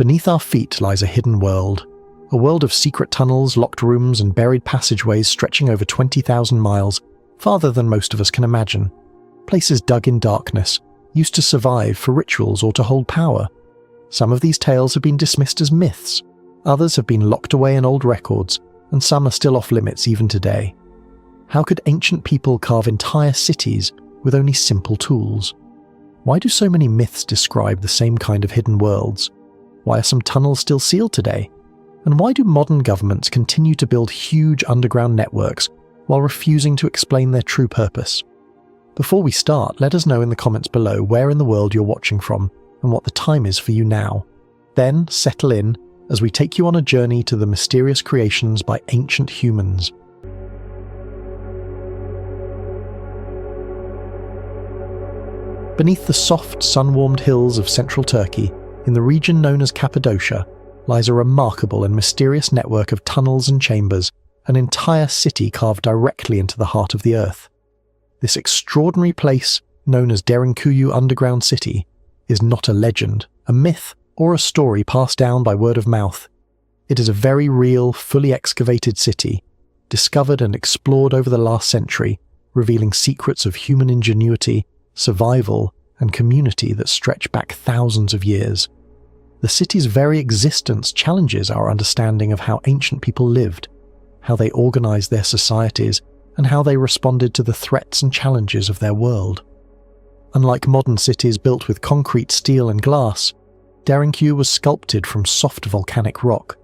Beneath our feet lies a hidden world, a world of secret tunnels, locked rooms, and buried passageways stretching over 20,000 miles, farther than most of us can imagine. Places dug in darkness, used to survive for rituals or to hold power. Some of these tales have been dismissed as myths, others have been locked away in old records, and some are still off limits even today. How could ancient people carve entire cities with only simple tools? Why do so many myths describe the same kind of hidden worlds? Why are some tunnels still sealed today? And why do modern governments continue to build huge underground networks while refusing to explain their true purpose? Before we start, let us know in the comments below where in the world you're watching from and what the time is for you now. Then settle in as we take you on a journey to the mysterious creations by ancient humans. Beneath the soft, sun-warmed hills of central Turkey, in the region known as Cappadocia, lies a remarkable and mysterious network of tunnels and chambers, an entire city carved directly into the heart of the earth. This extraordinary place, known as Derinkuyu Underground City, is not a legend, a myth, or a story passed down by word of mouth. It is a very real, fully excavated city, discovered and explored over the last century, revealing secrets of human ingenuity, survival, and community that stretch back thousands of years. The city's very existence challenges our understanding of how ancient people lived, how they organized their societies, and how they responded to the threats and challenges of their world. Unlike modern cities built with concrete, steel, and glass, Derinkuyu was sculpted from soft volcanic rock,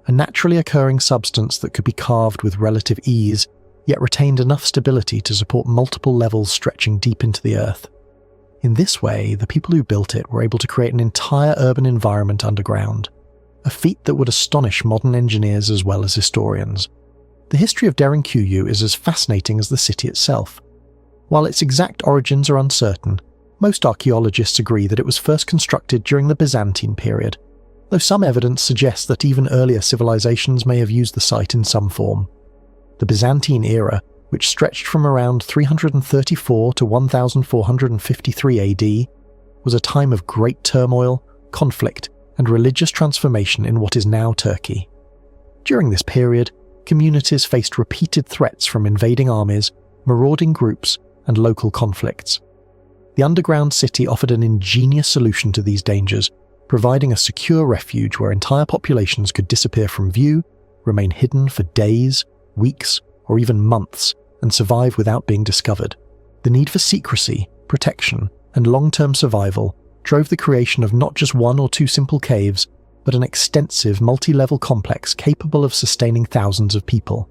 a naturally occurring substance that could be carved with relative ease, yet retained enough stability to support multiple levels stretching deep into the earth. In this way, the people who built it were able to create an entire urban environment underground, a feat that would astonish modern engineers as well as historians. The history of Derinkuyu is as fascinating as the city itself. While its exact origins are uncertain, most archaeologists agree that it was first constructed during the Byzantine period, though some evidence suggests that even earlier civilizations may have used the site in some form. The Byzantine era, which stretched from around 334 to 1453 AD, was a time of great turmoil, conflict, and religious transformation in what is now Turkey. During this period, communities faced repeated threats from invading armies, marauding groups, and local conflicts. The underground city offered an ingenious solution to these dangers, providing a secure refuge where entire populations could disappear from view, remain hidden for days, weeks, or even months, and survive without being discovered. The need for secrecy, protection, and long-term survival drove the creation of not just one or two simple caves, but an extensive multi-level complex capable of sustaining thousands of people.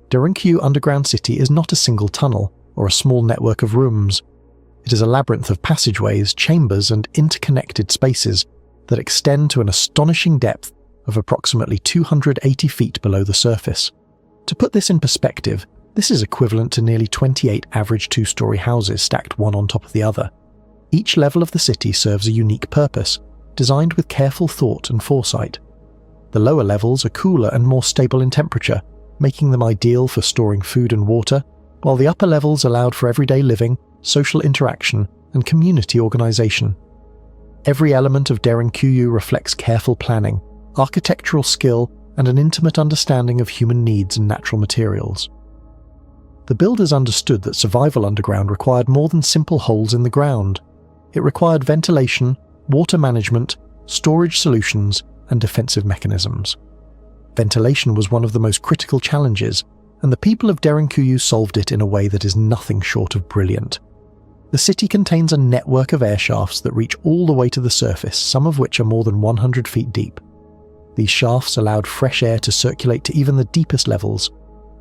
Derinkuyu Underground City is not a single tunnel or a small network of rooms. It is a labyrinth of passageways, chambers, and interconnected spaces that extend to an astonishing depth of approximately 280 feet below the surface. To put this in perspective, this is equivalent to nearly 28 average two-story houses stacked one on top of the other. Each level of the city serves a unique purpose, designed with careful thought and foresight. The lower levels are cooler and more stable in temperature, making them ideal for storing food and water, while the upper levels allowed for everyday living, social interaction, and community organization. Every element of Derinkuyu reflects careful planning, architectural skill, and an intimate understanding of human needs and natural materials. The builders understood that survival underground required more than simple holes in the ground. It required ventilation, water management, storage solutions, and defensive mechanisms. Ventilation was one of the most critical challenges, and the people of Derinkuyu solved it in a way that is nothing short of brilliant. The city contains a network of air shafts that reach all the way to the surface, some of which are more than 100 feet deep. These shafts allowed fresh air to circulate to even the deepest levels,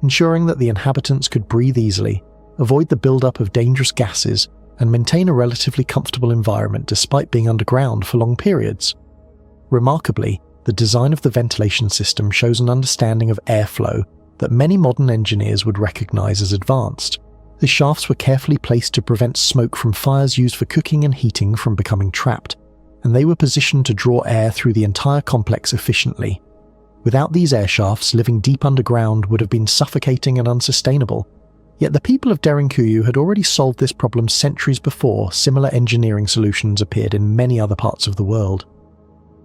ensuring that the inhabitants could breathe easily, avoid the buildup of dangerous gases, and maintain a relatively comfortable environment despite being underground for long periods. Remarkably, the design of the ventilation system shows an understanding of airflow that many modern engineers would recognize as advanced. The shafts were carefully placed to prevent smoke from fires used for cooking and heating from becoming trapped, and they were positioned to draw air through the entire complex efficiently. Without these air shafts, living deep underground would have been suffocating and unsustainable. Yet the people of Derinkuyu had already solved this problem centuries before similar engineering solutions appeared in many other parts of the world.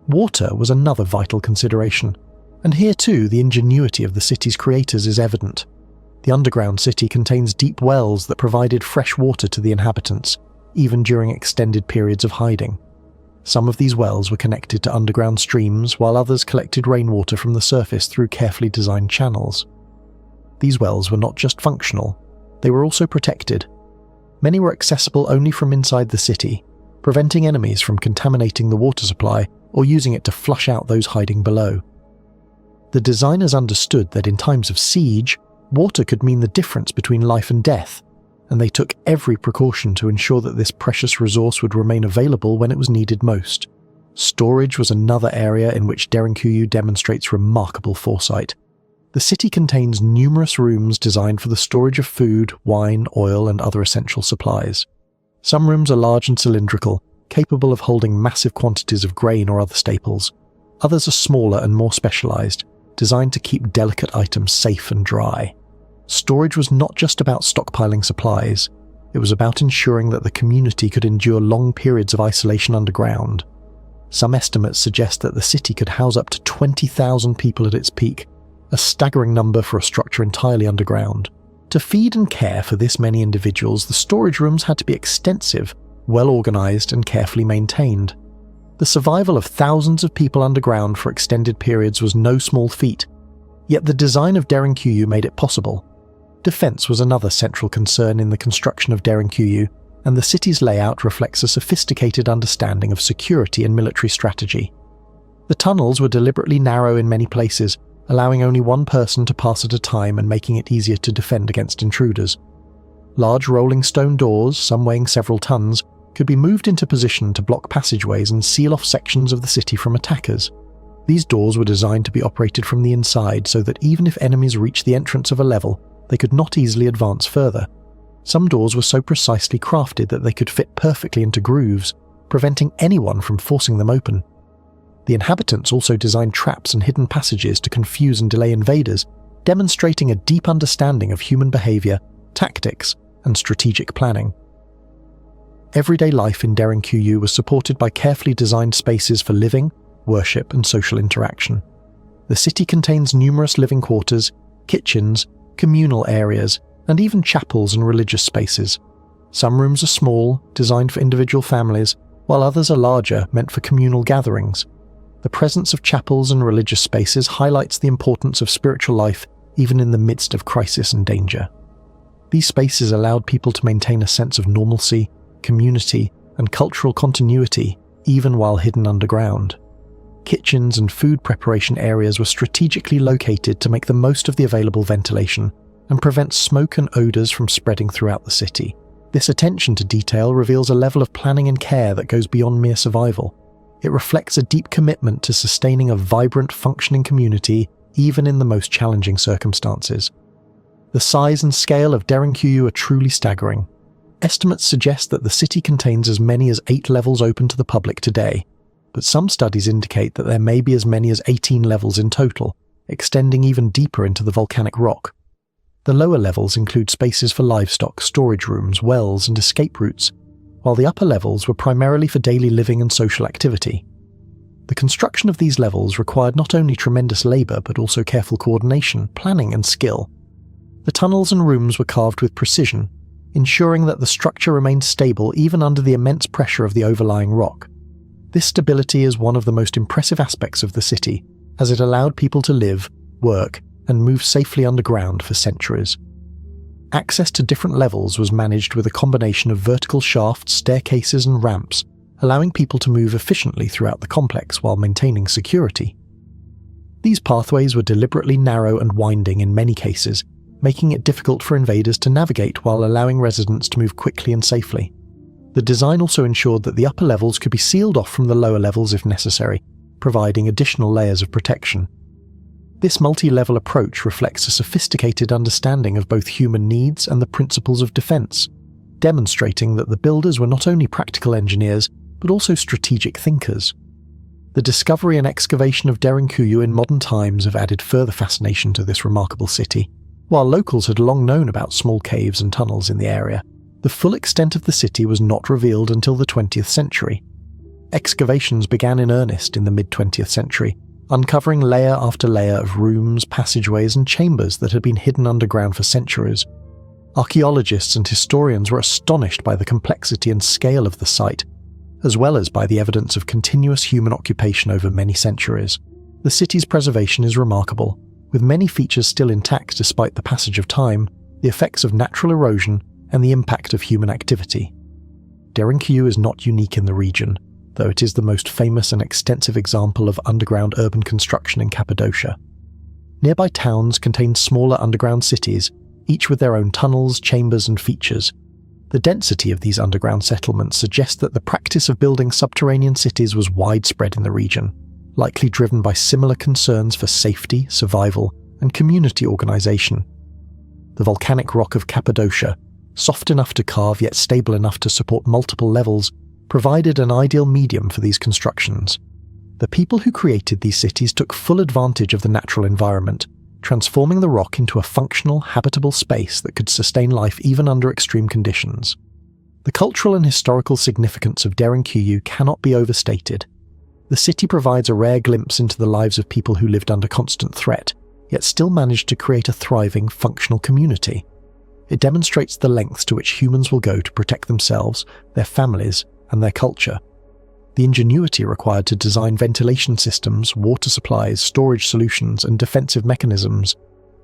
Water was another vital consideration, and here too the ingenuity of the city's creators is evident. The underground city contains deep wells that provided fresh water to the inhabitants, even during extended periods of hiding. Some of these wells were connected to underground streams, while others collected rainwater from the surface through carefully designed channels. These wells were not just functional, they were also protected. Many were accessible only from inside the city, preventing enemies from contaminating the water supply or using it to flush out those hiding below. The designers understood that in times of siege, water could mean the difference between life and death, and they took every precaution to ensure that this precious resource would remain available when it was needed most. Storage was another area in which Derinkuyu demonstrates remarkable foresight. The city contains numerous rooms designed for the storage of food, wine, oil, and other essential supplies. Some rooms are large and cylindrical, capable of holding massive quantities of grain or other staples. Others are smaller and more specialized, designed to keep delicate items safe and dry. Storage was not just about stockpiling supplies, it was about ensuring that the community could endure long periods of isolation underground. Some estimates suggest that the city could house up to 20,000 people at its peak, a staggering number for a structure entirely underground. To feed and care for this many individuals, the storage rooms had to be extensive, well organized, and carefully maintained. The survival of thousands of people underground for extended periods was no small feat, yet the design of Derinkuyu made it possible. Defense was another central concern in the construction of Derinkuyu, and the city's layout reflects a sophisticated understanding of security and military strategy. The tunnels were deliberately narrow in many places, allowing only one person to pass at a time and making it easier to defend against intruders. Large rolling stone doors, some weighing several tons, could be moved into position to block passageways and seal off sections of the city from attackers. These doors were designed to be operated from the inside so that even if enemies reached the entrance of a level, they could not easily advance further. Some doors were so precisely crafted that they could fit perfectly into grooves, preventing anyone from forcing them open. The inhabitants also designed traps and hidden passages to confuse and delay invaders, demonstrating a deep understanding of human behavior, tactics, and strategic planning. Everyday life in Derinkuyu was supported by carefully designed spaces for living, worship, and social interaction. The city contains numerous living quarters, kitchens, communal areas, and even chapels and religious spaces. Some rooms are small, designed for individual families, while others are larger, meant for communal gatherings. The presence of chapels and religious spaces highlights the importance of spiritual life even in the midst of crisis and danger. These spaces allowed people to maintain a sense of normalcy, community, and cultural continuity even while hidden underground. Kitchens and food preparation areas were strategically located to make the most of the available ventilation and prevent smoke and odours from spreading throughout the city. This attention to detail reveals a level of planning and care that goes beyond mere survival. It reflects a deep commitment to sustaining a vibrant, functioning community even in the most challenging circumstances. The size and scale of Derinkuyu are truly staggering. Estimates suggest that the city contains as many as 8 levels open to the public today, but some studies indicate that there may be as many as 18 levels in total, extending even deeper into the volcanic rock. The lower levels include spaces for livestock, storage rooms, wells, and escape routes, while the upper levels were primarily for daily living and social activity. The construction of these levels required not only tremendous labour but also careful coordination, planning, and skill. The tunnels and rooms were carved with precision, ensuring that the structure remained stable even under the immense pressure of the overlying rock. This stability is one of the most impressive aspects of the city, as it allowed people to live, work, and move safely underground for centuries. Access to different levels was managed with a combination of vertical shafts, staircases, and ramps, allowing people to move efficiently throughout the complex while maintaining security. These pathways were deliberately narrow and winding in many cases, making it difficult for invaders to navigate while allowing residents to move quickly and safely. The design also ensured that the upper levels could be sealed off from the lower levels if necessary, providing additional layers of protection. This multi-level approach reflects a sophisticated understanding of both human needs and the principles of defense, demonstrating that the builders were not only practical engineers, but also strategic thinkers. The discovery and excavation of Derinkuyu in modern times have added further fascination to this remarkable city. While locals had long known about small caves and tunnels in the area, the full extent of the city was not revealed until the 20th century. Excavations began in earnest in the mid-20th century, uncovering layer after layer of rooms, passageways and chambers that had been hidden underground for centuries. Archaeologists and historians were astonished by the complexity and scale of the site, as well as by the evidence of continuous human occupation over many centuries. The city's preservation is remarkable, with many features still intact despite the passage of time, the effects of natural erosion, and the impact of human activity. Derinkuyu is not unique in the region, though it is the most famous and extensive example of underground urban construction in Cappadocia. Nearby towns contain smaller underground cities, each with their own tunnels, chambers and features. The density of these underground settlements suggests that the practice of building subterranean cities was widespread in the region, likely driven by similar concerns for safety, survival, and community organization. The volcanic rock of Cappadocia, soft enough to carve yet stable enough to support multiple levels, provided an ideal medium for these constructions. The people who created these cities took full advantage of the natural environment, transforming the rock into a functional, habitable space that could sustain life even under extreme conditions. The cultural and historical significance of Derinkuyu cannot be overstated. The city provides a rare glimpse into the lives of people who lived under constant threat, yet still managed to create a thriving, functional community. It demonstrates the lengths to which humans will go to protect themselves, their families, and their culture. The ingenuity required to design ventilation systems, water supplies, storage solutions, and defensive mechanisms,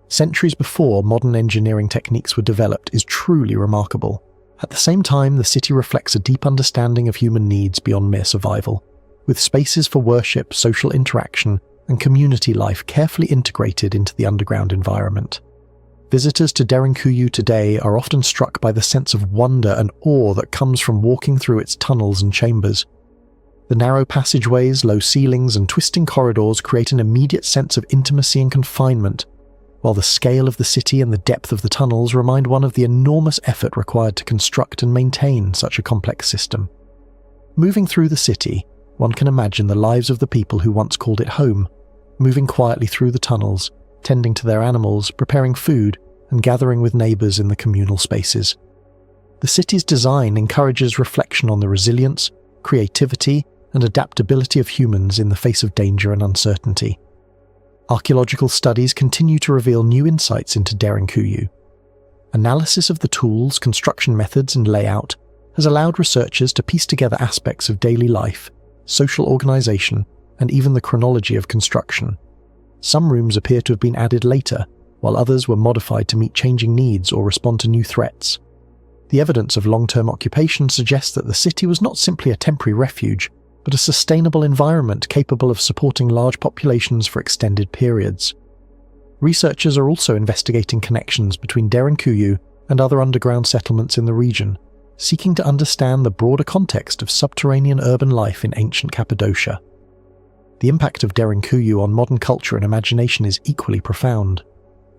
centuries before modern engineering techniques were developed, is truly remarkable. At the same time, the city reflects a deep understanding of human needs beyond mere survival, with spaces for worship, social interaction, and community life carefully integrated into the underground environment. Visitors to Derinkuyu today are often struck by the sense of wonder and awe that comes from walking through its tunnels and chambers. The narrow passageways, low ceilings, and twisting corridors create an immediate sense of intimacy and confinement, while the scale of the city and the depth of the tunnels remind one of the enormous effort required to construct and maintain such a complex system. Moving through the city, one can imagine the lives of the people who once called it home, moving quietly through the tunnels, tending to their animals, preparing food, and gathering with neighbours in the communal spaces. The city's design encourages reflection on the resilience, creativity, and adaptability of humans in the face of danger and uncertainty. Archaeological studies continue to reveal new insights into Derinkuyu. Analysis of the tools, construction methods, and layout has allowed researchers to piece together aspects of daily life, social organisation, and even the chronology of construction. Some rooms appear to have been added later, while others were modified to meet changing needs or respond to new threats. The evidence of long-term occupation suggests that the city was not simply a temporary refuge, but a sustainable environment capable of supporting large populations for extended periods. Researchers are also investigating connections between Derinkuyu and other underground settlements in the region, seeking to understand the broader context of subterranean urban life in ancient Cappadocia. The impact of Derinkuyu on modern culture and imagination is equally profound.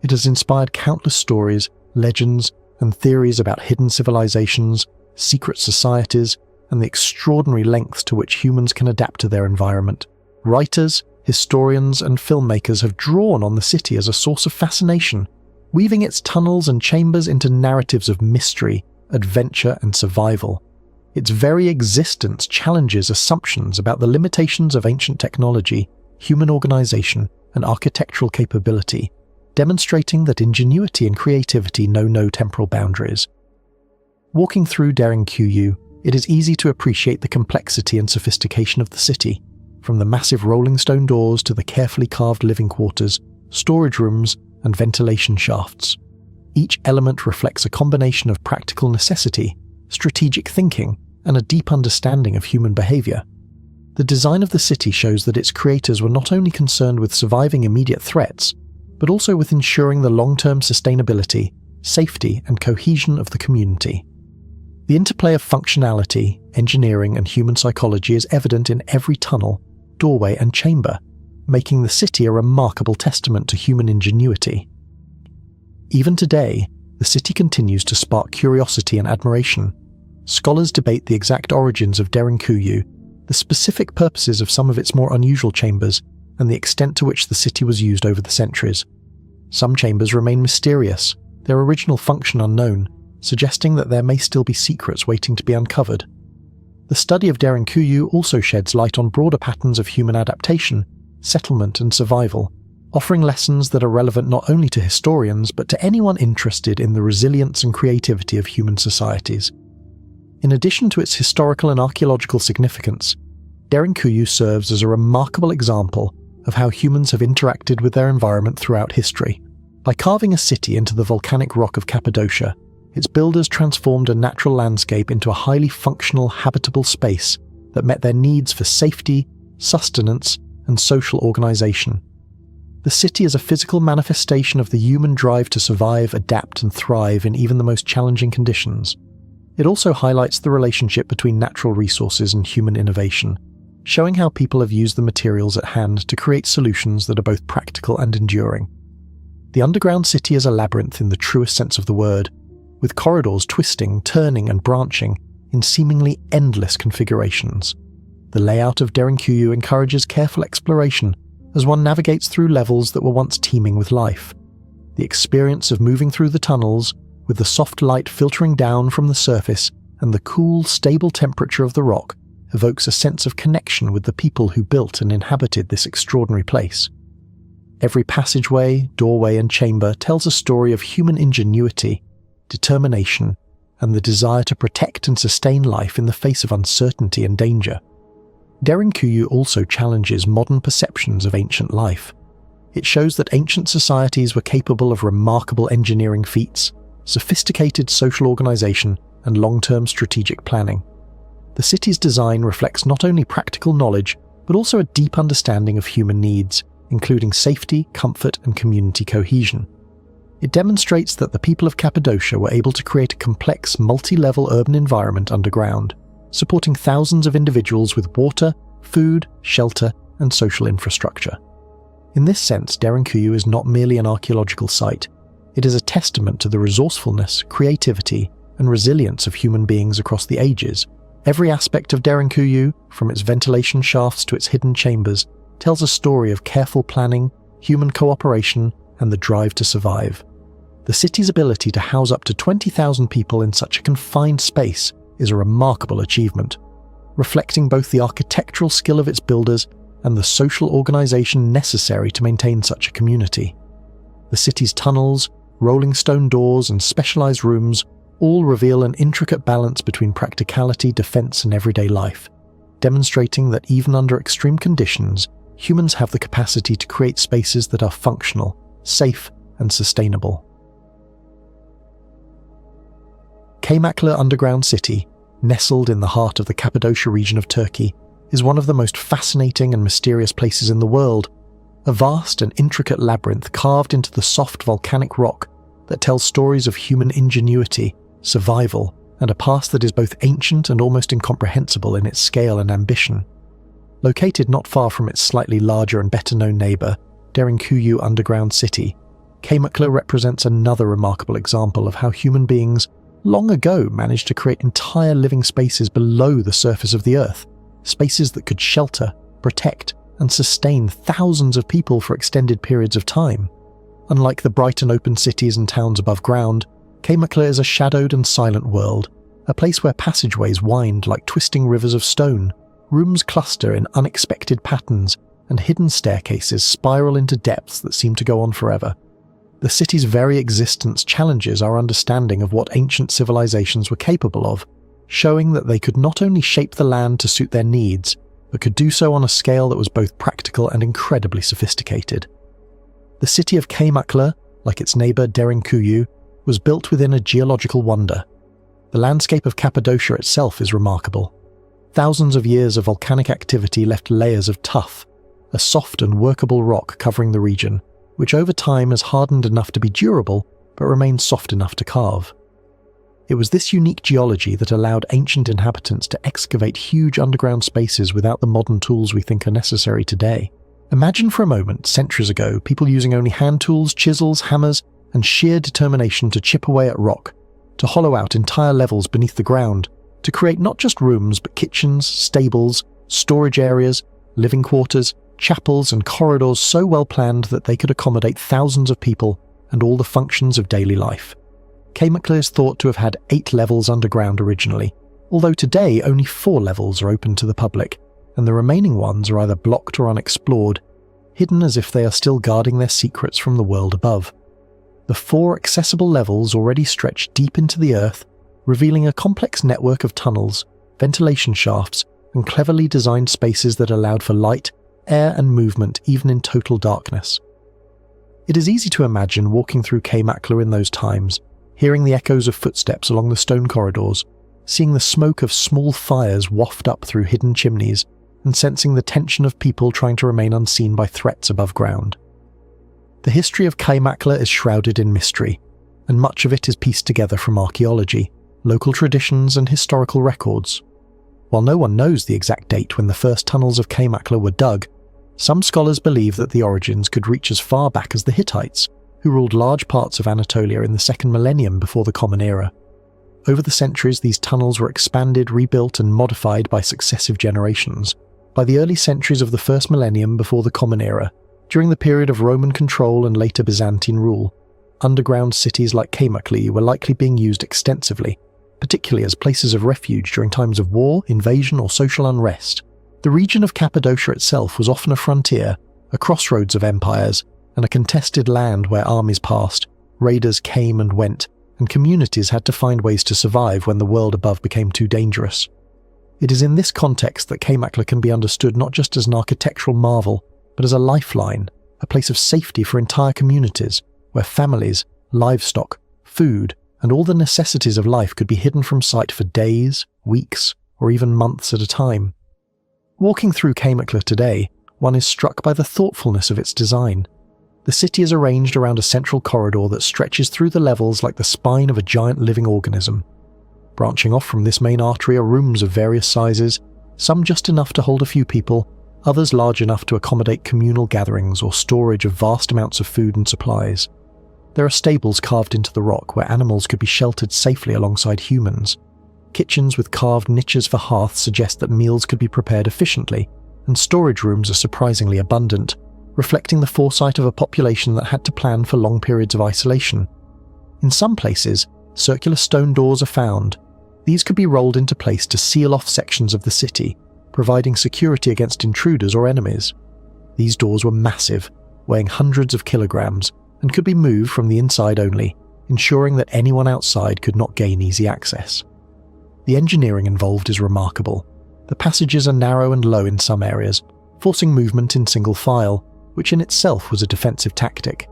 It has inspired countless stories, legends, and theories about hidden civilizations, secret societies, and the extraordinary lengths to which humans can adapt to their environment. Writers, historians, and filmmakers have drawn on the city as a source of fascination, weaving its tunnels and chambers into narratives of mystery, adventure, and survival. Its very existence challenges assumptions about the limitations of ancient technology, human organization, and architectural capability, demonstrating that ingenuity and creativity know no temporal boundaries. Walking through Derinkuyu, it is easy to appreciate the complexity and sophistication of the city, from the massive rolling stone doors to the carefully carved living quarters, storage rooms, and ventilation shafts. Each element reflects a combination of practical necessity, strategic thinking, and a deep understanding of human behavior. The design of the city shows that its creators were not only concerned with surviving immediate threats, but also with ensuring the long-term sustainability, safety, and cohesion of the community. The interplay of functionality, engineering, and human psychology is evident in every tunnel, doorway, and chamber, making the city a remarkable testament to human ingenuity. Even today, the city continues to spark curiosity and admiration. Scholars debate the exact origins of Derinkuyu, the specific purposes of some of its more unusual chambers, and the extent to which the city was used over the centuries. Some chambers remain mysterious, their original function unknown, suggesting that there may still be secrets waiting to be uncovered. The study of Derinkuyu also sheds light on broader patterns of human adaptation, settlement and survival, offering lessons that are relevant not only to historians but to anyone interested in the resilience and creativity of human societies. In addition to its historical and archaeological significance, Derinkuyu serves as a remarkable example of how humans have interacted with their environment throughout history. By carving a city into the volcanic rock of Cappadocia, its builders transformed a natural landscape into a highly functional, habitable space that met their needs for safety, sustenance, and social organization. The city is a physical manifestation of the human drive to survive, adapt, and thrive in even the most challenging conditions. It also highlights the relationship between natural resources and human innovation, showing how people have used the materials at hand to create solutions that are both practical and enduring. The underground city is a labyrinth in the truest sense of the word, with corridors twisting, turning, and branching in seemingly endless configurations. The layout of Derinkuyu encourages careful exploration as one navigates through levels that were once teeming with life. The experience of moving through the tunnels, with the soft light filtering down from the surface and the cool, stable temperature of the rock, evokes a sense of connection with the people who built and inhabited this extraordinary place. Every passageway, doorway, and chamber tells a story of human ingenuity, determination, and the desire to protect and sustain life in the face of uncertainty and danger. Derinkuyu also challenges modern perceptions of ancient life. It shows that ancient societies were capable of remarkable engineering feats, sophisticated social organization, and long-term strategic planning. The city's design reflects not only practical knowledge, but also a deep understanding of human needs, including safety, comfort, and community cohesion. It demonstrates that the people of Cappadocia were able to create a complex, multi-level urban environment underground, supporting thousands of individuals with water, food, shelter, and social infrastructure. In this sense, Derinkuyu is not merely an archaeological site. It is a testament to the resourcefulness, creativity, and resilience of human beings across the ages. Every aspect of Derinkuyu, from its ventilation shafts to its hidden chambers, tells a story of careful planning, human cooperation, and the drive to survive. The city's ability to house up to 20,000 people in such a confined space is a remarkable achievement, reflecting both the architectural skill of its builders and the social organization necessary to maintain such a community. The city's tunnels, rolling stone doors, and specialized rooms all reveal an intricate balance between practicality, defense, and everyday life, demonstrating that even under extreme conditions, humans have the capacity to create spaces that are functional, safe, and sustainable. Kaymaklı Underground City, nestled in the heart of the Cappadocia region of Turkey, is one of the most fascinating and mysterious places in the world, a vast and intricate labyrinth carved into the soft volcanic rock that tells stories of human ingenuity, survival, and a past that is both ancient and almost incomprehensible in its scale and ambition. Located not far from its slightly larger and better-known neighbour, Derinkuyu Underground City, Kaymaklı represents another remarkable example of how human beings long ago managed to create entire living spaces below the surface of the Earth, spaces that could shelter, protect, and sustain thousands of people for extended periods of time. Unlike the bright and open cities and towns above ground, Kaymaklı is a shadowed and silent world, a place where passageways wind like twisting rivers of stone, rooms cluster in unexpected patterns, and hidden staircases spiral into depths that seem to go on forever. The city's very existence challenges our understanding of what ancient civilizations were capable of, showing that they could not only shape the land to suit their needs, but could do so on a scale that was both practical and incredibly sophisticated. The city of Kaymaklı, like its neighbour Derinkuyu, was built within a geological wonder. The landscape of Cappadocia itself is remarkable. Thousands of years of volcanic activity left layers of tuff, a soft and workable rock covering the region, which over time has hardened enough to be durable, but remains soft enough to carve. It was this unique geology that allowed ancient inhabitants to excavate huge underground spaces without the modern tools we think are necessary today. Imagine for a moment, centuries ago, people using only hand tools, chisels, hammers, and sheer determination to chip away at rock, to hollow out entire levels beneath the ground, to create not just rooms but kitchens, stables, storage areas, living quarters, chapels, and corridors so well planned that they could accommodate thousands of people and all the functions of daily life. Kaymaklı is thought to have had 8 levels underground originally, although today only 4 levels are open to the public, and the remaining ones are either blocked or unexplored, hidden as if they are still guarding their secrets from the world above. The 4 accessible levels already stretch deep into the earth, revealing a complex network of tunnels, ventilation shafts, and cleverly designed spaces that allowed for light, air, and movement even in total darkness. It is easy to imagine walking through Kaymakla in those times, hearing the echoes of footsteps along the stone corridors, seeing the smoke of small fires waft up through hidden chimneys, and sensing the tension of people trying to remain unseen by threats above ground. The history of Kaymakla is shrouded in mystery, and much of it is pieced together from archaeology, local traditions, and historical records. While no one knows the exact date when the first tunnels of Kaymakla were dug, some scholars believe that the origins could reach as far back as the Hittites, who ruled large parts of Anatolia in the 2nd millennium before the Common Era. Over the centuries, these tunnels were expanded, rebuilt, and modified by successive generations. By the early centuries of the 1st millennium before the Common Era, during the period of Roman control and later Byzantine rule, underground cities like Kaymakli were likely being used extensively, particularly as places of refuge during times of war, invasion, or social unrest. The region of Cappadocia itself was often a frontier, a crossroads of empires, and a contested land where armies passed, raiders came and went, and communities had to find ways to survive when the world above became too dangerous. It is in this context that Kaymakla can be understood not just as an architectural marvel, but as a lifeline, a place of safety for entire communities, where families, livestock, food, and all the necessities of life could be hidden from sight for days, weeks, or even months at a time. Walking through Kaymakla today, one is struck by the thoughtfulness of its design. The city is arranged around a central corridor that stretches through the levels like the spine of a giant living organism. Branching off from this main artery are rooms of various sizes, some just enough to hold a few people, others large enough to accommodate communal gatherings or storage of vast amounts of food and supplies. There are stables carved into the rock where animals could be sheltered safely alongside humans. Kitchens with carved niches for hearths suggest that meals could be prepared efficiently, and storage rooms are surprisingly abundant, reflecting the foresight of a population that had to plan for long periods of isolation. In some places, circular stone doors are found. These could be rolled into place to seal off sections of the city, providing security against intruders or enemies. These doors were massive, weighing hundreds of kilograms, and could be moved from the inside only, ensuring that anyone outside could not gain easy access. The engineering involved is remarkable. The passages are narrow and low in some areas, forcing movement in single file, which in itself was a defensive tactic.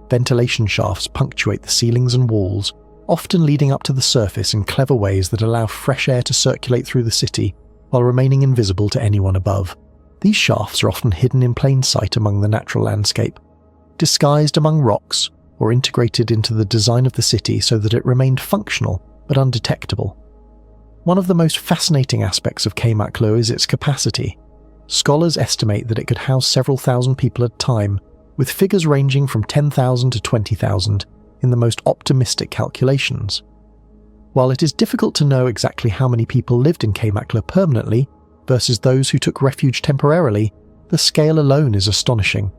Ventilation shafts punctuate the ceilings and walls, often leading up to the surface in clever ways that allow fresh air to circulate through the city while remaining invisible to anyone above. These shafts are often hidden in plain sight among the natural landscape, disguised among rocks or integrated into the design of the city so that it remained functional but undetectable. One of the most fascinating aspects of Kaymakla is its capacity. Scholars estimate that it could house several thousand people at a time, with figures ranging from 10,000 to 20,000 in the most optimistic calculations. While it is difficult to know exactly how many people lived in Kaymakla permanently versus those who took refuge temporarily, the scale alone is astonishing.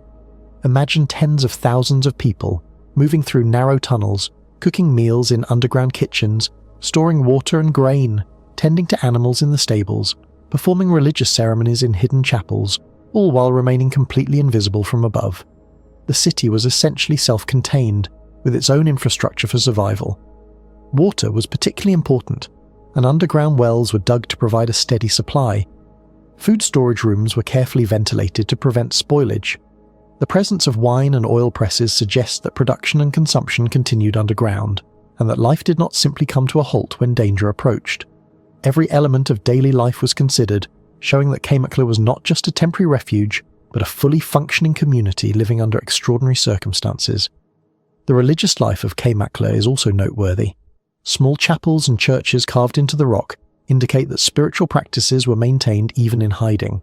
Imagine tens of thousands of people moving through narrow tunnels, cooking meals in underground kitchens, storing water and grain, tending to animals in the stables, performing religious ceremonies in hidden chapels, all while remaining completely invisible from above. The city was essentially self-contained, with its own infrastructure for survival. Water was particularly important, and underground wells were dug to provide a steady supply. Food storage rooms were carefully ventilated to prevent spoilage. The presence of wine and oil presses suggests that production and consumption continued underground, and that life did not simply come to a halt when danger approached. Every element of daily life was considered, showing that Kaymakla was not just a temporary refuge, but a fully functioning community living under extraordinary circumstances. The religious life of Kaymakla is also noteworthy. Small chapels and churches carved into the rock indicate that spiritual practices were maintained even in hiding.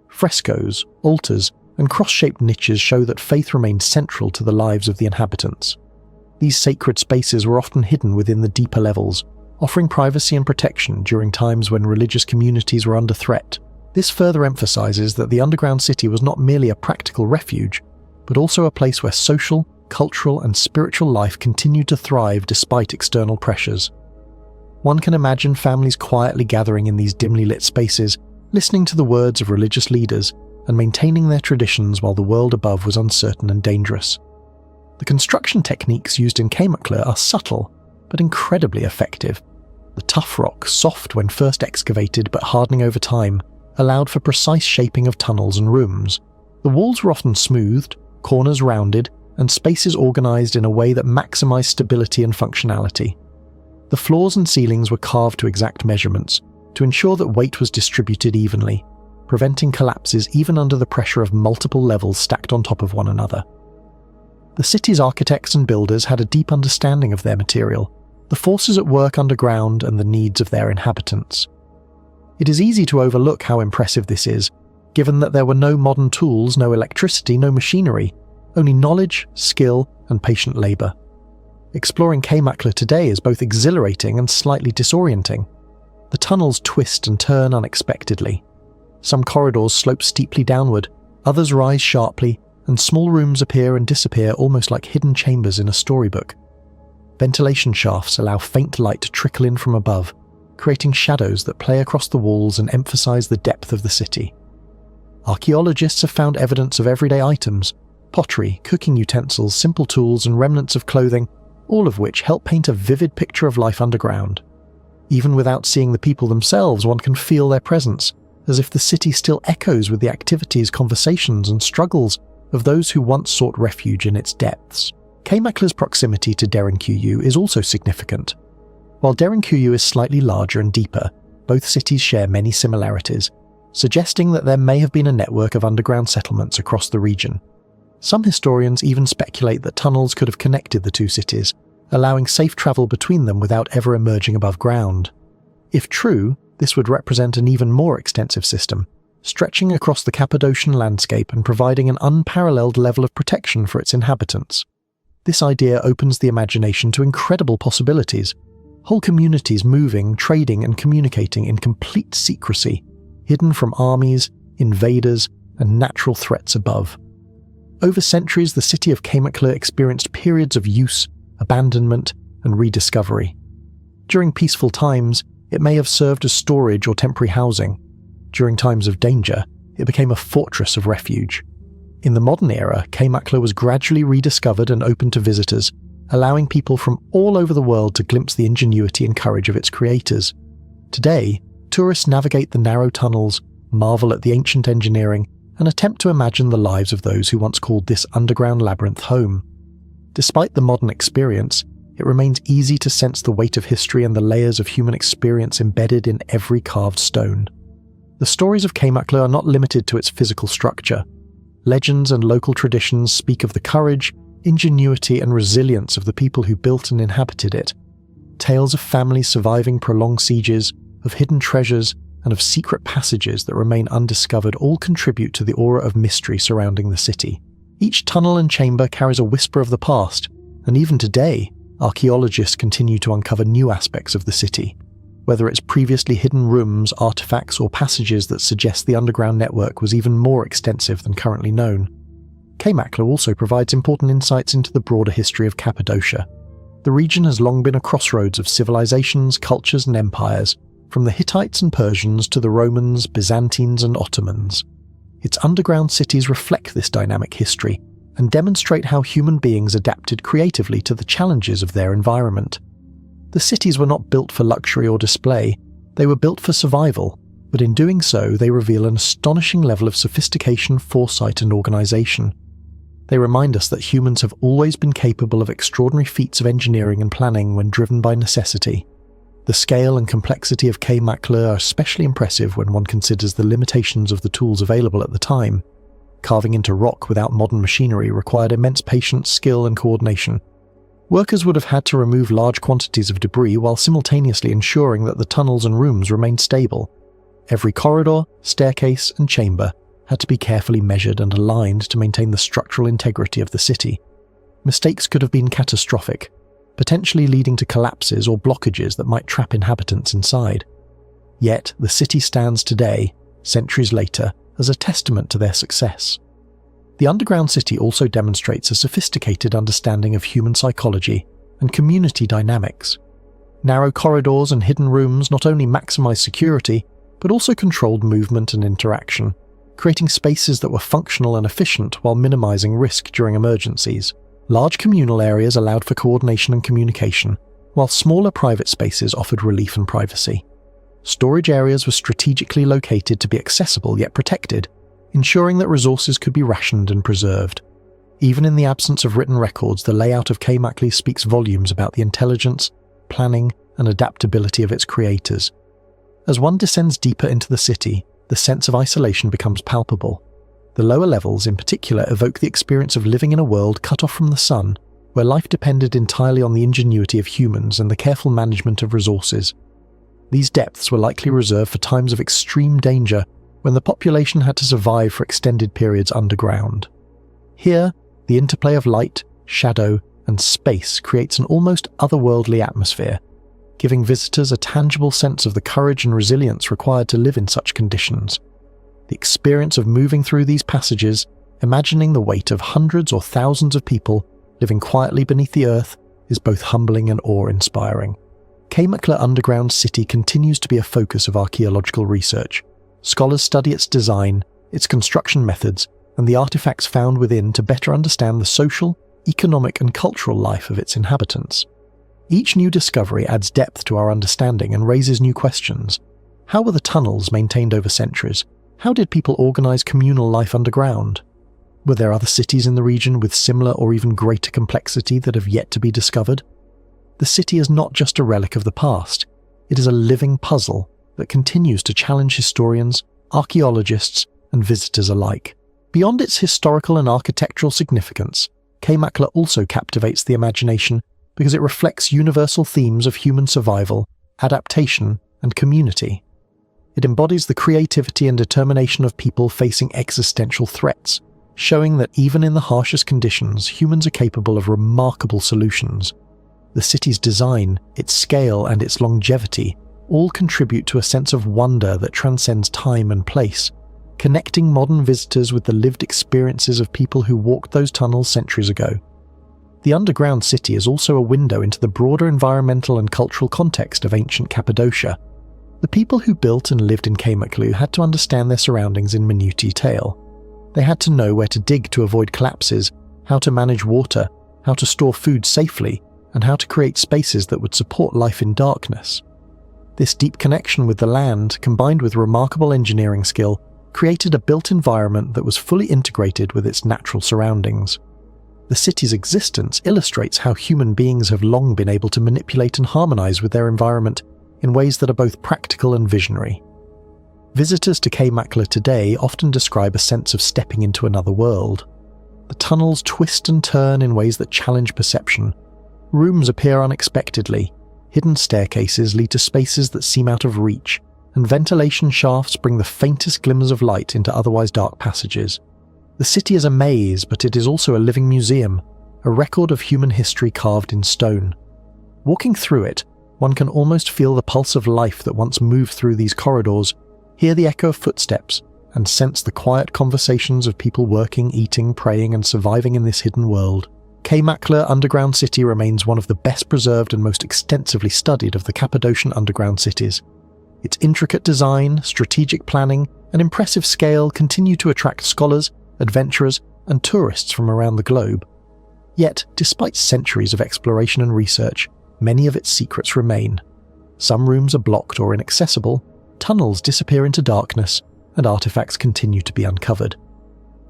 Frescoes, altars, and cross-shaped niches show that faith remained central to the lives of the inhabitants. These sacred spaces were often hidden within the deeper levels, offering privacy and protection during times when religious communities were under threat. This further emphasizes that the underground city was not merely a practical refuge, but also a place where social, cultural, and spiritual life continued to thrive despite external pressures. One can imagine families quietly gathering in these dimly lit spaces, listening to the words of religious leaders and maintaining their traditions while the world above was uncertain and dangerous. The construction techniques used in Kaymakla are subtle, but incredibly effective. The tough rock, soft when first excavated but hardening over time, allowed for precise shaping of tunnels and rooms. The walls were often smoothed, corners rounded, and spaces organized in a way that maximized stability and functionality. The floors and ceilings were carved to exact measurements to ensure that weight was distributed evenly, preventing collapses even under the pressure of multiple levels stacked on top of one another. The city's architects and builders had a deep understanding of their material, the forces at work underground and the needs of their inhabitants. It is easy to overlook how impressive this is, given that there were no modern tools, no electricity, no machinery, only knowledge, skill, and patient labour. Exploring Kaymakla today is both exhilarating and slightly disorienting. The tunnels twist and turn unexpectedly. Some corridors slope steeply downward, others rise sharply, and small rooms appear and disappear almost like hidden chambers in a storybook. Ventilation shafts allow faint light to trickle in from above, creating shadows that play across the walls and emphasize the depth of the city. Archaeologists have found evidence of everyday items, pottery, cooking utensils, simple tools, and remnants of clothing, all of which help paint a vivid picture of life underground. Even without seeing the people themselves, one can feel their presence, as if the city still echoes with the activities, conversations, and struggles of those who once sought refuge in its depths. Kaymakla's proximity to Derinkuyu is also significant. While Derinkuyu is slightly larger and deeper, both cities share many similarities, suggesting that there may have been a network of underground settlements across the region. Some historians even speculate that tunnels could have connected the two cities, allowing safe travel between them without ever emerging above ground. If true, this would represent an even more extensive system, stretching across the Cappadocian landscape and providing an unparalleled level of protection for its inhabitants. This idea opens the imagination to incredible possibilities, whole communities moving, trading, and communicating in complete secrecy, hidden from armies, invaders, and natural threats above. Over centuries, the city of Kaymakla experienced periods of use, abandonment, and rediscovery. During peaceful times, it may have served as storage or temporary housing. During times of danger, it became a fortress of refuge. In the modern era, Kaymakla was gradually rediscovered and opened to visitors, allowing people from all over the world to glimpse the ingenuity and courage of its creators. Today, tourists navigate the narrow tunnels, marvel at the ancient engineering, and attempt to imagine the lives of those who once called this underground labyrinth home. Despite the modern experience, it remains easy to sense the weight of history and the layers of human experience embedded in every carved stone. The stories of Kaymakla are not limited to its physical structure. Legends and local traditions speak of the courage, ingenuity, and resilience of the people who built and inhabited it. Tales of families surviving prolonged sieges, of hidden treasures, and of secret passages that remain undiscovered all contribute to the aura of mystery surrounding the city. Each tunnel and chamber carries a whisper of the past, and even today, archaeologists continue to uncover new aspects of the city. Whether it's previously hidden rooms, artifacts, or passages that suggest the underground network was even more extensive than currently known. Kaymakla also provides important insights into the broader history of Cappadocia. The region has long been a crossroads of civilizations, cultures, and empires, from the Hittites and Persians to the Romans, Byzantines, and Ottomans. Its underground cities reflect this dynamic history and demonstrate how human beings adapted creatively to the challenges of their environment. The cities were not built for luxury or display, they were built for survival, but in doing so they reveal an astonishing level of sophistication, foresight, and organization. They remind us that humans have always been capable of extraordinary feats of engineering and planning when driven by necessity. The scale and complexity of Kaymakla are especially impressive when one considers the limitations of the tools available at the time. Carving into rock without modern machinery required immense patience, skill, and coordination. Workers would have had to remove large quantities of debris while simultaneously ensuring that the tunnels and rooms remained stable. Every corridor, staircase, and chamber had to be carefully measured and aligned to maintain the structural integrity of the city. Mistakes could have been catastrophic, potentially leading to collapses or blockages that might trap inhabitants inside. Yet, the city stands today, centuries later, as a testament to their success. The underground city also demonstrates a sophisticated understanding of human psychology and community dynamics. Narrow corridors and hidden rooms not only maximized security, but also controlled movement and interaction, creating spaces that were functional and efficient while minimizing risk during emergencies. Large communal areas allowed for coordination and communication, while smaller private spaces offered relief and privacy. Storage areas were strategically located to be accessible yet protected, ensuring that resources could be rationed and preserved. Even in the absence of written records, the layout of Keimakli speaks volumes about the intelligence, planning, and adaptability of its creators. As one descends deeper into the city, the sense of isolation becomes palpable. The lower levels, in particular, evoke the experience of living in a world cut off from the sun, where life depended entirely on the ingenuity of humans and the careful management of resources. These depths were likely reserved for times of extreme danger, when the population had to survive for extended periods underground. Here, the interplay of light, shadow, and space creates an almost otherworldly atmosphere, giving visitors a tangible sense of the courage and resilience required to live in such conditions. The experience of moving through these passages, imagining the weight of hundreds or thousands of people living quietly beneath the earth, is both humbling and awe-inspiring. Keimakla Underground City continues to be a focus of archaeological research. Scholars study its design, its construction methods, and the artifacts found within to better understand the social, economic, and cultural life of its inhabitants. Each new discovery adds depth to our understanding and raises new questions. How were the tunnels maintained over centuries? How did people organize communal life underground? Were there other cities in the region with similar or even greater complexity that have yet to be discovered? The city is not just a relic of the past, it is a living puzzle that continues to challenge historians, archaeologists, and visitors alike. Beyond its historical and architectural significance, Keimakla also captivates the imagination because it reflects universal themes of human survival, adaptation, and community. It embodies the creativity and determination of people facing existential threats, showing that even in the harshest conditions, humans are capable of remarkable solutions. The city's design, its scale, and its longevity all contribute to a sense of wonder that transcends time and place, connecting modern visitors with the lived experiences of people who walked those tunnels centuries ago. The underground city is also a window into the broader environmental and cultural context of ancient Cappadocia. The people who built and lived in Keimaklu had to understand their surroundings in minute detail. They had to know where to dig to avoid collapses, how to manage water, how to store food safely, and how to create spaces that would support life in darkness. This deep connection with the land, combined with remarkable engineering skill, created a built environment that was fully integrated with its natural surroundings. The city's existence illustrates how human beings have long been able to manipulate and harmonize with their environment in ways that are both practical and visionary. Visitors to Keimakla today often describe a sense of stepping into another world. The tunnels twist and turn in ways that challenge perception. Rooms appear unexpectedly, hidden staircases lead to spaces that seem out of reach, and ventilation shafts bring the faintest glimmers of light into otherwise dark passages. The city is a maze, but it is also a living museum, a record of human history carved in stone. Walking through it, one can almost feel the pulse of life that once moved through these corridors, hear the echo of footsteps, and sense the quiet conversations of people working, eating, praying, and surviving in this hidden world. Keimakla Underground City remains one of the best preserved and most extensively studied of the Cappadocian underground cities. Its intricate design, strategic planning, and impressive scale continue to attract scholars, adventurers, and tourists from around the globe. Yet, despite centuries of exploration and research, many of its secrets remain. Some rooms are blocked or inaccessible, tunnels disappear into darkness, and artifacts continue to be uncovered.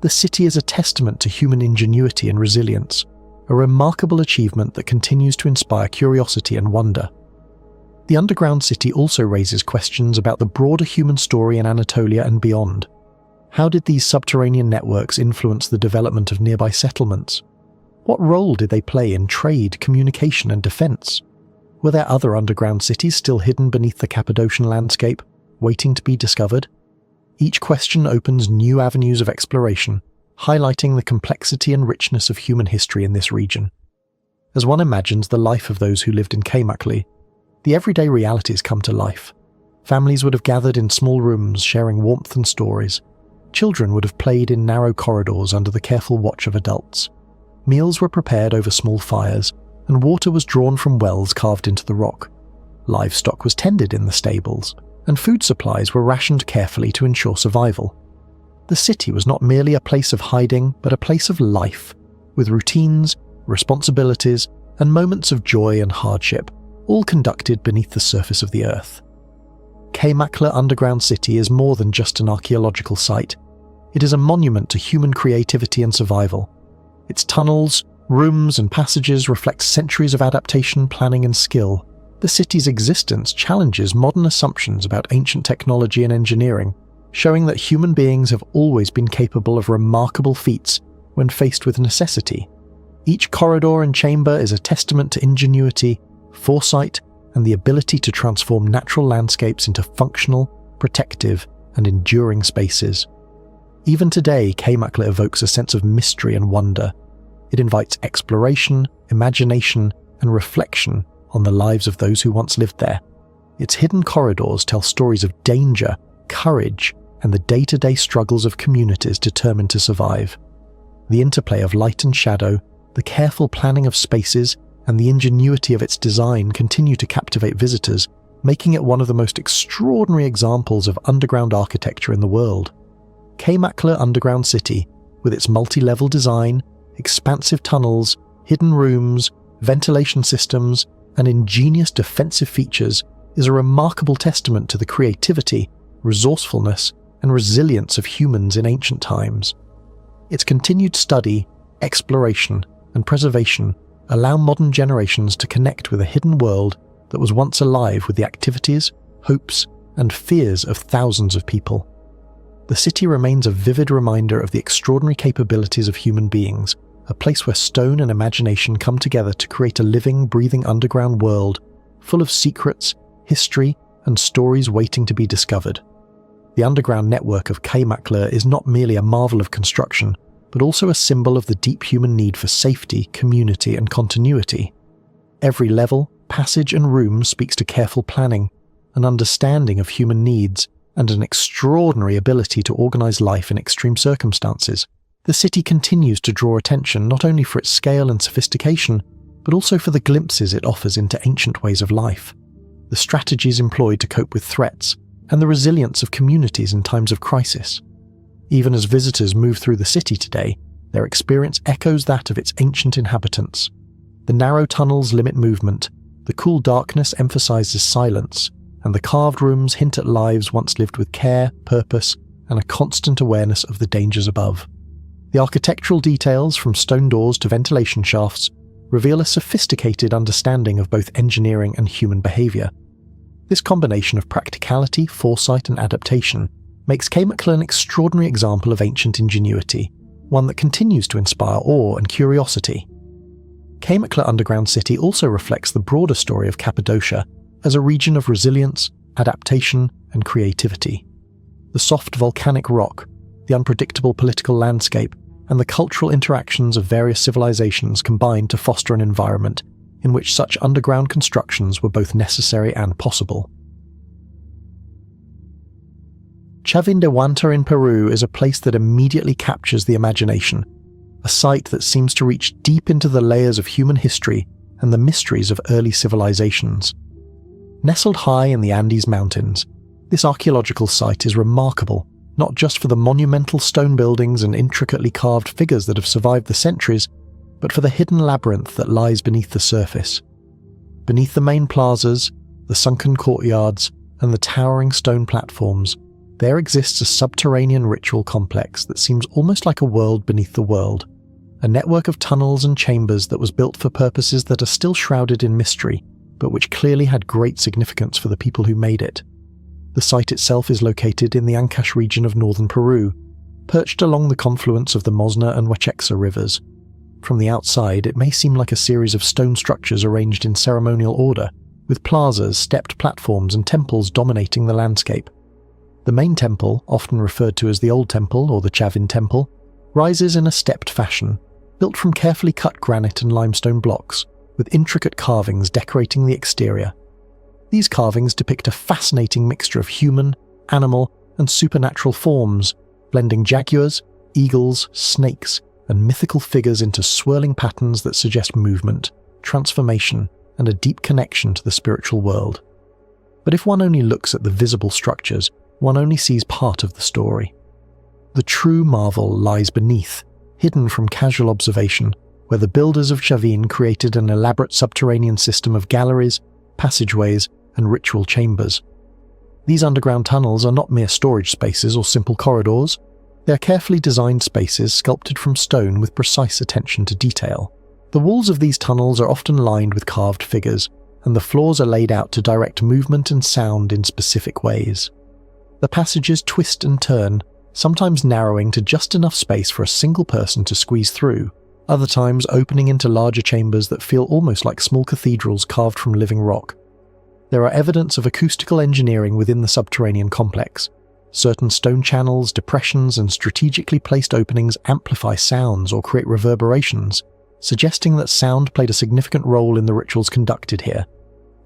The city is a testament to human ingenuity and resilience, a remarkable achievement that continues to inspire curiosity and wonder. The underground city also raises questions about the broader human story in Anatolia and beyond. How did these subterranean networks influence the development of nearby settlements? What role did they play in trade, communication, and defense? Were there other underground cities still hidden beneath the Cappadocian landscape, waiting to be discovered? Each question opens new avenues of exploration, highlighting the complexity and richness of human history in this region. As one imagines the life of those who lived in Keimakli, the everyday realities come to life. Families would have gathered in small rooms, sharing warmth and stories. Children would have played in narrow corridors under the careful watch of adults. Meals were prepared over small fires, and water was drawn from wells carved into the rock. Livestock was tended in the stables, and food supplies were rationed carefully to ensure survival. The city was not merely a place of hiding, but a place of life, with routines, responsibilities, and moments of joy and hardship, all conducted beneath the surface of the earth. Kaymakla Underground City is more than just an archaeological site. It is a monument to human creativity and survival. Its tunnels, rooms, and passages reflect centuries of adaptation, planning, and skill. The city's existence challenges modern assumptions about ancient technology and engineering, showing that human beings have always been capable of remarkable feats when faced with necessity. Each corridor and chamber is a testament to ingenuity, foresight, and the ability to transform natural landscapes into functional, protective, and enduring spaces. Even today, Kaymakla evokes a sense of mystery and wonder. It invites exploration, imagination, and reflection on the lives of those who once lived there. Its hidden corridors tell stories of danger, courage, and the day-to-day struggles of communities determined to survive. The interplay of light and shadow, the careful planning of spaces, and the ingenuity of its design continue to captivate visitors, making it one of the most extraordinary examples of underground architecture in the world. Kaymakla Underground City, with its multi-level design, expansive tunnels, hidden rooms, ventilation systems, and ingenious defensive features, is a remarkable testament to the creativity, resourcefulness, and resilience of humans in ancient times. Its continued study, exploration, and preservation allow modern generations to connect with a hidden world that was once alive with the activities, hopes, and fears of thousands of people. The city remains a vivid reminder of the extraordinary capabilities of human beings, a place where stone and imagination come together to create a living, breathing underground world full of secrets, history, and stories waiting to be discovered. The underground network of Kaymakla is not merely a marvel of construction, but also a symbol of the deep human need for safety, community, and continuity. Every level, passage, and room speaks to careful planning, an understanding of human needs, and an extraordinary ability to organize life in extreme circumstances. The city continues to draw attention not only for its scale and sophistication, but also for the glimpses it offers into ancient ways of life, the strategies employed to cope with threats, and the resilience of communities in times of crisis. Even as visitors move through the city today, their experience echoes that of its ancient inhabitants. The narrow tunnels limit movement, the cool darkness emphasizes silence, and the carved rooms hint at lives once lived with care, purpose, and a constant awareness of the dangers above. The architectural details, from stone doors to ventilation shafts, reveal a sophisticated understanding of both engineering and human behavior. This combination of practicality, foresight, and adaptation makes Kaymakla an extraordinary example of ancient ingenuity, one that continues to inspire awe and curiosity. Kaymakla Underground City also reflects the broader story of Cappadocia as a region of resilience, adaptation, and creativity. The soft volcanic rock, the unpredictable political landscape, and the cultural interactions of various civilizations combined to foster an environment in which such underground constructions were both necessary and possible. Chavindehuanta in Peru is a place that immediately captures the imagination, a site that seems to reach deep into the layers of human history and the mysteries of early civilizations. Nestled high in the Andes Mountains, this archaeological site is remarkable, not just for the monumental stone buildings and intricately carved figures that have survived the centuries, but for the hidden labyrinth that lies beneath the surface. Beneath the main plazas, the sunken courtyards, and the towering stone platforms, there exists a subterranean ritual complex that seems almost like a world beneath the world, a network of tunnels and chambers that was built for purposes that are still shrouded in mystery, but which clearly had great significance for the people who made it. The site itself is located in the Ancash region of northern Peru, perched along the confluence of the Mosna and Huachexa rivers. From the outside, it may seem like a series of stone structures arranged in ceremonial order, with plazas, stepped platforms, and temples dominating the landscape. The main temple, often referred to as the Old Temple or the Chavin Temple, rises in a stepped fashion, built from carefully cut granite and limestone blocks, with intricate carvings decorating the exterior. These carvings depict a fascinating mixture of human, animal, and supernatural forms, blending jaguars, eagles, snakes, and mythical figures into swirling patterns that suggest movement, transformation, and a deep connection to the spiritual world. But if one only looks at the visible structures, one only sees part of the story. The true marvel lies beneath, hidden from casual observation, where the builders of Chavin created an elaborate subterranean system of galleries, passageways, and ritual chambers. These underground tunnels are not mere storage spaces or simple corridors. They are carefully designed spaces sculpted from stone with precise attention to detail. The walls of these tunnels are often lined with carved figures, and the floors are laid out to direct movement and sound in specific ways. The passages twist and turn, sometimes narrowing to just enough space for a single person to squeeze through, other times opening into larger chambers that feel almost like small cathedrals carved from living rock. There are evidence of acoustical engineering within the subterranean complex. Certain stone channels, depressions, and strategically placed openings amplify sounds or create reverberations, suggesting that sound played a significant role in the rituals conducted here.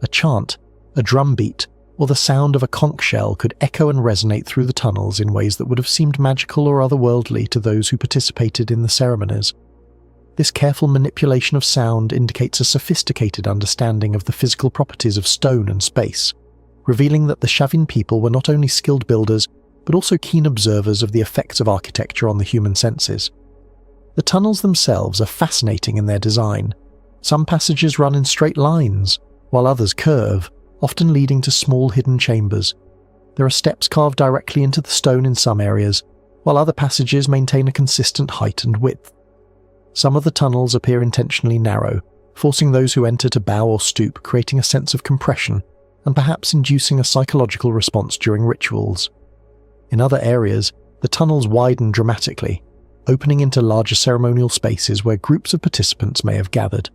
A chant, a drum beat, or the sound of a conch shell could echo and resonate through the tunnels in ways that would have seemed magical or otherworldly to those who participated in the ceremonies. This careful manipulation of sound indicates a sophisticated understanding of the physical properties of stone and space, revealing that the Chavin people were not only skilled builders, but also keen observers of the effects of architecture on the human senses. The tunnels themselves are fascinating in their design. Some passages run in straight lines, while others curve, often leading to small hidden chambers. There are steps carved directly into the stone in some areas, while other passages maintain a consistent height and width. Some of the tunnels appear intentionally narrow, forcing those who enter to bow or stoop, creating a sense of compression, and perhaps inducing a psychological response during rituals. In other areas, the tunnels widen dramatically, opening into larger ceremonial spaces where groups of participants may have gathered.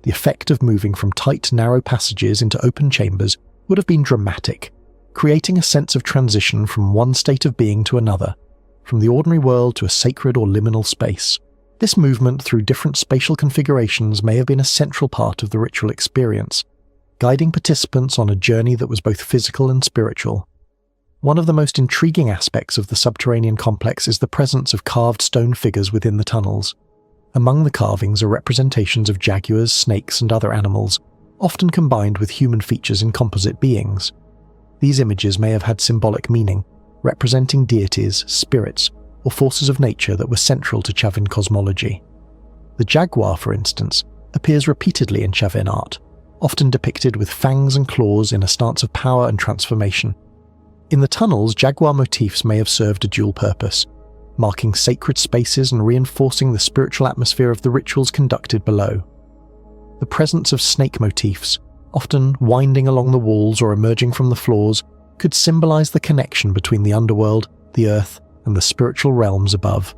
The effect of moving from tight, narrow passages into open chambers would have been dramatic, creating a sense of transition from one state of being to another, from the ordinary world to a sacred or liminal space. This movement through different spatial configurations may have been a central part of the ritual experience, guiding participants on a journey that was both physical and spiritual. One of the most intriguing aspects of the subterranean complex is the presence of carved stone figures within the tunnels. Among the carvings are representations of jaguars, snakes, and other animals, often combined with human features in composite beings. These images may have had symbolic meaning, representing deities, spirits, or forces of nature that were central to Chavin cosmology. The jaguar, for instance, appears repeatedly in Chavin art, often depicted with fangs and claws in a stance of power and transformation. In the tunnels, jaguar motifs may have served a dual purpose, marking sacred spaces and reinforcing the spiritual atmosphere of the rituals conducted below. The presence of snake motifs, often winding along the walls or emerging from the floors, could symbolize the connection between the underworld, the earth, and the spiritual realms above.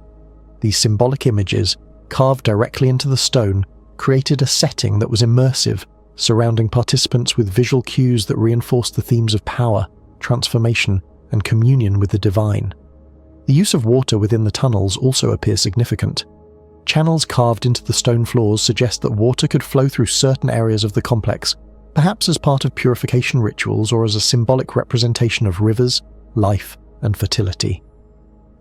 These symbolic images, carved directly into the stone, created a setting that was immersive, surrounding participants with visual cues that reinforced the themes of power, transformation, and communion with the divine. The use of water within the tunnels also appears significant. Channels carved into the stone floors suggest that water could flow through certain areas of the complex, perhaps as part of purification rituals or as a symbolic representation of rivers, life, and fertility.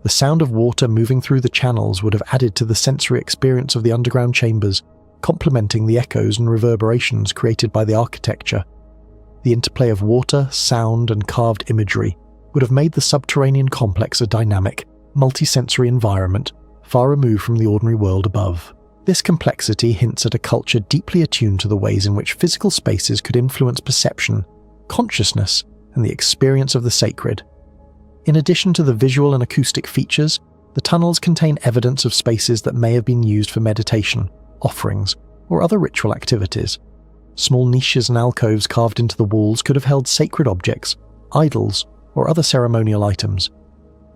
The sound of water moving through the channels would have added to the sensory experience of the underground chambers, complementing the echoes and reverberations created by the architecture. The interplay of water, sound, and carved imagery would have made the subterranean complex a dynamic, multisensory environment, far removed from the ordinary world above. This complexity hints at a culture deeply attuned to the ways in which physical spaces could influence perception, consciousness, and the experience of the sacred. In addition to the visual and acoustic features, the tunnels contain evidence of spaces that may have been used for meditation, offerings, or other ritual activities. Small niches and alcoves carved into the walls could have held sacred objects, idols, or other ceremonial items.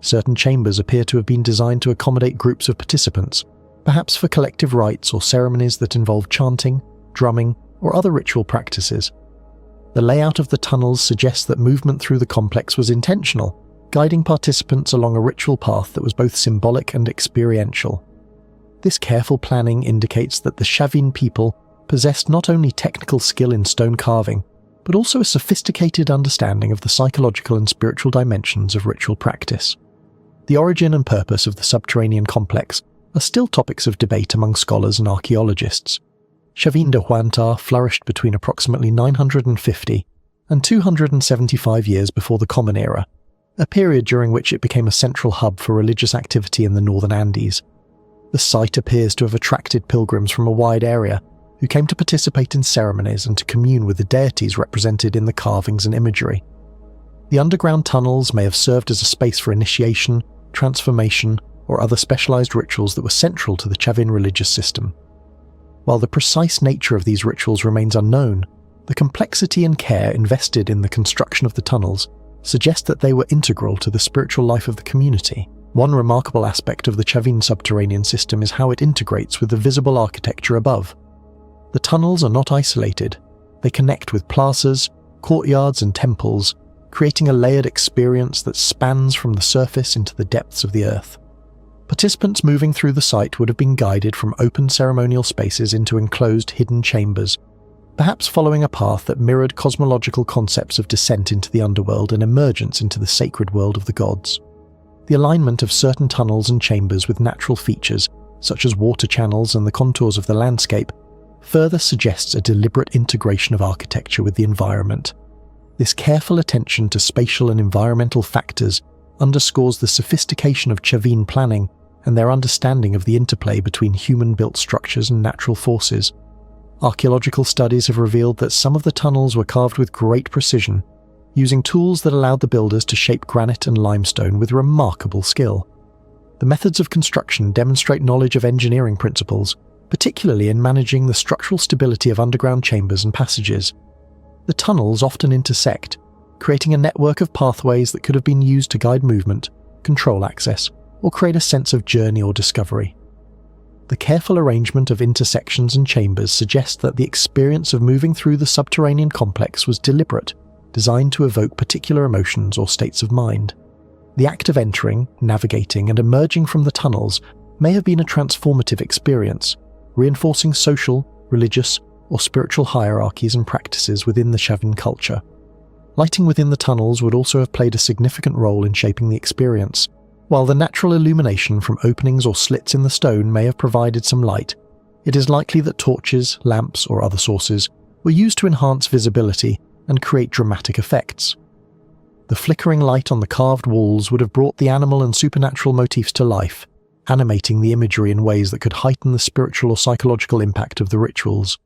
Certain chambers appear to have been designed to accommodate groups of participants, perhaps for collective rites or ceremonies that involve chanting, drumming, or other ritual practices. The layout of the tunnels suggests that movement through the complex was intentional, guiding participants along a ritual path that was both symbolic and experiential. This careful planning indicates that the Chavin people possessed not only technical skill in stone carving, but also a sophisticated understanding of the psychological and spiritual dimensions of ritual practice. The origin and purpose of the subterranean complex are still topics of debate among scholars and archaeologists. Chavin de Huantar flourished between approximately 950 and 275 years before the Common Era, a period during which it became a central hub for religious activity in the northern Andes. The site appears to have attracted pilgrims from a wide area who came to participate in ceremonies and to commune with the deities represented in the carvings and imagery. The underground tunnels may have served as a space for initiation, transformation, or other specialized rituals that were central to the Chavin religious system. While the precise nature of these rituals remains unknown, the complexity and care invested in the construction of the tunnels suggest that they were integral to the spiritual life of the community. One remarkable aspect of the Chavin subterranean system is how it integrates with the visible architecture above. The tunnels are not isolated. They connect with plazas, courtyards, and temples, creating a layered experience that spans from the surface into the depths of the earth. Participants moving through the site would have been guided from open ceremonial spaces into enclosed hidden chambers, perhaps following a path that mirrored cosmological concepts of descent into the underworld and emergence into the sacred world of the gods. The alignment of certain tunnels and chambers with natural features, such as water channels and the contours of the landscape, further suggests a deliberate integration of architecture with the environment. This careful attention to spatial and environmental factors underscores the sophistication of Chavin planning and their understanding of the interplay between human-built structures and natural forces. Archaeological studies have revealed that some of the tunnels were carved with great precision, using tools that allowed the builders to shape granite and limestone with remarkable skill. The methods of construction demonstrate knowledge of engineering principles, particularly in managing the structural stability of underground chambers and passages. The tunnels often intersect, creating a network of pathways that could have been used to guide movement, control access, or create a sense of journey or discovery. The careful arrangement of intersections and chambers suggests that the experience of moving through the subterranean complex was deliberate, designed to evoke particular emotions or states of mind. The act of entering, navigating, and emerging from the tunnels may have been a transformative experience, reinforcing social, religious, or spiritual hierarchies and practices within the Chavin culture. Lighting within the tunnels would also have played a significant role in shaping the experience. While the natural illumination from openings or slits in the stone may have provided some light, it is likely that torches, lamps, or other sources were used to enhance visibility and create dramatic effects. The flickering light on the carved walls would have brought the animal and supernatural motifs to life, animating the imagery in ways that could heighten the spiritual or psychological impact of the rituals.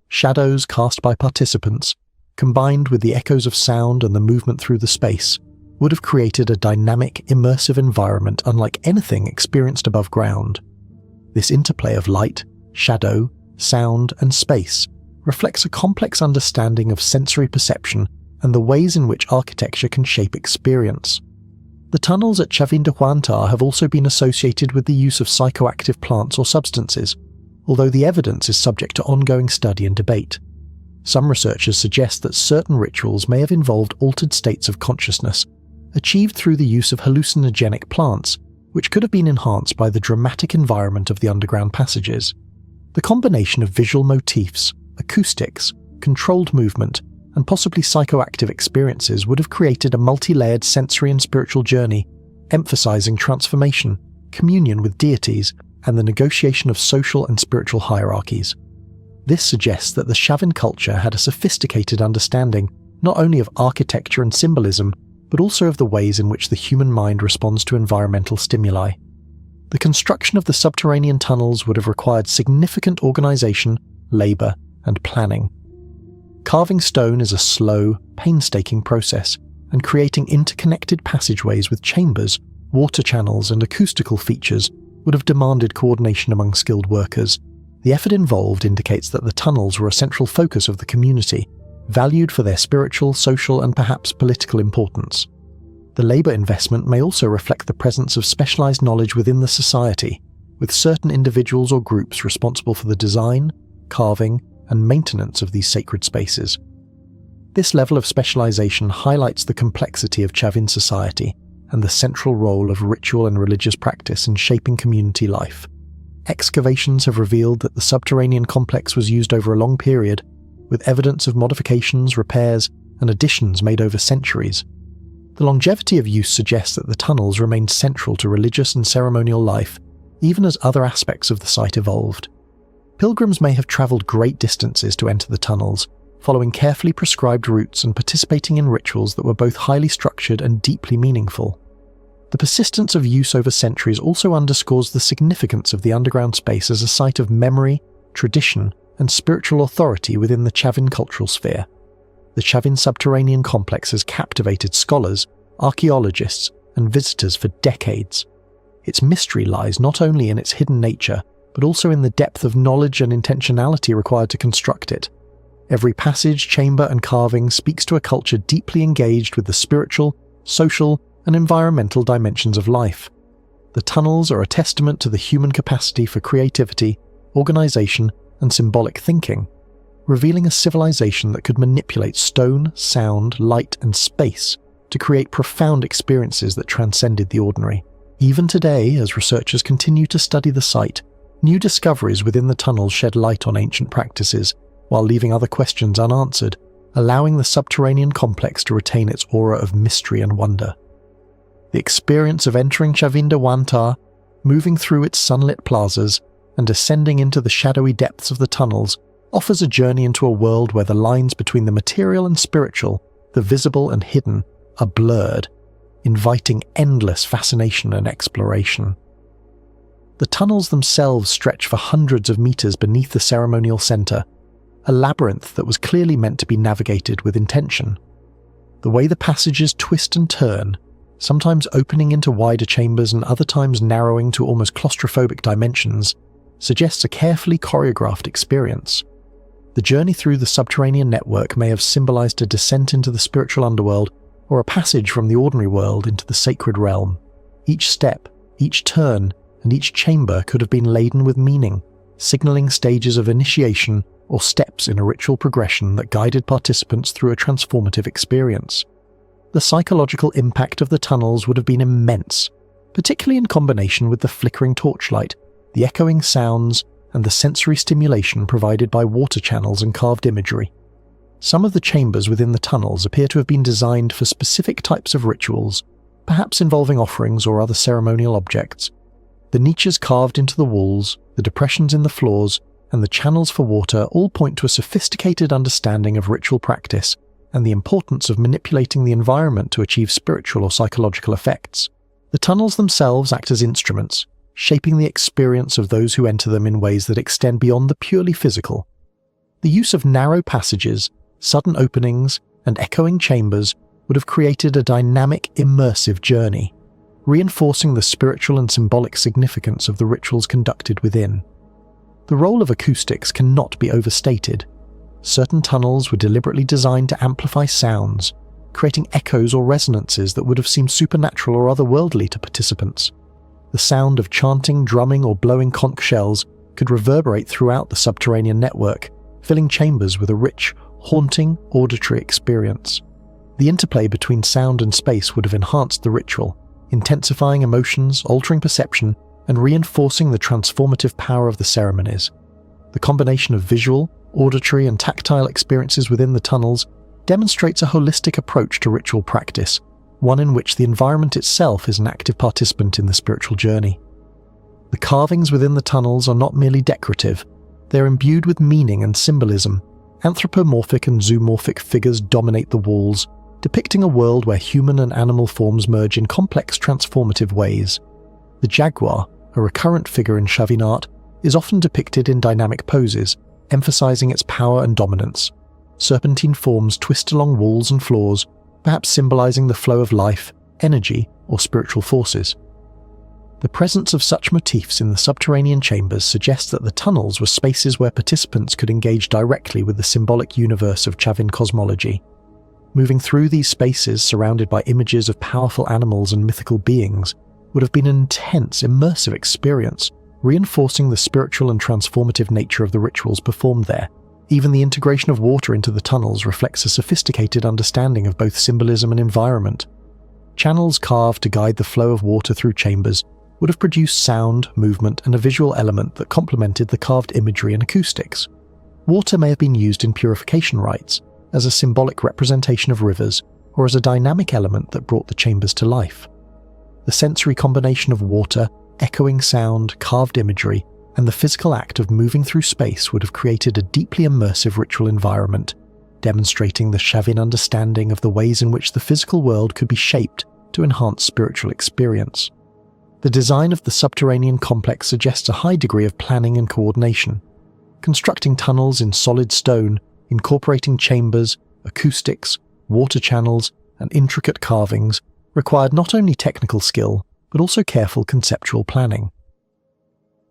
Shadows cast by participants, combined with the echoes of sound and the movement through the space, would have created a dynamic, immersive environment unlike anything experienced above ground. This interplay of light, shadow, sound, and space reflects a complex understanding of sensory perception and the ways in which architecture can shape experience. The tunnels at Chavin de Huántar have also been associated with the use of psychoactive plants or substances, although the evidence is subject to ongoing study and debate. Some researchers suggest that certain rituals may have involved altered states of consciousness, achieved through the use of hallucinogenic plants, which could have been enhanced by the dramatic environment of the underground passages. The combination of visual motifs, acoustics, controlled movement, and possibly psychoactive experiences would have created a multi-layered sensory and spiritual journey, emphasizing transformation, communion with deities, and the negotiation of social and spiritual hierarchies. This suggests that the Chavin culture had a sophisticated understanding not only of architecture and symbolism, but also of the ways in which the human mind responds to environmental stimuli. The construction of the subterranean tunnels would have required significant organization, labor, and planning. Carving stone is a slow, painstaking process, and creating interconnected passageways with chambers, water channels, and acoustical features would have demanded coordination among skilled workers. The effort involved indicates that the tunnels were a central focus of the community, valued for their spiritual, social, and perhaps political importance. The labor investment may also reflect the presence of specialized knowledge within the society, with certain individuals or groups responsible for the design, carving, and maintenance of these sacred spaces. This level of specialization highlights the complexity of Chavin society and the central role of ritual and religious practice in shaping community life. Excavations have revealed that the subterranean complex was used over a long period, with evidence of modifications, repairs, and additions made over centuries. The longevity of use suggests that the tunnels remained central to religious and ceremonial life, even as other aspects of the site evolved. Pilgrims may have travelled great distances to enter the tunnels, following carefully prescribed routes and participating in rituals that were both highly structured and deeply meaningful. The persistence of use over centuries also underscores the significance of the underground space as a site of memory, tradition, and spiritual authority within the Chavin cultural sphere. The Chavin subterranean complex has captivated scholars, archaeologists, and visitors for decades. Its mystery lies not only in its hidden nature, but also in the depth of knowledge and intentionality required to construct it. Every passage, chamber, and carving speaks to a culture deeply engaged with the spiritual, social, and environmental dimensions of life. The tunnels are a testament to the human capacity for creativity, organization, and symbolic thinking, revealing a civilization that could manipulate stone, sound, light, and space to create profound experiences that transcended the ordinary. Even today, as researchers continue to study the site, new discoveries within the tunnels shed light on ancient practices, while leaving other questions unanswered, allowing the subterranean complex to retain its aura of mystery and wonder. The experience of entering Chavin de Huántar, moving through its sunlit plazas, and descending into the shadowy depths of the tunnels offers a journey into a world where the lines between the material and spiritual, the visible and hidden, are blurred, inviting endless fascination and exploration. The tunnels themselves stretch for hundreds of meters beneath the ceremonial center, a labyrinth that was clearly meant to be navigated with intention. The way the passages twist and turn, sometimes opening into wider chambers and other times narrowing to almost claustrophobic dimensions, suggests a carefully choreographed experience. The journey through the subterranean network may have symbolized a descent into the spiritual underworld or a passage from the ordinary world into the sacred realm. Each step, each turn, and each chamber could have been laden with meaning, signaling stages of initiation or steps in a ritual progression that guided participants through a transformative experience. The psychological impact of the tunnels would have been immense, particularly in combination with the flickering torchlight, the echoing sounds, and the sensory stimulation provided by water channels and carved imagery. Some of the chambers within the tunnels appear to have been designed for specific types of rituals, perhaps involving offerings or other ceremonial objects. The niches carved into the walls, the depressions in the floors, and the channels for water all point to a sophisticated understanding of ritual practice and the importance of manipulating the environment to achieve spiritual or psychological effects. The tunnels themselves act as instruments, shaping the experience of those who enter them in ways that extend beyond the purely physical. The use of narrow passages, sudden openings, and echoing chambers would have created a dynamic, immersive journey, reinforcing the spiritual and symbolic significance of the rituals conducted within. The role of acoustics cannot be overstated. Certain tunnels were deliberately designed to amplify sounds, creating echoes or resonances that would have seemed supernatural or otherworldly to participants. The sound of chanting, drumming, or blowing conch shells could reverberate throughout the subterranean network, filling chambers with a rich, haunting, auditory experience. The interplay between sound and space would have enhanced the ritual, intensifying emotions, altering perception, and reinforcing the transformative power of the ceremonies. The combination of visual, auditory, and tactile experiences within the tunnels demonstrates a holistic approach to ritual practice, one in which the environment itself is an active participant in the spiritual journey. The carvings within the tunnels are not merely decorative, they are imbued with meaning and symbolism. Anthropomorphic and zoomorphic figures dominate the walls, depicting a world where human and animal forms merge in complex transformative ways. The jaguar, a recurrent figure in Chavin art, is often depicted in dynamic poses, emphasizing its power and dominance. Serpentine forms twist along walls and floors, perhaps symbolizing the flow of life, energy, or spiritual forces. The presence of such motifs in the subterranean chambers suggests that the tunnels were spaces where participants could engage directly with the symbolic universe of Chavin cosmology. Moving through these spaces surrounded by images of powerful animals and mythical beings would have been an intense, immersive experience, reinforcing the spiritual and transformative nature of the rituals performed there. Even the integration of water into the tunnels reflects a sophisticated understanding of both symbolism and environment. Channels carved to guide the flow of water through chambers would have produced sound, movement, and a visual element that complemented the carved imagery and acoustics. Water may have been used in purification rites, as a symbolic representation of rivers, or as a dynamic element that brought the chambers to life. The sensory combination of water, echoing sound, carved imagery, and the physical act of moving through space would have created a deeply immersive ritual environment, demonstrating the Chavin understanding of the ways in which the physical world could be shaped to enhance spiritual experience. The design of the subterranean complex suggests a high degree of planning and coordination. Constructing tunnels in solid stone, incorporating chambers, acoustics, water channels, and intricate carvings required not only technical skill, but also careful conceptual planning.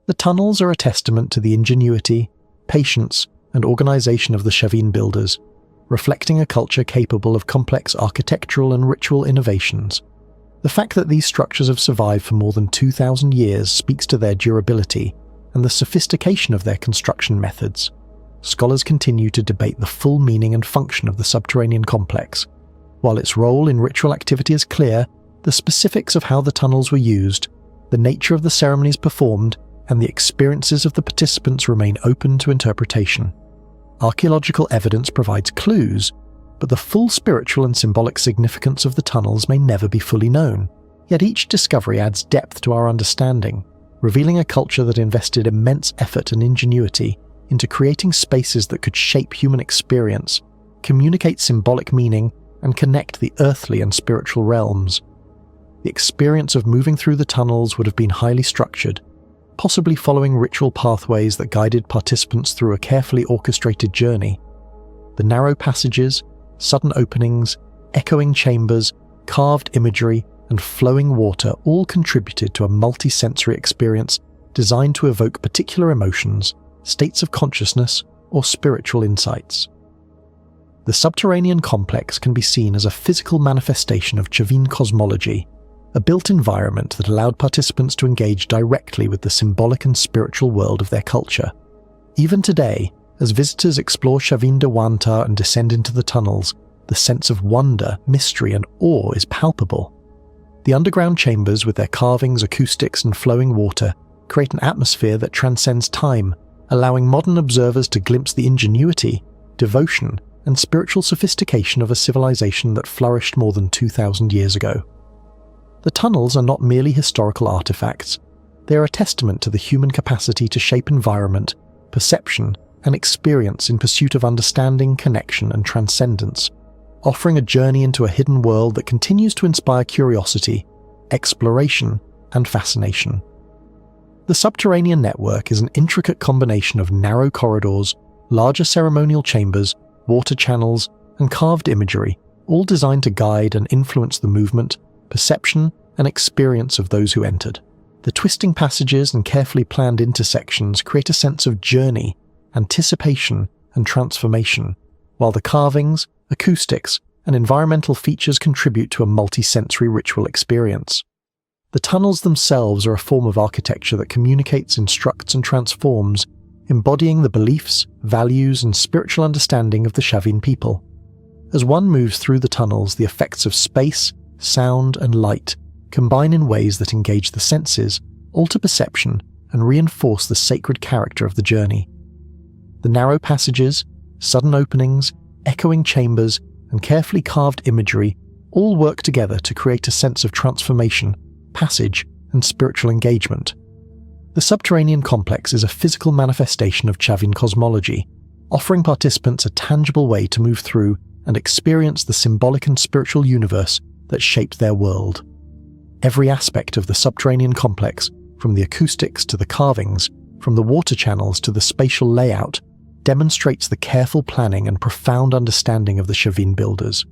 The tunnels are a testament to the ingenuity, patience, and organization of the Chavin builders, reflecting a culture capable of complex architectural and ritual innovations. The fact that these structures have survived for more than 2,000 years speaks to their durability and the sophistication of their construction methods. Scholars continue to debate the full meaning and function of the subterranean complex. While its role in ritual activity is clear, the specifics of how the tunnels were used, the nature of the ceremonies performed, and the experiences of the participants remain open to interpretation. Archaeological evidence provides clues, but the full spiritual and symbolic significance of the tunnels may never be fully known. Yet each discovery adds depth to our understanding, revealing a culture that invested immense effort and ingenuity into creating spaces that could shape human experience, communicate symbolic meaning, and connect the earthly and spiritual realms. The experience of moving through the tunnels would have been highly structured, possibly following ritual pathways that guided participants through a carefully orchestrated journey. The narrow passages, sudden openings, echoing chambers, carved imagery, and flowing water all contributed to a multi-sensory experience designed to evoke particular emotions, states of consciousness, or spiritual insights. The subterranean complex can be seen as a physical manifestation of Chavin cosmology, a built environment that allowed participants to engage directly with the symbolic and spiritual world of their culture. Even today, as visitors explore Chavin de Huántar and descend into the tunnels, the sense of wonder, mystery, and awe is palpable. The underground chambers, with their carvings, acoustics, and flowing water, create an atmosphere that transcends time, allowing modern observers to glimpse the ingenuity, devotion, and spiritual sophistication of a civilization that flourished more than 2,000 years ago. The tunnels are not merely historical artifacts. They are a testament to the human capacity to shape environment, perception, and experience in pursuit of understanding, connection, and transcendence, offering a journey into a hidden world that continues to inspire curiosity, exploration, and fascination. The subterranean network is an intricate combination of narrow corridors, larger ceremonial chambers, water channels, and carved imagery, all designed to guide and influence the movement, perception, and experience of those who entered. The twisting passages and carefully planned intersections create a sense of journey, anticipation, and transformation, while the carvings, acoustics, and environmental features contribute to a multi-sensory ritual experience. The tunnels themselves are a form of architecture that communicates, instructs, and transforms, embodying the beliefs, values, and spiritual understanding of the Chavin people. As one moves through the tunnels, the effects of space, sound, and light combine in ways that engage the senses, alter perception, and reinforce the sacred character of the journey. The narrow passages, sudden openings, echoing chambers, and carefully carved imagery all work together to create a sense of transformation, passage, and spiritual engagement. The subterranean complex is a physical manifestation of Chavin cosmology, offering participants a tangible way to move through and experience the symbolic and spiritual universe that shaped their world. Every aspect of the subterranean complex, from the acoustics to the carvings, from the water channels to the spatial layout, demonstrates the careful planning and profound understanding of the Chavin builders.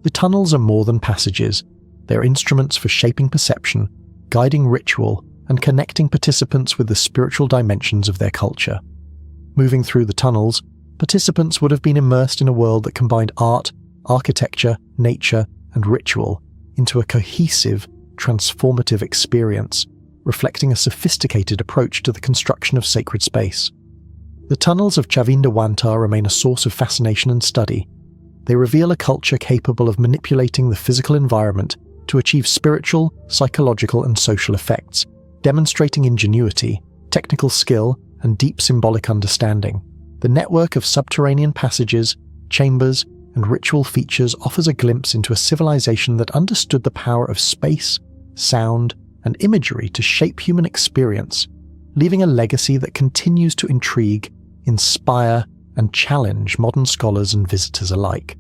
The tunnels are more than passages. They're instruments for shaping perception, guiding ritual, and connecting participants with the spiritual dimensions of their culture. Moving through the tunnels, participants would have been immersed in a world that combined art, architecture, nature, and ritual into a cohesive, transformative experience, reflecting a sophisticated approach to the construction of sacred space. The tunnels of Chavin de Huántar remain a source of fascination and study. They reveal a culture capable of manipulating the physical environment to achieve spiritual, psychological, and social effects, demonstrating ingenuity, technical skill, and deep symbolic understanding. The network of subterranean passages, chambers, and ritual features offers a glimpse into a civilization that understood the power of space, sound, and imagery to shape human experience, leaving a legacy that continues to intrigue, inspire, and challenge modern scholars and visitors alike.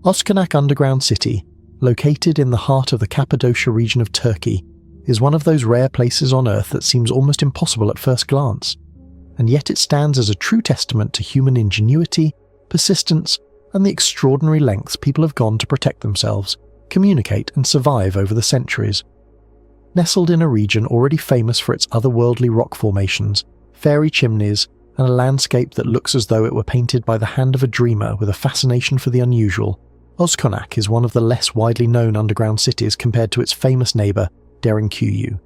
Oskonak Underground City, located in the heart of the Cappadocia region of Turkey, is one of those rare places on Earth that seems almost impossible at first glance, and yet it stands as a true testament to human ingenuity, persistence, and the extraordinary lengths people have gone to protect themselves, communicate, and survive over the centuries. Nestled in a region already famous for its otherworldly rock formations, fairy chimneys, and a landscape that looks as though it were painted by the hand of a dreamer with a fascination for the unusual, Oskonak is one of the less widely known underground cities compared to its famous neighbour, Derinkuyu.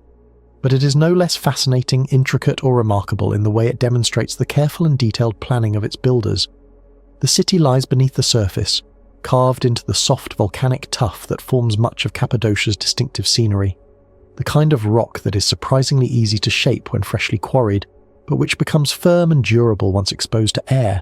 But it is no less fascinating, intricate, or remarkable in the way it demonstrates the careful and detailed planning of its builders. The city lies beneath the surface, carved into the soft volcanic tuff that forms much of Cappadocia's distinctive scenery, the kind of rock that is surprisingly easy to shape when freshly quarried, but which becomes firm and durable once exposed to air.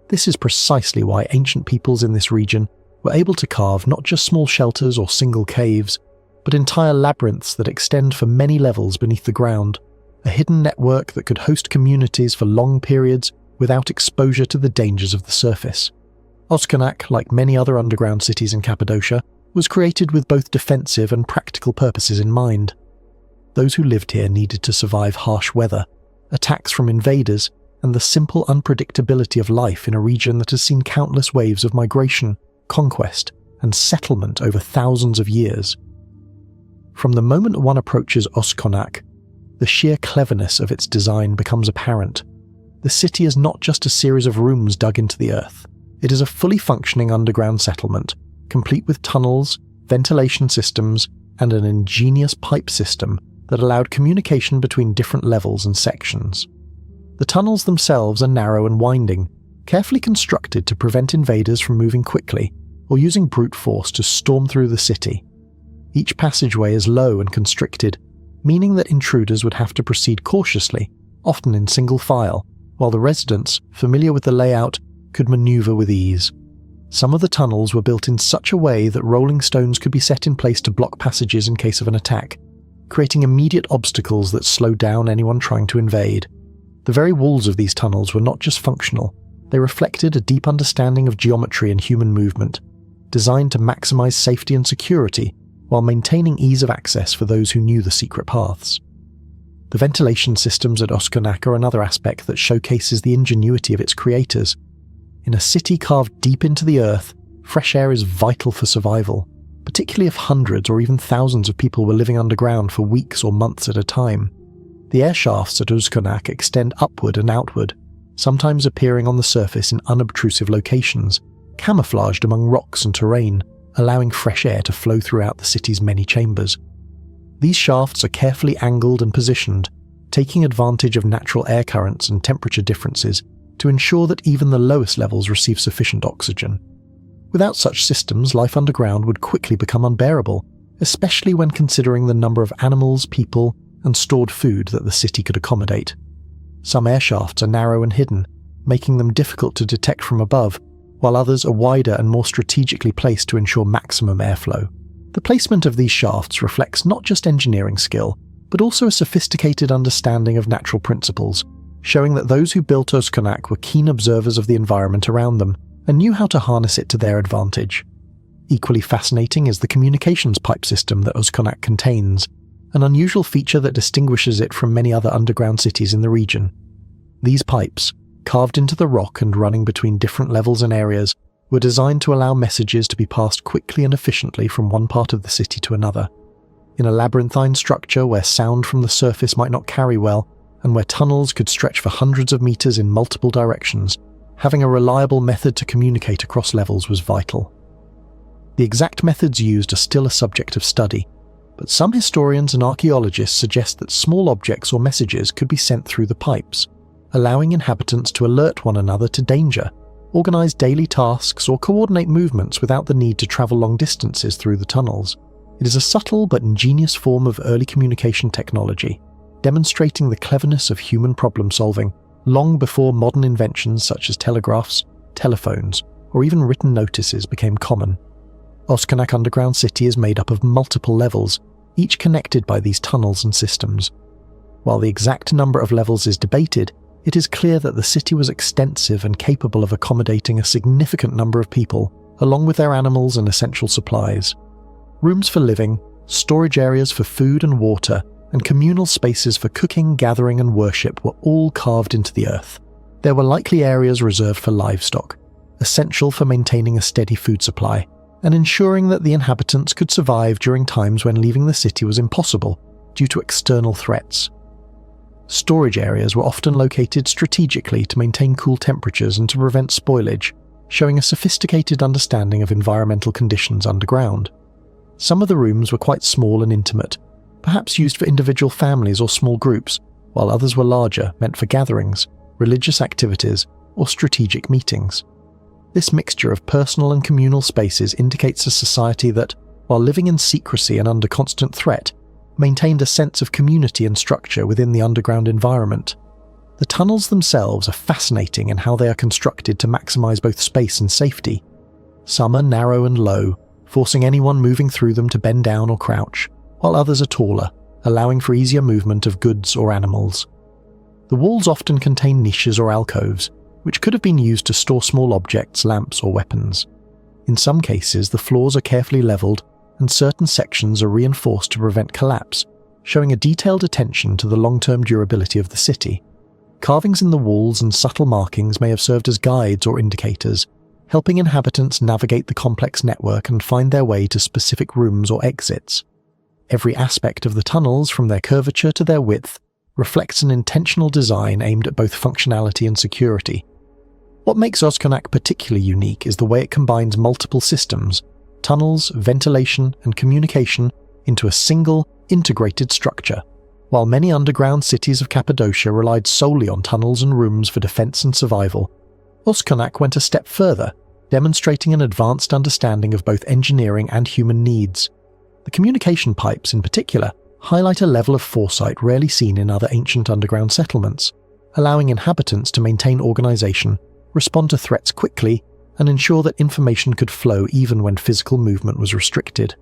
This is precisely why ancient peoples in this region were able to carve not just small shelters or single caves, but entire labyrinths that extend for many levels beneath the ground, a hidden network that could host communities for long periods without exposure to the dangers of the surface. Oskonak, like many other underground cities in Cappadocia, was created with both defensive and practical purposes in mind. Those who lived here needed to survive harsh weather, attacks from invaders, and the simple unpredictability of life in a region that has seen countless waves of migration, conquest, and settlement over thousands of years. From the moment one approaches Oskonak, the sheer cleverness of its design becomes apparent. The city is not just a series of rooms dug into the earth. It is a fully functioning underground settlement, complete with tunnels, ventilation systems, and an ingenious pipe system that allowed communication between different levels and sections. The tunnels themselves are narrow and winding, carefully constructed to prevent invaders from moving quickly or using brute force to storm through the city. Each passageway is low and constricted, meaning that intruders would have to proceed cautiously, often in single file, while the residents, familiar with the layout, could maneuver with ease. Some of the tunnels were built in such a way that rolling stones could be set in place to block passages in case of an attack, creating immediate obstacles that slowed down anyone trying to invade. The very walls of these tunnels were not just functional, they reflected a deep understanding of geometry and human movement, designed to maximize safety and security while maintaining ease of access for those who knew the secret paths. The ventilation systems at Oskonak are another aspect that showcases the ingenuity of its creators. In a city carved deep into the earth, fresh air is vital for survival, particularly if hundreds or even thousands of people were living underground for weeks or months at a time. The air shafts at Oskonak extend upward and outward, sometimes appearing on the surface in unobtrusive locations, camouflaged among rocks and terrain, allowing fresh air to flow throughout the city's many chambers. These shafts are carefully angled and positioned, taking advantage of natural air currents and temperature differences to ensure that even the lowest levels receive sufficient oxygen. Without such systems, life underground would quickly become unbearable, especially when considering the number of animals, people, and stored food that the city could accommodate. Some air shafts are narrow and hidden, making them difficult to detect from above, while others are wider and more strategically placed to ensure maximum airflow. The placement of these shafts reflects not just engineering skill, but also a sophisticated understanding of natural principles, showing that those who built Oskonak were keen observers of the environment around them and knew how to harness it to their advantage. Equally fascinating is the communications pipe system that Oskonak contains, an unusual feature that distinguishes it from many other underground cities in the region. These pipes, carved into the rock and running between different levels and areas, were designed to allow messages to be passed quickly and efficiently from one part of the city to another. In a labyrinthine structure where sound from the surface might not carry well, and where tunnels could stretch for hundreds of meters in multiple directions, having a reliable method to communicate across levels was vital. The exact methods used are still a subject of study, but some historians and archaeologists suggest that small objects or messages could be sent through the pipes, allowing inhabitants to alert one another to danger, organize daily tasks, or coordinate movements without the need to travel long distances through the tunnels. It is a subtle but ingenious form of early communication technology, demonstrating the cleverness of human problem-solving long before modern inventions such as telegraphs, telephones, or even written notices became common. Oskonak Underground City is made up of multiple levels, each connected by these tunnels and systems. While the exact number of levels is debated, it is clear that the city was extensive and capable of accommodating a significant number of people, along with their animals and essential supplies. Rooms for living, storage areas for food and water, and communal spaces for cooking, gathering, and worship were all carved into the earth. There were likely areas reserved for livestock, essential for maintaining a steady food supply, and ensuring that the inhabitants could survive during times when leaving the city was impossible due to external threats. Storage areas were often located strategically to maintain cool temperatures and to prevent spoilage, showing a sophisticated understanding of environmental conditions underground. Some of the rooms were quite small and intimate, perhaps used for individual families or small groups, while others were larger, meant for gatherings, religious activities, or strategic meetings. This mixture of personal and communal spaces indicates a society that, while living in secrecy and under constant threat, maintained a sense of community and structure within the underground environment. The tunnels themselves are fascinating in how they are constructed to maximize both space and safety. Some are narrow and low, forcing anyone moving through them to bend down or crouch, while others are taller, allowing for easier movement of goods or animals. The walls often contain niches or alcoves, which could have been used to store small objects, lamps, or weapons. In some cases, the floors are carefully leveled, and certain sections are reinforced to prevent collapse, showing a detailed attention to the long-term durability of the city. Carvings in the walls and subtle markings may have served as guides or indicators, helping inhabitants navigate the complex network and find their way to specific rooms or exits. Every aspect of the tunnels, from their curvature to their width, reflects an intentional design aimed at both functionality and security. What makes Oskonak particularly unique is the way it combines multiple systems, tunnels, ventilation, and communication into a single, integrated structure. While many underground cities of Cappadocia relied solely on tunnels and rooms for defense and survival, Oskonak went a step further, demonstrating an advanced understanding of both engineering and human needs. The communication pipes, in particular, highlight a level of foresight rarely seen in other ancient underground settlements, allowing inhabitants to maintain organization, respond to threats quickly, and ensure that information could flow even when physical movement was restricted.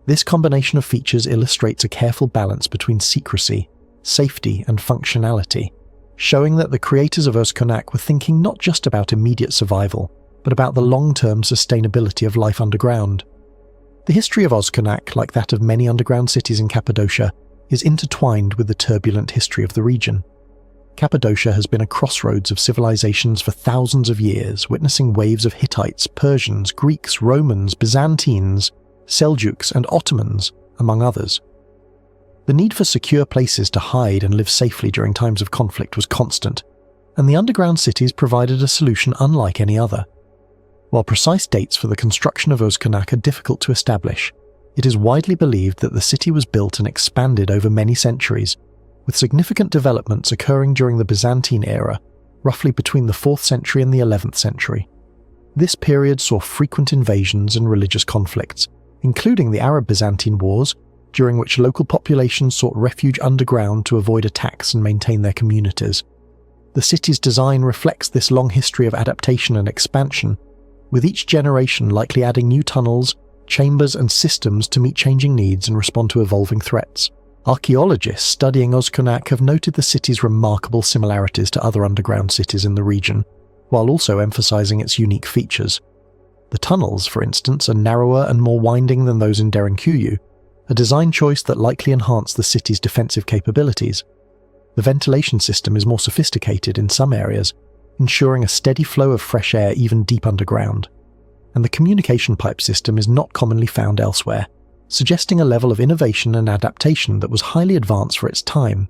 This combination of features illustrates a careful balance between secrecy, safety, and functionality, showing that the creators of Oskonak were thinking not just about immediate survival, but about the long-term sustainability of life underground. The history of Oskonak, like that of many underground cities in Cappadocia, is intertwined with the turbulent history of the region. Cappadocia has been a crossroads of civilizations for thousands of years, witnessing waves of Hittites, Persians, Greeks, Romans, Byzantines, Seljuks, and Ottomans, among others. The need for secure places to hide and live safely during times of conflict was constant, and the underground cities provided a solution unlike any other. While precise dates for the construction of Oskonak are difficult to establish, it is widely believed that the city was built and expanded over many centuries, with significant developments occurring during the Byzantine era, roughly between the 4th century and the 11th century. This period saw frequent invasions and religious conflicts, including the Arab-Byzantine Wars, during which local populations sought refuge underground to avoid attacks and maintain their communities. The city's design reflects this long history of adaptation and expansion, with each generation likely adding new tunnels, chambers, and systems to meet changing needs and respond to evolving threats. Archaeologists studying Oskonak have noted the city's remarkable similarities to other underground cities in the region, while also emphasizing its unique features. The tunnels, for instance, are narrower and more winding than those in Derinkuyu, a design choice that likely enhanced the city's defensive capabilities. The ventilation system is more sophisticated in some areas, ensuring a steady flow of fresh air even deep underground. And the communication pipe system is not commonly found elsewhere, suggesting a level of innovation and adaptation that was highly advanced for its time.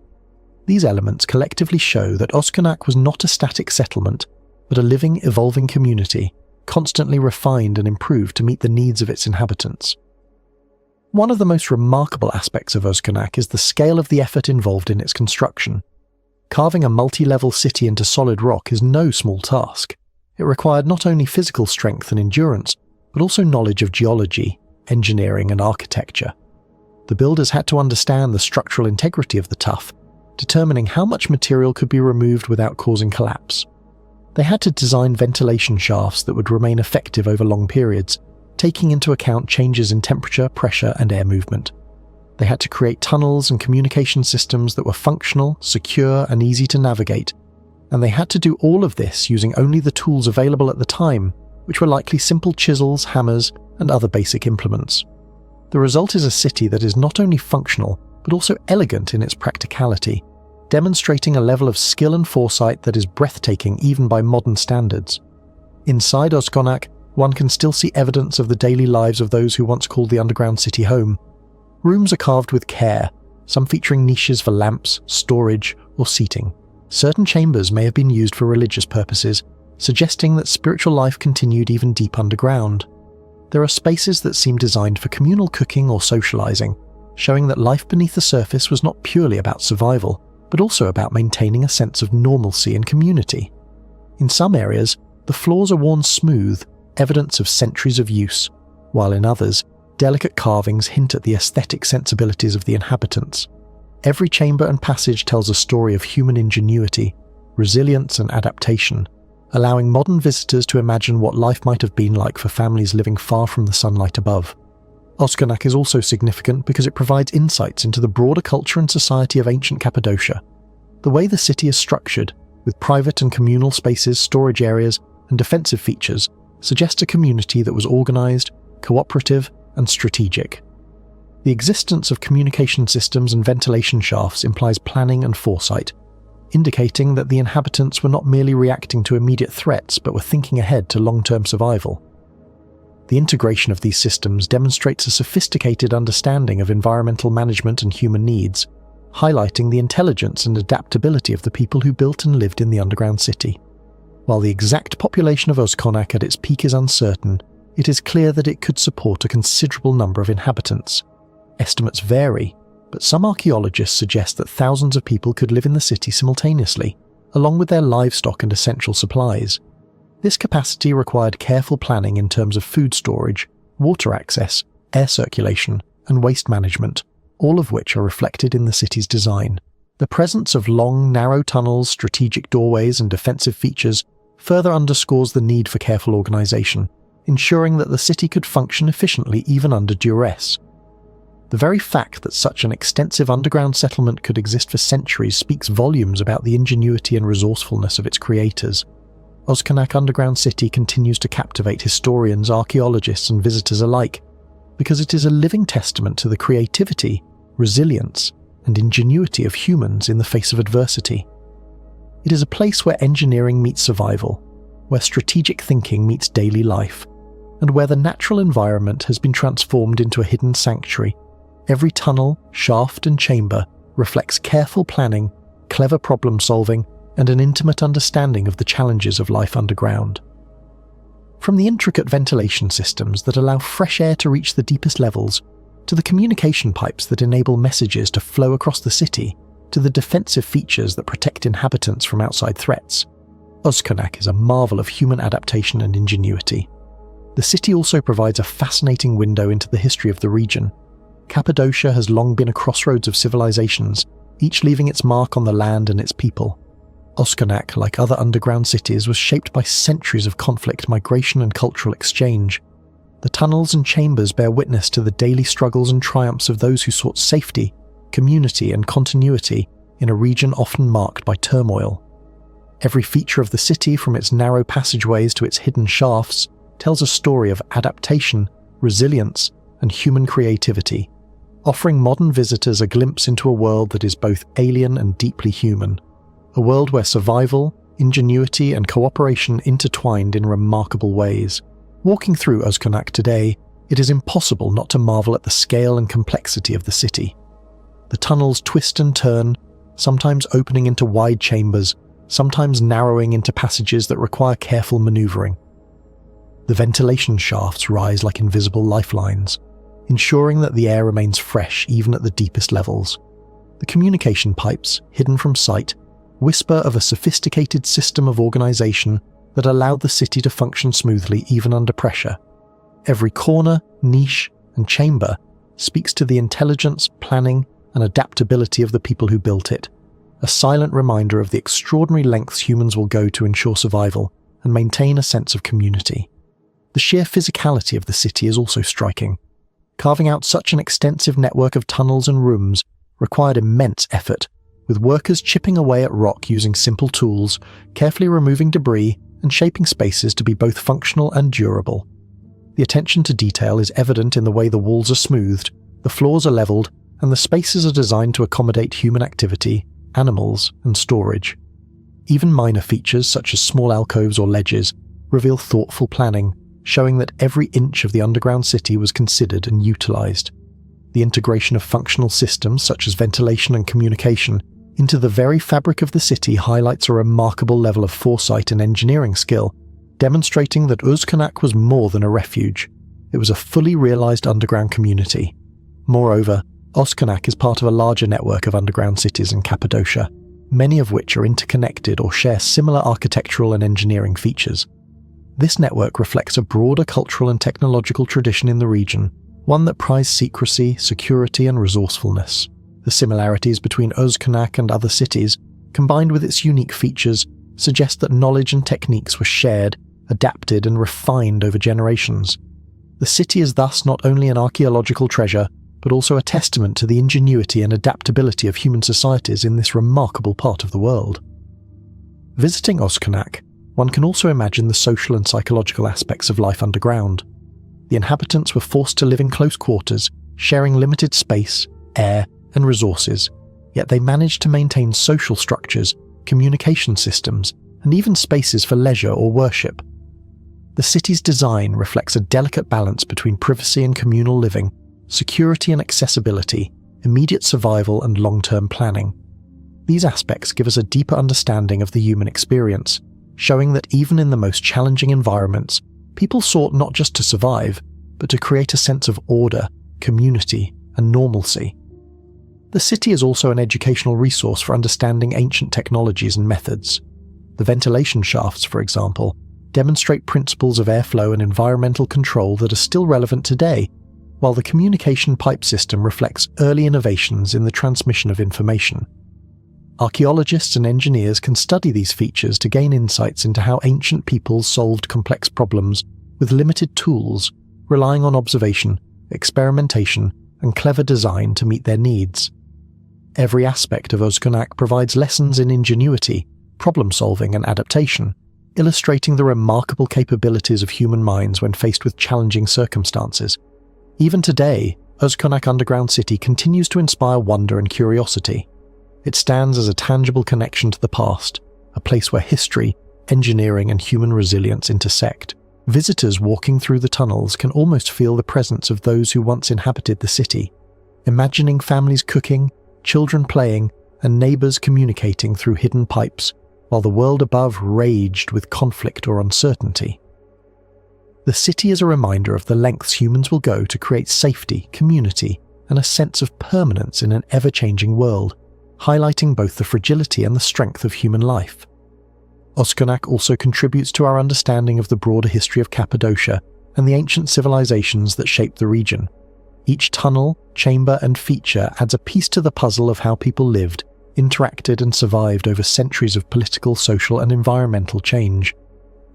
These elements collectively show that Oskonak was not a static settlement, but a living, evolving community, constantly refined and improved to meet the needs of its inhabitants. One of the most remarkable aspects of Oskonak is the scale of the effort involved in its construction. Carving a multi-level city into solid rock is no small task. It required not only physical strength and endurance, but also knowledge of geology, engineering, and architecture. The builders had to understand the structural integrity of the tuff, determining how much material could be removed without causing collapse. They had to design ventilation shafts that would remain effective over long periods, taking into account changes in temperature, pressure, and air movement. They had to create tunnels and communication systems that were functional, secure, and easy to navigate, and they had to do all of this using only the tools available at the time, which were likely simple chisels, hammers, and other basic implements. The result is a city that is not only functional, but also elegant in its practicality, demonstrating a level of skill and foresight that is breathtaking even by modern standards. Inside Oskonak, one can still see evidence of the daily lives of those who once called the underground city home. Rooms are carved with care, some featuring niches for lamps, storage, or seating. Certain chambers may have been used for religious purposes, suggesting that spiritual life continued even deep underground. There are spaces that seem designed for communal cooking or socializing, showing that life beneath the surface was not purely about survival, but also about maintaining a sense of normalcy and community. In some areas, the floors are worn smooth, evidence of centuries of use, while in others, delicate carvings hint at the aesthetic sensibilities of the inhabitants. Every chamber and passage tells a story of human ingenuity, resilience, and adaptation, allowing modern visitors to imagine what life might have been like for families living far from the sunlight above. Oskonak is also significant because it provides insights into the broader culture and society of ancient Cappadocia. The way the city is structured, with private and communal spaces, storage areas, and defensive features, suggests a community that was organized, cooperative, and strategic. The existence of communication systems and ventilation shafts implies planning and foresight, indicating that the inhabitants were not merely reacting to immediate threats but were thinking ahead to long-term survival. The integration of these systems demonstrates a sophisticated understanding of environmental management and human needs, highlighting the intelligence and adaptability of the people who built and lived in the underground city. While the exact population of Oskonak at its peak is uncertain, it is clear that it could support a considerable number of inhabitants. Estimates vary, but some archaeologists suggest that thousands of people could live in the city simultaneously, along with their livestock and essential supplies. This capacity required careful planning in terms of food storage, water access, air circulation, and waste management, all of which are reflected in the city's design. The presence of long, narrow tunnels, strategic doorways, and defensive features further underscores the need for careful organization, ensuring that the city could function efficiently even under duress. The very fact that such an extensive underground settlement could exist for centuries speaks volumes about the ingenuity and resourcefulness of its creators. Oskonak Underground City continues to captivate historians, archaeologists, and visitors alike, because it is a living testament to the creativity, resilience, and ingenuity of humans in the face of adversity. It is a place where engineering meets survival, where strategic thinking meets daily life, and where the natural environment has been transformed into a hidden sanctuary. Every tunnel, shaft, and chamber reflects careful planning, clever problem-solving, and an intimate understanding of the challenges of life underground. From the intricate ventilation systems that allow fresh air to reach the deepest levels, to the communication pipes that enable messages to flow across the city, to the defensive features that protect inhabitants from outside threats, Oskonak is a marvel of human adaptation and ingenuity. The city also provides a fascinating window into the history of the region. Cappadocia has long been a crossroads of civilizations, each leaving its mark on the land and its people. Oskonak, like other underground cities, was shaped by centuries of conflict, migration, and cultural exchange. The tunnels and chambers bear witness to the daily struggles and triumphs of those who sought safety, community, and continuity in a region often marked by turmoil. Every feature of the city, from its narrow passageways to its hidden shafts, tells a story of adaptation, resilience, and human creativity, offering modern visitors a glimpse into a world that is both alien and deeply human. A world where survival, ingenuity, and cooperation intertwined in remarkable ways. Walking through Oskonak today, it is impossible not to marvel at the scale and complexity of the city. The tunnels twist and turn, sometimes opening into wide chambers, sometimes narrowing into passages that require careful maneuvering. The ventilation shafts rise like invisible lifelines, ensuring that the air remains fresh even at the deepest levels. The communication pipes, hidden from sight, whisper of a sophisticated system of organization that allowed the city to function smoothly even under pressure. Every corner, niche, and chamber speaks to the intelligence, planning, and adaptability of the people who built it, a silent reminder of the extraordinary lengths humans will go to ensure survival and maintain a sense of community. The sheer physicality of the city is also striking. Carving out such an extensive network of tunnels and rooms required immense effort, with workers chipping away at rock using simple tools, carefully removing debris and shaping spaces to be both functional and durable. The attention to detail is evident in the way the walls are smoothed, the floors are leveled, and the spaces are designed to accommodate human activity, animals, and storage. Even minor features such as small alcoves or ledges reveal thoughtful planning, showing that every inch of the underground city was considered and utilized. The integration of functional systems such as ventilation and communication into the very fabric of the city highlights a remarkable level of foresight and engineering skill, demonstrating that Uzkenak was more than a refuge. It was a fully realized underground community. Moreover, Uzkenak is part of a larger network of underground cities in Cappadocia, many of which are interconnected or share similar architectural and engineering features. This network reflects a broader cultural and technological tradition in the region, one that prized secrecy, security, and resourcefulness. The similarities between Uzkenak and other cities, combined with its unique features, suggest that knowledge and techniques were shared, adapted, and refined over generations. The city is thus not only an archaeological treasure, but also a testament to the ingenuity and adaptability of human societies in this remarkable part of the world. Visiting Uzkenak, one can also imagine the social and psychological aspects of life underground. The inhabitants were forced to live in close quarters, sharing limited space, air, and resources, yet they managed to maintain social structures, communication systems, and even spaces for leisure or worship. The city's design reflects a delicate balance between privacy and communal living, security and accessibility, immediate survival and long-term planning. These aspects give us a deeper understanding of the human experience, showing that even in the most challenging environments, people sought not just to survive, but to create a sense of order, community, and normalcy. The city is also an educational resource for understanding ancient technologies and methods. The ventilation shafts, for example, demonstrate principles of airflow and environmental control that are still relevant today, while the communication pipe system reflects early innovations in the transmission of information. Archaeologists and engineers can study these features to gain insights into how ancient peoples solved complex problems with limited tools, relying on observation, experimentation, and clever design to meet their needs. Every aspect of Uzkenak provides lessons in ingenuity, problem-solving, and adaptation, illustrating the remarkable capabilities of human minds when faced with challenging circumstances. Even today, Uzkenak Underground City continues to inspire wonder and curiosity. It stands as a tangible connection to the past, a place where history, engineering, and human resilience intersect. Visitors walking through the tunnels can almost feel the presence of those who once inhabited the city, imagining families cooking, children playing, and neighbors communicating through hidden pipes, while the world above raged with conflict or uncertainty. The city is a reminder of the lengths humans will go to create safety, community, and a sense of permanence in an ever-changing world, highlighting both the fragility and the strength of human life. Uzkenak also contributes to our understanding of the broader history of Cappadocia and the ancient civilizations that shaped the region. Each tunnel, chamber, and feature adds a piece to the puzzle of how people lived, interacted, and survived over centuries of political, social, and environmental change.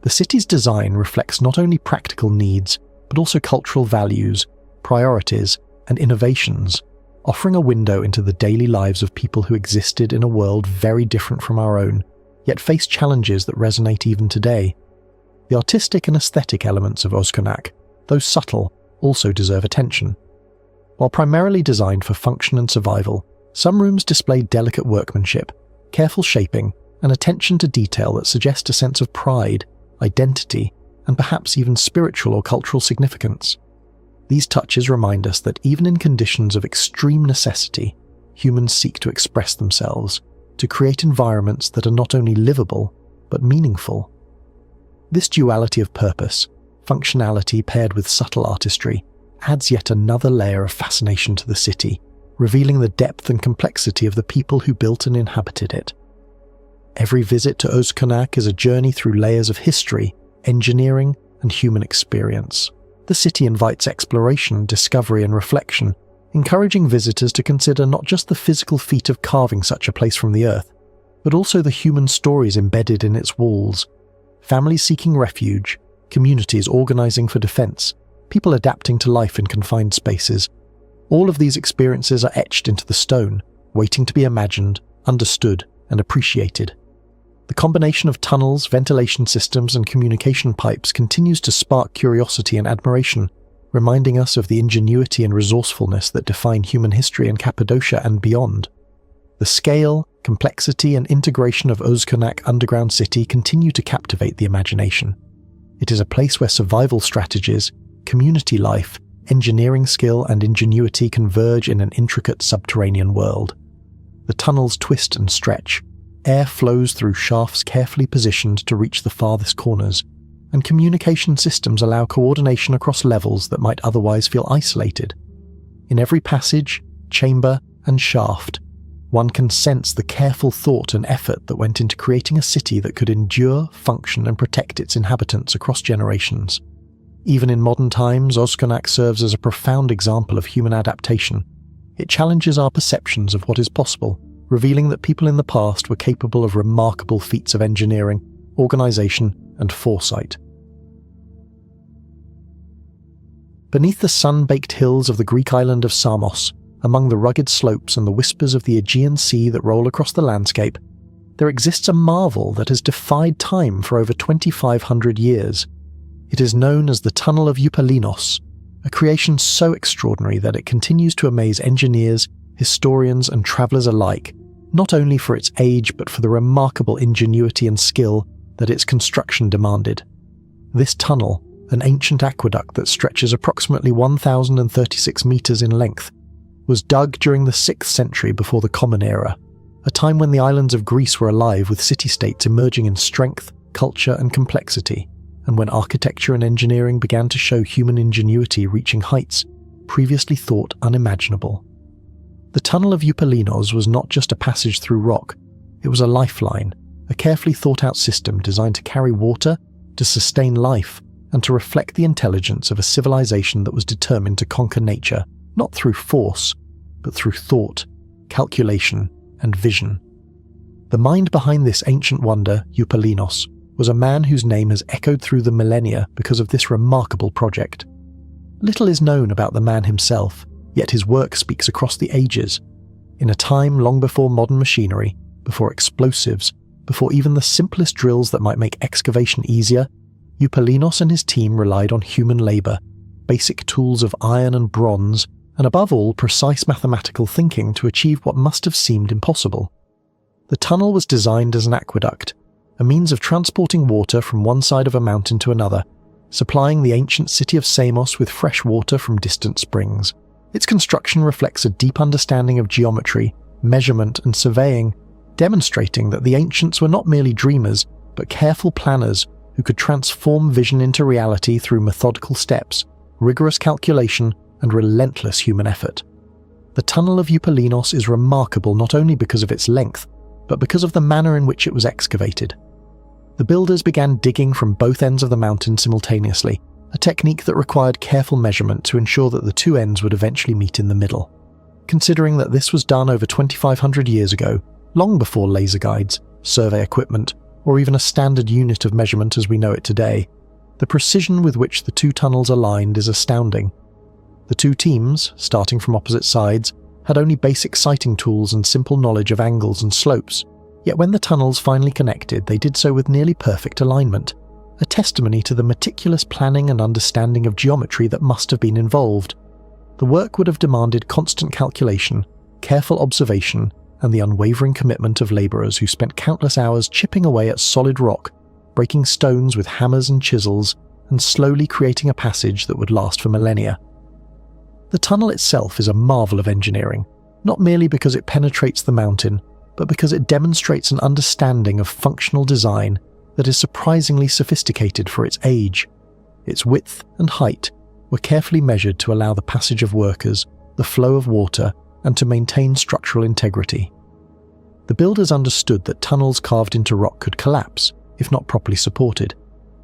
The city's design reflects not only practical needs, but also cultural values, priorities, and innovations, offering a window into the daily lives of people who existed in a world very different from our own, yet face challenges that resonate even today. The artistic and aesthetic elements of Uzkenak, though subtle, also deserve attention. While primarily designed for function and survival, some rooms display delicate workmanship, careful shaping, and attention to detail that suggest a sense of pride, identity, and perhaps even spiritual or cultural significance. These touches remind us that even in conditions of extreme necessity, humans seek to express themselves, to create environments that are not only livable, but meaningful. This duality of purpose, functionality paired with subtle artistry, adds yet another layer of fascination to the city, revealing the depth and complexity of the people who built and inhabited it. Every visit to Uzkenak is a journey through layers of history, engineering, and human experience. The city invites exploration, discovery, and reflection, encouraging visitors to consider not just the physical feat of carving such a place from the earth, but also the human stories embedded in its walls. Families seeking refuge, communities organizing for defense, people adapting to life in confined spaces. All of these experiences are etched into the stone, waiting to be imagined, understood, and appreciated. The combination of tunnels, ventilation systems, and communication pipes continues to spark curiosity and admiration, reminding us of the ingenuity and resourcefulness that define human history in Cappadocia and beyond. The scale, complexity, and integration of Özkonak underground city continue to captivate the imagination. It is a place where survival strategies, community life, engineering skill, and ingenuity converge in an intricate subterranean world. The tunnels twist and stretch. Air flows through shafts carefully positioned to reach the farthest corners, and communication systems allow coordination across levels that might otherwise feel isolated. In every passage, chamber, and shaft, one can sense the careful thought and effort that went into creating a city that could endure, function, and protect its inhabitants across generations. Even in modern times, Özkonak serves as a profound example of human adaptation. It challenges our perceptions of what is possible, revealing that people in the past were capable of remarkable feats of engineering, organization, and foresight. Beneath the sun-baked hills of the Greek island of Samos, among the rugged slopes and the whispers of the Aegean Sea that roll across the landscape, there exists a marvel that has defied time for over 2,500 years. It is known as the Tunnel of Eupalinos, a creation so extraordinary that it continues to amaze engineers, historians, and travelers alike, not only for its age but for the remarkable ingenuity and skill that its construction demanded. This tunnel, an ancient aqueduct that stretches approximately 1,036 meters in length, was dug during the 6th century before the Common Era, a time when the islands of Greece were alive with city-states emerging in strength, culture, and complexity, and when architecture and engineering began to show human ingenuity reaching heights previously thought unimaginable. The Tunnel of Eupalinos was not just a passage through rock, it was a lifeline, a carefully thought-out system designed to carry water, to sustain life, and to reflect the intelligence of a civilization that was determined to conquer nature, not through force, but through thought, calculation, and vision. The mind behind this ancient wonder, Eupalinos, was a man whose name has echoed through the millennia because of this remarkable project. Little is known about the man himself, yet his work speaks across the ages. In a time long before modern machinery, before explosives, before even the simplest drills that might make excavation easier, Eupalinos and his team relied on human labor, basic tools of iron and bronze, and above all precise mathematical thinking to achieve what must have seemed impossible. The tunnel was designed as an aqueduct, a means of transporting water from one side of a mountain to another, supplying the ancient city of Samos with fresh water from distant springs. Its construction reflects a deep understanding of geometry, measurement, and surveying, demonstrating that the ancients were not merely dreamers, but careful planners who could transform vision into reality through methodical steps, rigorous calculation, and relentless human effort. The Tunnel of Eupalinos is remarkable not only because of its length, but because of the manner in which it was excavated. The builders began digging from both ends of the mountain simultaneously, a technique that required careful measurement to ensure that the two ends would eventually meet in the middle. Considering that this was done over 2,500 years ago, long before laser guides, survey equipment, or even a standard unit of measurement as we know it today, the precision with which the two tunnels aligned is astounding. The two teams, starting from opposite sides, had only basic sighting tools and simple knowledge of angles and slopes, yet when the tunnels finally connected, they did so with nearly perfect alignment, a testimony to the meticulous planning and understanding of geometry that must have been involved. The work would have demanded constant calculation, careful observation, and the unwavering commitment of labourers who spent countless hours chipping away at solid rock, breaking stones with hammers and chisels, and slowly creating a passage that would last for millennia. The tunnel itself is a marvel of engineering, not merely because it penetrates the mountain, but because it demonstrates an understanding of functional design that is surprisingly sophisticated for its age. Its width and height were carefully measured to allow the passage of workers, the flow of water, and to maintain structural integrity. The builders understood that tunnels carved into rock could collapse, if not properly supported,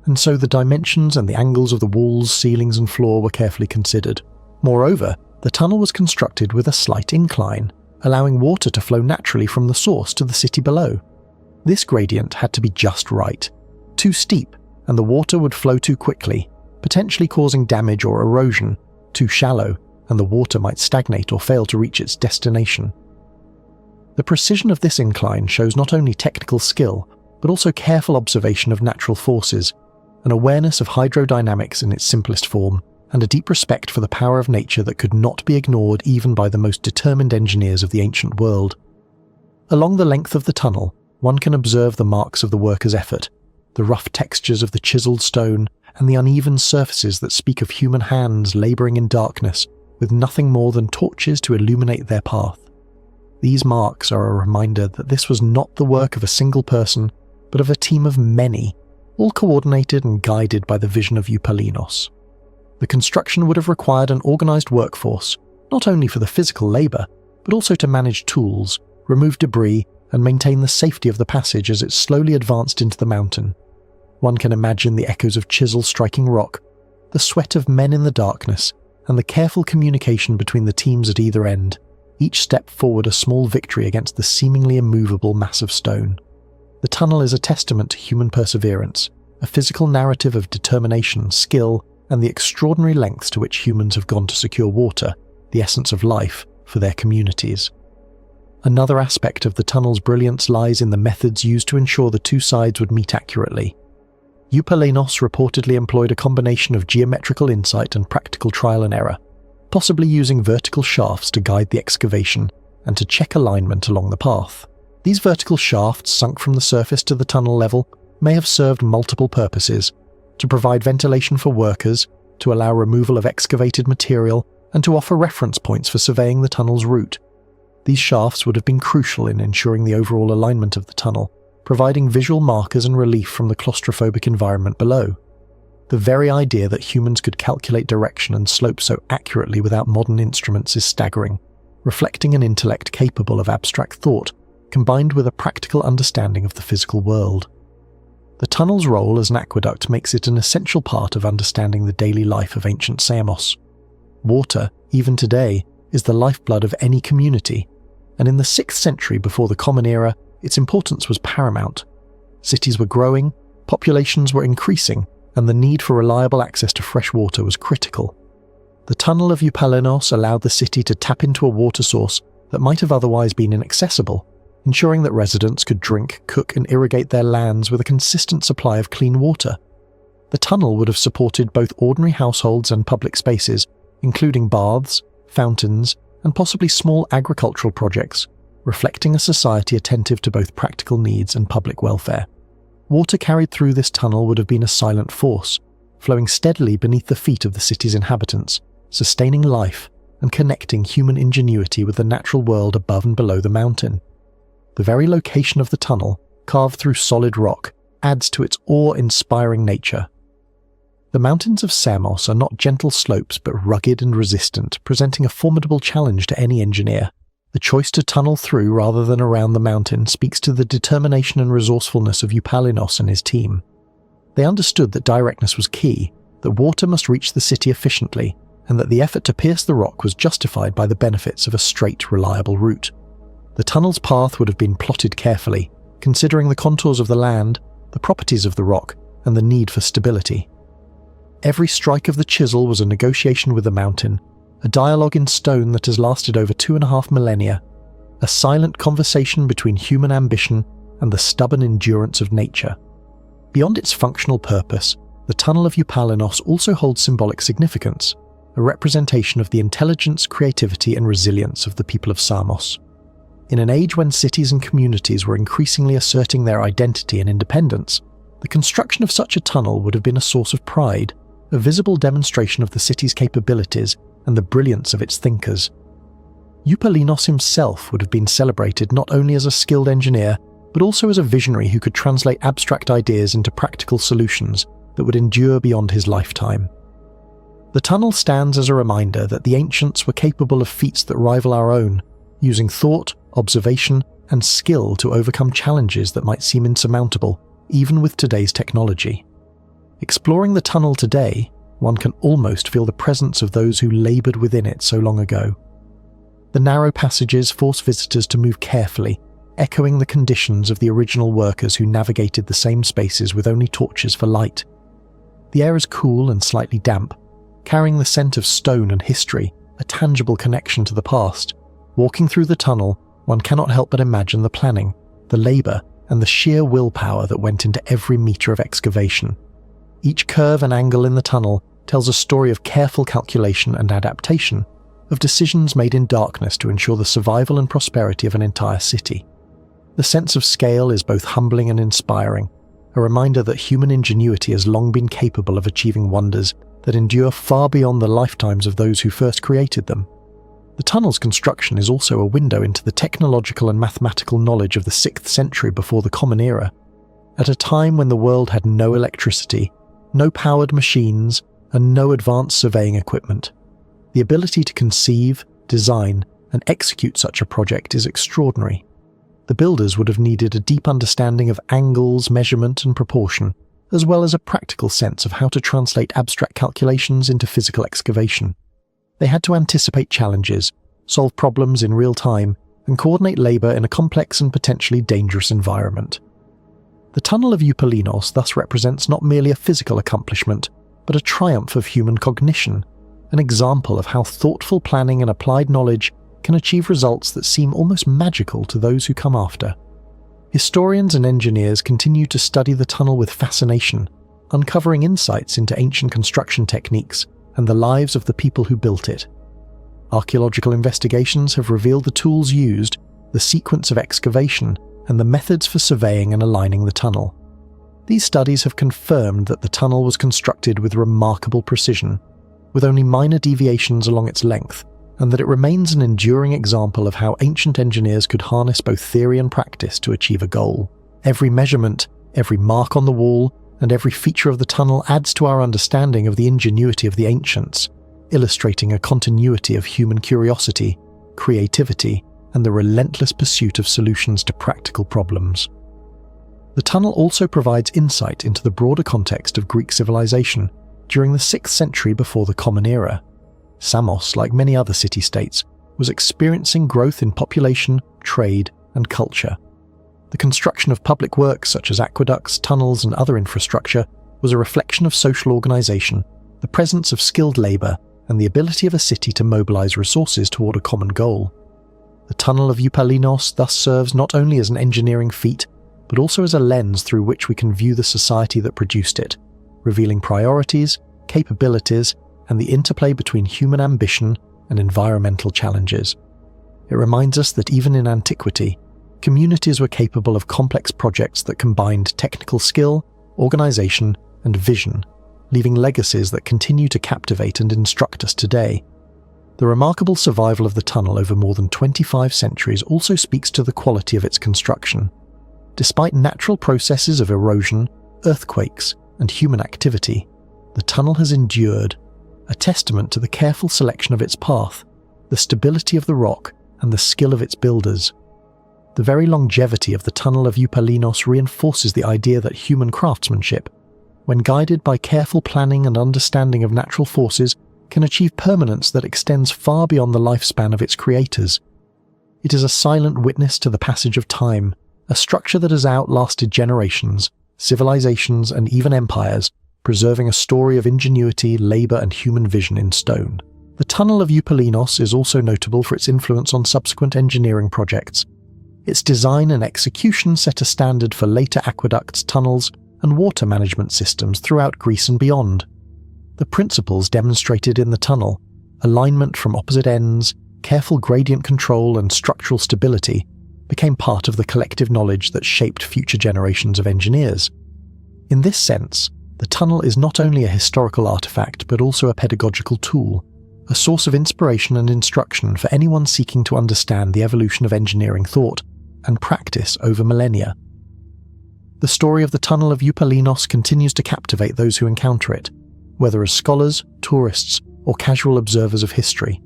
and so the dimensions and the angles of the walls, ceilings, and floor were carefully considered. Moreover, the tunnel was constructed with a slight incline, allowing water to flow naturally from the source to the city below. This gradient had to be just right. Too steep, and the water would flow too quickly, potentially causing damage or erosion, too shallow, and the water might stagnate or fail to reach its destination. The precision of this incline shows not only technical skill, but also careful observation of natural forces, an awareness of hydrodynamics in its simplest form, and a deep respect for the power of nature that could not be ignored even by the most determined engineers of the ancient world. Along the length of the tunnel, one can observe the marks of the workers' effort, the rough textures of the chiseled stone, and the uneven surfaces that speak of human hands laboring in darkness, with nothing more than torches to illuminate their path. These marks are a reminder that this was not the work of a single person, but of a team of many, all coordinated and guided by the vision of Eupalinos. The construction would have required an organized workforce, not only for the physical labor, but also to manage tools, remove debris, and maintain the safety of the passage as it slowly advanced into the mountain. One can imagine the echoes of chisel striking rock, the sweat of men in the darkness, and the careful communication between the teams at either end, each step forward a small victory against the seemingly immovable mass of stone. The tunnel is a testament to human perseverance, a physical narrative of determination, skill, and the extraordinary lengths to which humans have gone to secure water, the essence of life, for their communities. Another aspect of the tunnel's brilliance lies in the methods used to ensure the two sides would meet accurately. Eupalinos reportedly employed a combination of geometrical insight and practical trial and error, possibly using vertical shafts to guide the excavation and to check alignment along the path. These vertical shafts, sunk from the surface to the tunnel level, may have served multiple purposes: to provide ventilation for workers, to allow removal of excavated material, and to offer reference points for surveying the tunnel's route. These shafts would have been crucial in ensuring the overall alignment of the tunnel, providing visual markers and relief from the claustrophobic environment below. The very idea that humans could calculate direction and slope so accurately without modern instruments is staggering, reflecting an intellect capable of abstract thought, combined with a practical understanding of the physical world. The tunnel's role as an aqueduct makes it an essential part of understanding the daily life of ancient Samos. Water, even today, is the lifeblood of any community, and in the 6th century before the Common Era, its importance was paramount. Cities were growing, populations were increasing, and the need for reliable access to fresh water was critical. The tunnel of Eupalinos allowed the city to tap into a water source that might have otherwise been inaccessible, ensuring that residents could drink, cook, and irrigate their lands with a consistent supply of clean water. The tunnel would have supported both ordinary households and public spaces, including baths, fountains, and possibly small agricultural projects, reflecting a society attentive to both practical needs and public welfare. Water carried through this tunnel would have been a silent force, flowing steadily beneath the feet of the city's inhabitants, sustaining life and connecting human ingenuity with the natural world above and below the mountain. The very location of the tunnel, carved through solid rock, adds to its awe-inspiring nature. The mountains of Samos are not gentle slopes but rugged and resistant, presenting a formidable challenge to any engineer. The choice to tunnel through rather than around the mountain speaks to the determination and resourcefulness of Eupalinos and his team. They understood that directness was key, that water must reach the city efficiently, and that the effort to pierce the rock was justified by the benefits of a straight, reliable route. The tunnel's path would have been plotted carefully, considering the contours of the land, the properties of the rock, and the need for stability. Every strike of the chisel was a negotiation with the mountain, a dialogue in stone that has lasted over 2.5 millennia, a silent conversation between human ambition and the stubborn endurance of nature. Beyond its functional purpose, the tunnel of Eupalinos also holds symbolic significance, a representation of the intelligence, creativity, and resilience of the people of Samos. In an age when cities and communities were increasingly asserting their identity and independence, the construction of such a tunnel would have been a source of pride, a visible demonstration of the city's capabilities and the brilliance of its thinkers. Eupalinos himself would have been celebrated not only as a skilled engineer, but also as a visionary who could translate abstract ideas into practical solutions that would endure beyond his lifetime. The tunnel stands as a reminder that the ancients were capable of feats that rival our own, using thought, observation, and skill to overcome challenges that might seem insurmountable, even with today's technology. Exploring the tunnel today, one can almost feel the presence of those who laboured within it so long ago. The narrow passages force visitors to move carefully, echoing the conditions of the original workers who navigated the same spaces with only torches for light. The air is cool and slightly damp, carrying the scent of stone and history, a tangible connection to the past. Walking through the tunnel, one cannot help but imagine the planning, the labour, and the sheer willpower that went into every metre of excavation. Each curve and angle in the tunnel tells a story of careful calculation and adaptation, of decisions made in darkness to ensure the survival and prosperity of an entire city. The sense of scale is both humbling and inspiring, a reminder that human ingenuity has long been capable of achieving wonders that endure far beyond the lifetimes of those who first created them. The tunnel's construction is also a window into the technological and mathematical knowledge of the 6th century before the Common Era, at a time when the world had no electricity, no powered machines, and no advanced surveying equipment. The ability to conceive, design, and execute such a project is extraordinary. The builders would have needed a deep understanding of angles, measurement, and proportion, as well as a practical sense of how to translate abstract calculations into physical excavation. They had to anticipate challenges, solve problems in real time, and coordinate labour in a complex and potentially dangerous environment. The Tunnel of Eupalinos thus represents not merely a physical accomplishment, but a triumph of human cognition, an example of how thoughtful planning and applied knowledge can achieve results that seem almost magical to those who come after. Historians and engineers continue to study the tunnel with fascination, uncovering insights into ancient construction techniques and the lives of the people who built it. Archaeological investigations have revealed the tools used, the sequence of excavation, and the methods for surveying and aligning the tunnel. These studies have confirmed that the tunnel was constructed with remarkable precision, with only minor deviations along its length, and that it remains an enduring example of how ancient engineers could harness both theory and practice to achieve a goal. Every measurement, every mark on the wall, and every feature of the tunnel adds to our understanding of the ingenuity of the ancients, illustrating a continuity of human curiosity, creativity, and the relentless pursuit of solutions to practical problems. The tunnel also provides insight into the broader context of Greek civilization during the 6th century before the Common Era. Samos, like many other city-states, was experiencing growth in population, trade, and culture. The construction of public works such as aqueducts, tunnels, and other infrastructure was a reflection of social organization, the presence of skilled labor, and the ability of a city to mobilize resources toward a common goal. The Tunnel of Eupalinos thus serves not only as an engineering feat, but also as a lens through which we can view the society that produced it, revealing priorities, capabilities, and the interplay between human ambition and environmental challenges. It reminds us that even in antiquity, communities were capable of complex projects that combined technical skill, organization, and vision, leaving legacies that continue to captivate and instruct us today. The remarkable survival of the tunnel over more than 25 centuries also speaks to the quality of its construction. Despite natural processes of erosion, earthquakes, and human activity, the tunnel has endured, a testament to the careful selection of its path, the stability of the rock, and the skill of its builders. The very longevity of the Tunnel of Eupalinos reinforces the idea that human craftsmanship, when guided by careful planning and understanding of natural forces, can achieve permanence that extends far beyond the lifespan of its creators. It is a silent witness to the passage of time, a structure that has outlasted generations, civilizations, and even empires, preserving a story of ingenuity, labor, and human vision in stone. The Tunnel of Eupalinos is also notable for its influence on subsequent engineering projects. Its design and execution set a standard for later aqueducts, tunnels, and water management systems throughout Greece and beyond. The principles demonstrated in the tunnel, alignment from opposite ends, careful gradient control, and structural stability, became part of the collective knowledge that shaped future generations of engineers. In this sense, the tunnel is not only a historical artifact but also a pedagogical tool, a source of inspiration and instruction for anyone seeking to understand the evolution of engineering thought and practice over millennia. The story of the Tunnel of Eupalinos continues to captivate those who encounter it, whether as scholars, tourists, or casual observers of history.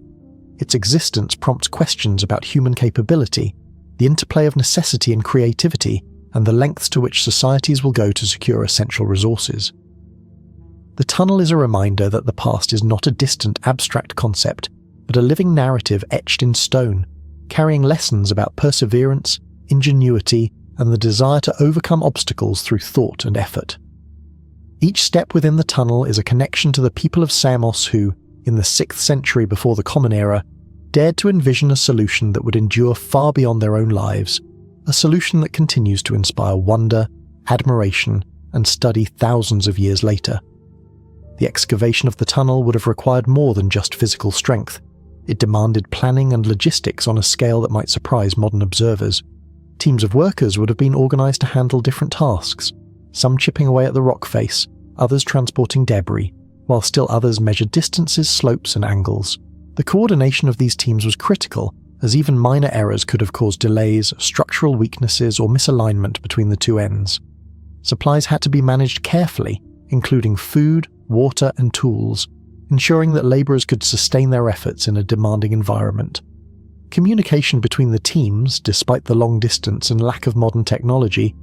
Its existence prompts questions about human capability, the interplay of necessity and creativity, and the lengths to which societies will go to secure essential resources. The tunnel is a reminder that the past is not a distant, abstract concept, but a living narrative etched in stone, carrying lessons about perseverance, ingenuity, and the desire to overcome obstacles through thought and effort. Each step within the tunnel is a connection to the people of Samos who, in the 6th century before the Common Era, dared to envision a solution that would endure far beyond their own lives, a solution that continues to inspire wonder, admiration, and study thousands of years later. The excavation of the tunnel would have required more than just physical strength. It demanded planning and logistics on a scale that might surprise modern observers. Teams of workers would have been organised to handle different tasks, some chipping away at the rock face, others transporting debris, while still others measured distances, slopes, and angles. The coordination of these teams was critical, as even minor errors could have caused delays, structural weaknesses, or misalignment between the two ends. Supplies had to be managed carefully, including food, water, and tools, ensuring that labourers could sustain their efforts in a demanding environment. Communication between the teams, despite the long distance and lack of modern technology,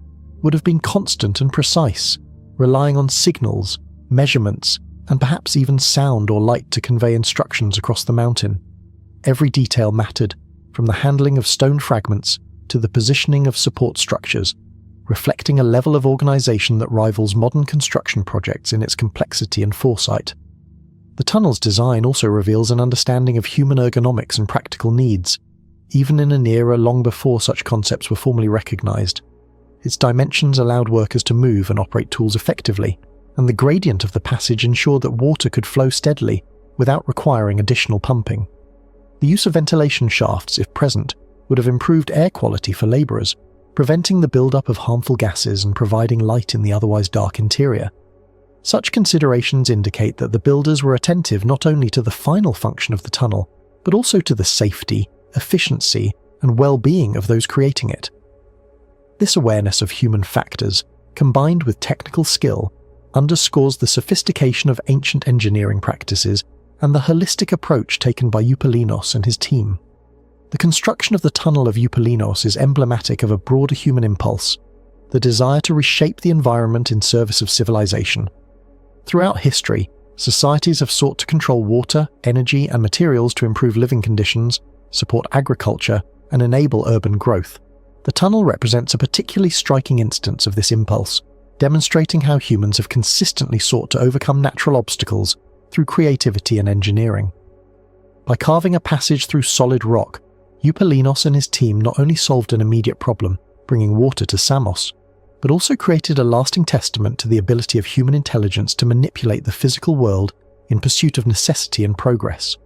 would have been constant and precise, relying on signals, measurements, and perhaps even sound or light to convey instructions across the mountain. Every detail mattered, from the handling of stone fragments to the positioning of support structures, reflecting a level of organisation that rivals modern construction projects in its complexity and foresight. The tunnel's design also reveals an understanding of human ergonomics and practical needs, even in an era long before such concepts were formally recognised. Its dimensions allowed workers to move and operate tools effectively, and the gradient of the passage ensured that water could flow steadily without requiring additional pumping. The use of ventilation shafts, if present, would have improved air quality for labourers, preventing the build-up of harmful gases and providing light in the otherwise dark interior. Such considerations indicate that the builders were attentive not only to the final function of the tunnel, but also to the safety, efficiency, and well-being of those creating it. This awareness of human factors, combined with technical skill, underscores the sophistication of ancient engineering practices and the holistic approach taken by Eupalinos and his team. The construction of the tunnel of Eupalinos is emblematic of a broader human impulse, the desire to reshape the environment in service of civilization. Throughout history, societies have sought to control water, energy, and materials to improve living conditions, support agriculture, and enable urban growth. The tunnel represents a particularly striking instance of this impulse, demonstrating how humans have consistently sought to overcome natural obstacles through creativity and engineering. By carving a passage through solid rock, Eupalinos and his team not only solved an immediate problem, bringing water to Samos, but also created a lasting testament to the ability of human intelligence to manipulate the physical world in pursuit of necessity and progress.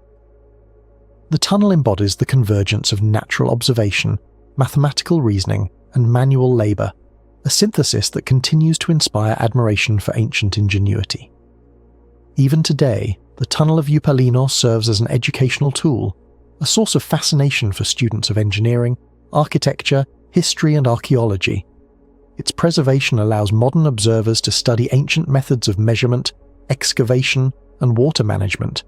The tunnel embodies the convergence of natural observation, mathematical reasoning, and manual labour, a synthesis that continues to inspire admiration for ancient ingenuity. Even today, the tunnel of Eupalinos serves as an educational tool, a source of fascination for students of engineering, architecture, history, and archaeology. Its preservation allows modern observers to study ancient methods of measurement, excavation, and water management,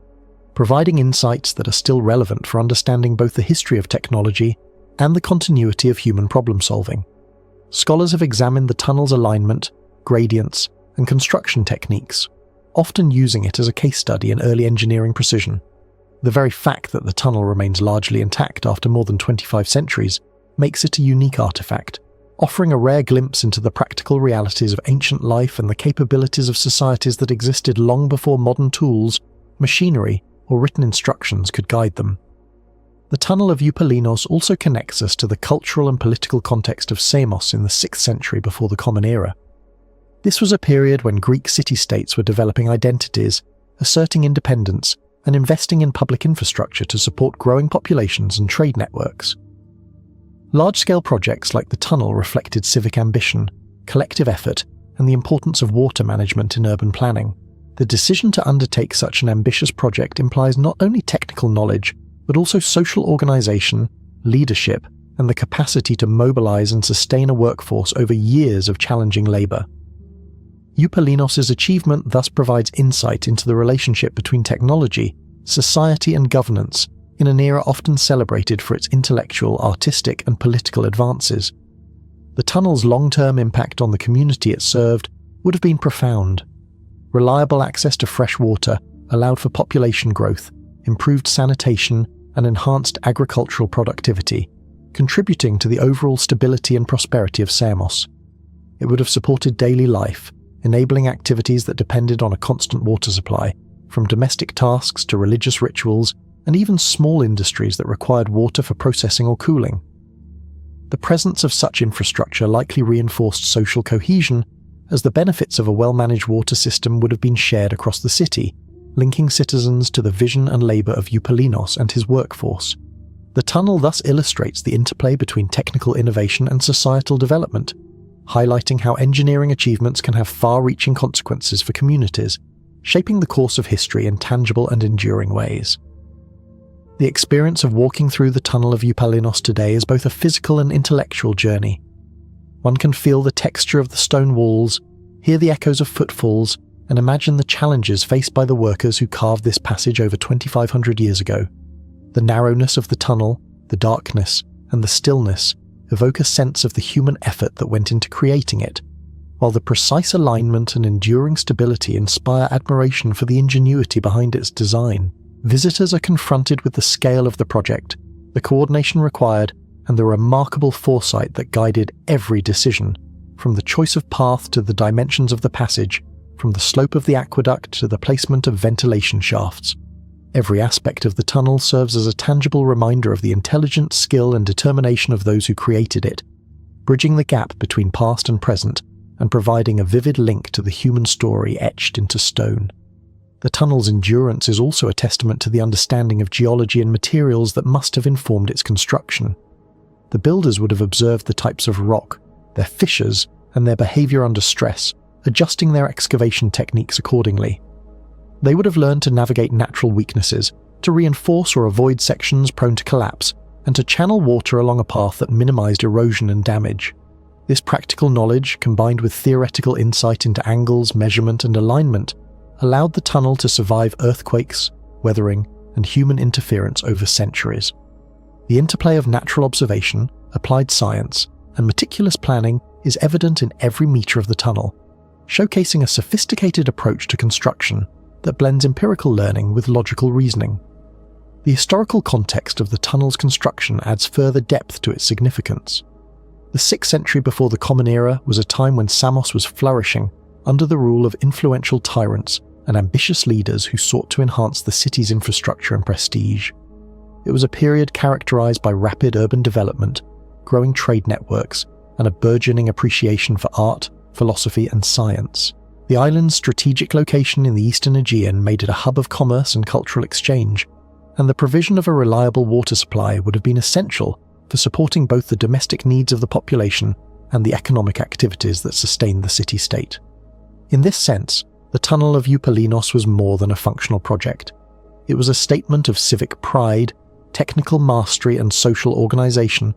providing insights that are still relevant for understanding both the history of technology and the continuity of human problem-solving. Scholars have examined the tunnel's alignment, gradients, and construction techniques, often using it as a case study in early engineering precision. The very fact that the tunnel remains largely intact after more than 25 centuries makes it a unique artifact, offering a rare glimpse into the practical realities of ancient life and the capabilities of societies that existed long before modern tools, machinery, or written instructions could guide them. The tunnel of Eupalinos also connects us to the cultural and political context of Samos in the 6th century before the Common Era. This was a period when Greek city-states were developing identities, asserting independence, and investing in public infrastructure to support growing populations and trade networks. Large-scale projects like the tunnel reflected civic ambition, collective effort, and the importance of water management in urban planning. The decision to undertake such an ambitious project implies not only technical knowledge, but also social organisation, leadership, and the capacity to mobilise and sustain a workforce over years of challenging labour. Eupalinos' achievement thus provides insight into the relationship between technology, society, and governance in an era often celebrated for its intellectual, artistic, and political advances. The tunnel's long-term impact on the community it served would have been profound. Reliable access to fresh water allowed for population growth, improved sanitation, and enhanced agricultural productivity, contributing to the overall stability and prosperity of Samos. It would have supported daily life, enabling activities that depended on a constant water supply, from domestic tasks to religious rituals, and even small industries that required water for processing or cooling. The presence of such infrastructure likely reinforced social cohesion, as the benefits of a well-managed water system would have been shared across the city, linking citizens to the vision and labour of Eupalinos and his workforce. The tunnel thus illustrates the interplay between technical innovation and societal development, highlighting how engineering achievements can have far-reaching consequences for communities, shaping the course of history in tangible and enduring ways. The experience of walking through the tunnel of Eupalinos today is both a physical and intellectual journey. One can feel the texture of the stone walls, hear the echoes of footfalls, and imagine the challenges faced by the workers who carved this passage over 2,500 years ago. The narrowness of the tunnel, the darkness, and the stillness evoke a sense of the human effort that went into creating it, while the precise alignment and enduring stability inspire admiration for the ingenuity behind its design. Visitors are confronted with the scale of the project, the coordination required, and the remarkable foresight that guided every decision, from the choice of path to the dimensions of the passage, from the slope of the aqueduct to the placement of ventilation shafts. Every aspect of the tunnel serves as a tangible reminder of the intelligence, skill, and determination of those who created it, bridging the gap between past and present, and providing a vivid link to the human story etched into stone. The tunnel's endurance is also a testament to the understanding of geology and materials that must have informed its construction. The builders would have observed the types of rock, their fissures, and their behavior under stress, adjusting their excavation techniques accordingly. They would have learned to navigate natural weaknesses, to reinforce or avoid sections prone to collapse, and to channel water along a path that minimized erosion and damage. This practical knowledge, combined with theoretical insight into angles, measurement, and alignment, allowed the tunnel to survive earthquakes, weathering, and human interference over centuries. The interplay of natural observation, applied science, and meticulous planning is evident in every metre of the tunnel, showcasing a sophisticated approach to construction that blends empirical learning with logical reasoning. The historical context of the tunnel's construction adds further depth to its significance. The 6th century before the Common Era was a time when Samos was flourishing under the rule of influential tyrants and ambitious leaders who sought to enhance the city's infrastructure and prestige. It was a period characterized by rapid urban development, growing trade networks, and a burgeoning appreciation for art, philosophy, and science. The island's strategic location in the eastern Aegean made it a hub of commerce and cultural exchange, and the provision of a reliable water supply would have been essential for supporting both the domestic needs of the population and the economic activities that sustained the city-state. In this sense, the Tunnel of Eupalinos was more than a functional project. It was a statement of civic pride, technical mastery, and social organization,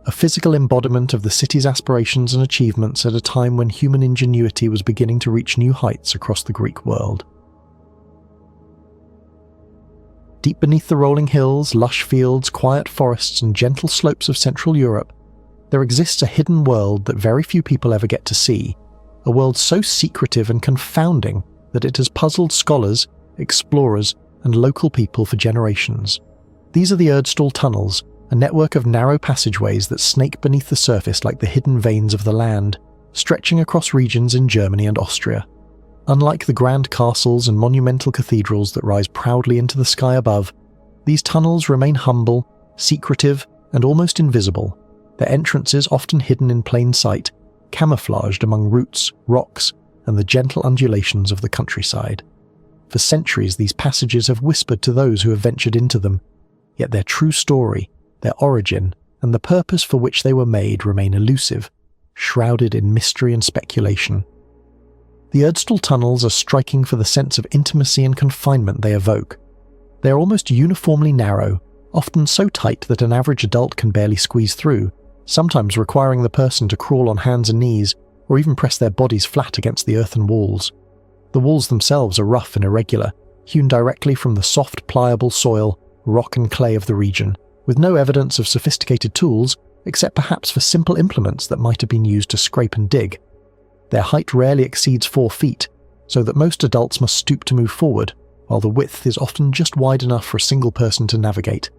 a physical embodiment of the city's aspirations and achievements at a time when human ingenuity was beginning to reach new heights across the Greek world. Deep beneath the rolling hills, lush fields, quiet forests, and gentle slopes of Central Europe, there exists a hidden world that very few people ever get to see, a world so secretive and confounding that it has puzzled scholars, explorers, and local people for generations. These are the Erdstall tunnels, a network of narrow passageways that snake beneath the surface like the hidden veins of the land, stretching across regions in Germany and Austria. Unlike the grand castles and monumental cathedrals that rise proudly into the sky above, these tunnels remain humble, secretive, and almost invisible, their entrances often hidden in plain sight, camouflaged among roots, rocks, and the gentle undulations of the countryside. For centuries, these passages have whispered to those who have ventured into them, yet their true story, their origin, and the purpose for which they were made remain elusive, shrouded in mystery and speculation. The Erdstall tunnels are striking for the sense of intimacy and confinement they evoke. They are almost uniformly narrow, often so tight that an average adult can barely squeeze through, sometimes requiring the person to crawl on hands and knees, or even press their bodies flat against the earthen walls. The walls themselves are rough and irregular, hewn directly from the soft, pliable soil, rock and clay of the region, with no evidence of sophisticated tools, except perhaps for simple implements that might have been used to scrape and dig. Their height rarely exceeds 4 feet, so that most adults must stoop to move forward, while the width is often just wide enough for a single person to navigate.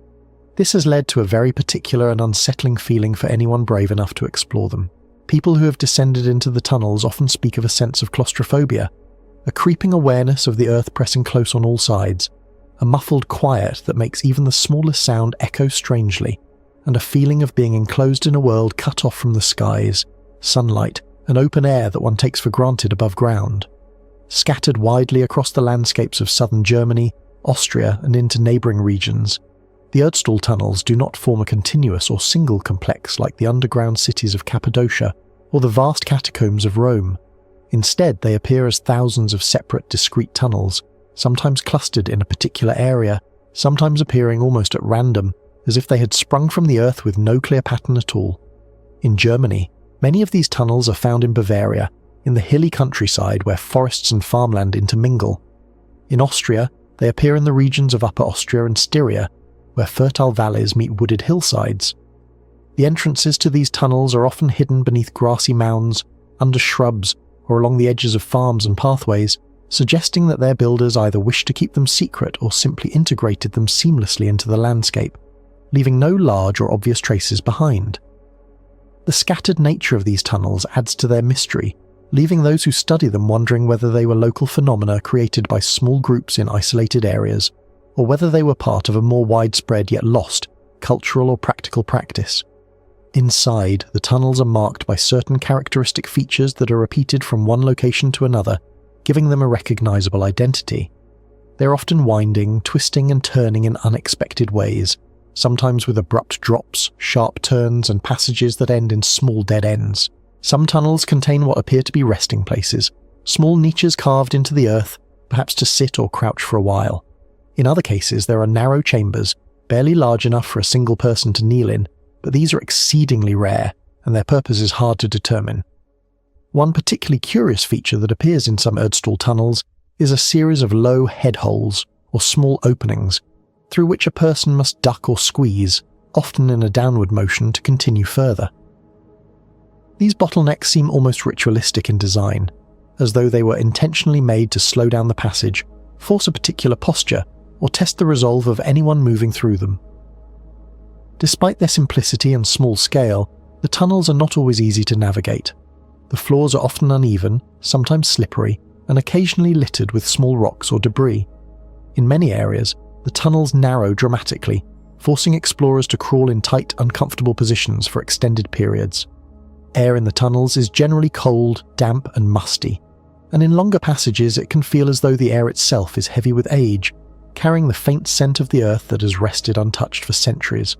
This has led to a very particular and unsettling feeling for anyone brave enough to explore them. People who have descended into the tunnels often speak of a sense of claustrophobia, a creeping awareness of the earth pressing close on all sides, a muffled quiet that makes even the smallest sound echo strangely, and a feeling of being enclosed in a world cut off from the skies, sunlight, and open air that one takes for granted above ground. Scattered widely across the landscapes of southern Germany, Austria, and into neighbouring regions, the Erdstall tunnels do not form a continuous or single complex like the underground cities of Cappadocia or the vast catacombs of Rome. Instead, they appear as thousands of separate, discrete tunnels, sometimes clustered in a particular area, sometimes appearing almost at random, as if they had sprung from the earth with no clear pattern at all. In Germany, many of these tunnels are found in Bavaria, in the hilly countryside where forests and farmland intermingle. In Austria, they appear in the regions of Upper Austria and Styria, where fertile valleys meet wooded hillsides. The entrances to these tunnels are often hidden beneath grassy mounds, under shrubs, or along the edges of farms and pathways, suggesting that their builders either wished to keep them secret or simply integrated them seamlessly into the landscape, leaving no large or obvious traces behind. The scattered nature of these tunnels adds to their mystery, leaving those who study them wondering whether they were local phenomena created by small groups in isolated areas, or whether they were part of a more widespread yet lost cultural or practical practice. Inside, the tunnels are marked by certain characteristic features that are repeated from one location to another, giving them a recognizable identity. They're often winding, twisting and turning in unexpected ways, sometimes with abrupt drops, sharp turns and passages that end in small dead ends. Some tunnels contain what appear to be resting places, small niches carved into the earth, perhaps to sit or crouch for a while. In other cases, there are narrow chambers, barely large enough for a single person to kneel in, but these are exceedingly rare, and their purpose is hard to determine. One particularly curious feature that appears in some Erdstall tunnels is a series of low head holes, or small openings, through which a person must duck or squeeze, often in a downward motion to continue further. These bottlenecks seem almost ritualistic in design, as though they were intentionally made to slow down the passage, force a particular posture, or test the resolve of anyone moving through them. Despite their simplicity and small scale, the tunnels are not always easy to navigate. The floors are often uneven, sometimes slippery, and occasionally littered with small rocks or debris. In many areas, the tunnels narrow dramatically, forcing explorers to crawl in tight, uncomfortable positions for extended periods. Air in the tunnels is generally cold, damp, and musty, and in longer passages it can feel as though the air itself is heavy with age, carrying the faint scent of the earth that has rested untouched for centuries.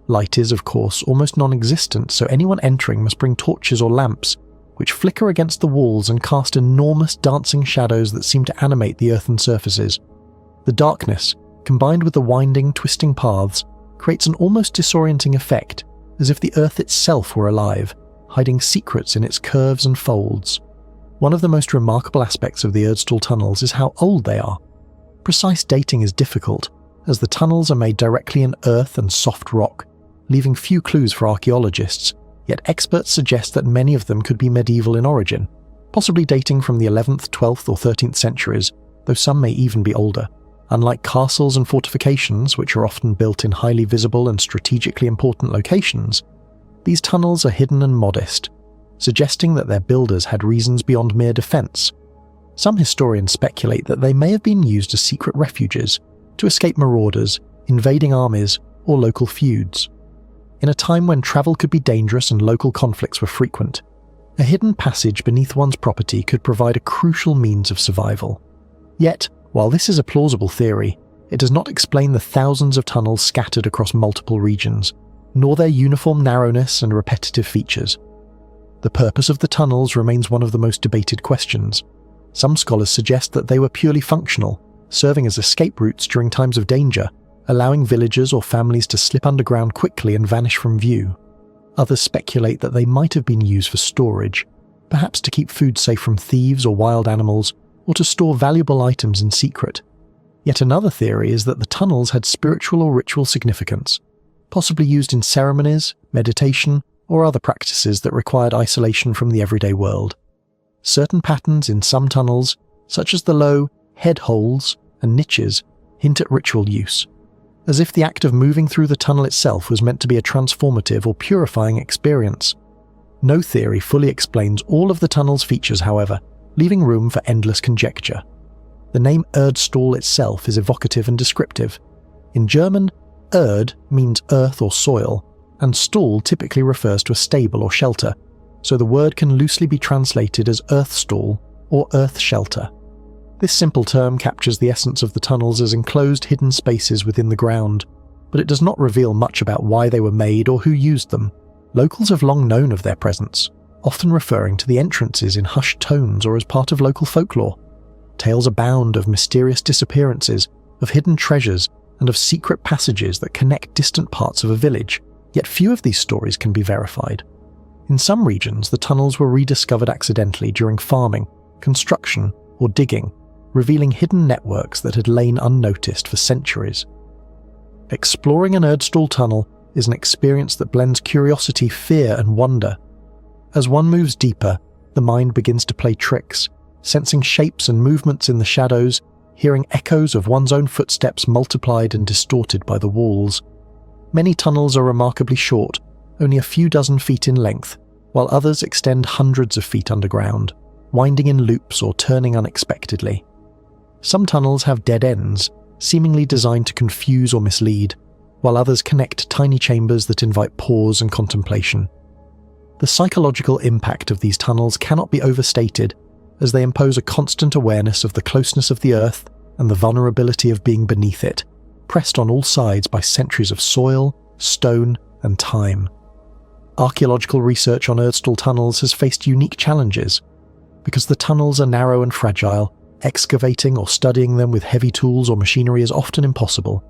Light is, of course, almost non-existent, so anyone entering must bring torches or lamps, which flicker against the walls and cast enormous dancing shadows that seem to animate the earthen surfaces. The darkness, combined with the winding, twisting paths, creates an almost disorienting effect, as if the earth itself were alive, hiding secrets in its curves and folds. One of the most remarkable aspects of the Erdstall tunnels is how old they are. Precise dating is difficult, as the tunnels are made directly in earth and soft rock, leaving few clues for archaeologists, yet experts suggest that many of them could be medieval in origin, possibly dating from the 11th, 12th or 13th centuries, though some may even be older. Unlike castles and fortifications, which are often built in highly visible and strategically important locations, these tunnels are hidden and modest, suggesting that their builders had reasons beyond mere defense. Some historians speculate that they may have been used as secret refuges, to escape marauders, invading armies, or local feuds. In a time when travel could be dangerous and local conflicts were frequent, a hidden passage beneath one's property could provide a crucial means of survival. Yet, while this is a plausible theory, it does not explain the thousands of tunnels scattered across multiple regions, nor their uniform narrowness and repetitive features. The purpose of the tunnels remains one of the most debated questions. Some scholars suggest that they were purely functional, serving as escape routes during times of danger, allowing villagers or families to slip underground quickly and vanish from view. Others speculate that they might have been used for storage, perhaps to keep food safe from thieves or wild animals, or to store valuable items in secret. Yet another theory is that the tunnels had spiritual or ritual significance, possibly used in ceremonies, meditation, or other practices that required isolation from the everyday world. Certain patterns in some tunnels, such as the low head holes and niches, hint at ritual use, as if the act of moving through the tunnel itself was meant to be a transformative or purifying experience. No theory fully explains all of the tunnel's features, however, leaving room for endless conjecture. The name Erdstall itself is evocative and descriptive. In German, Erd means earth or soil, and Stall typically refers to a stable or shelter, so the word can loosely be translated as Earthstall or Earth Shelter. This simple term captures the essence of the tunnels as enclosed hidden spaces within the ground, but it does not reveal much about why they were made or who used them. Locals have long known of their presence, often referring to the entrances in hushed tones or as part of local folklore. Tales abound of mysterious disappearances, of hidden treasures, and of secret passages that connect distant parts of a village, yet few of these stories can be verified. In some regions, the tunnels were rediscovered accidentally during farming, construction, or digging, revealing hidden networks that had lain unnoticed for centuries. Exploring an Erdstall tunnel is an experience that blends curiosity, fear, and wonder. As one moves deeper, the mind begins to play tricks, sensing shapes and movements in the shadows, hearing echoes of one's own footsteps multiplied and distorted by the walls. Many tunnels are remarkably short, only a few dozen feet in length, while others extend hundreds of feet underground, winding in loops or turning unexpectedly. Some tunnels have dead ends, seemingly designed to confuse or mislead, while others connect tiny chambers that invite pause and contemplation. The psychological impact of these tunnels cannot be overstated, as they impose a constant awareness of the closeness of the Earth and the vulnerability of being beneath it, pressed on all sides by centuries of soil, stone, and time. Archaeological research on Erdstall tunnels has faced unique challenges. Because the tunnels are narrow and fragile, excavating or studying them with heavy tools or machinery is often impossible.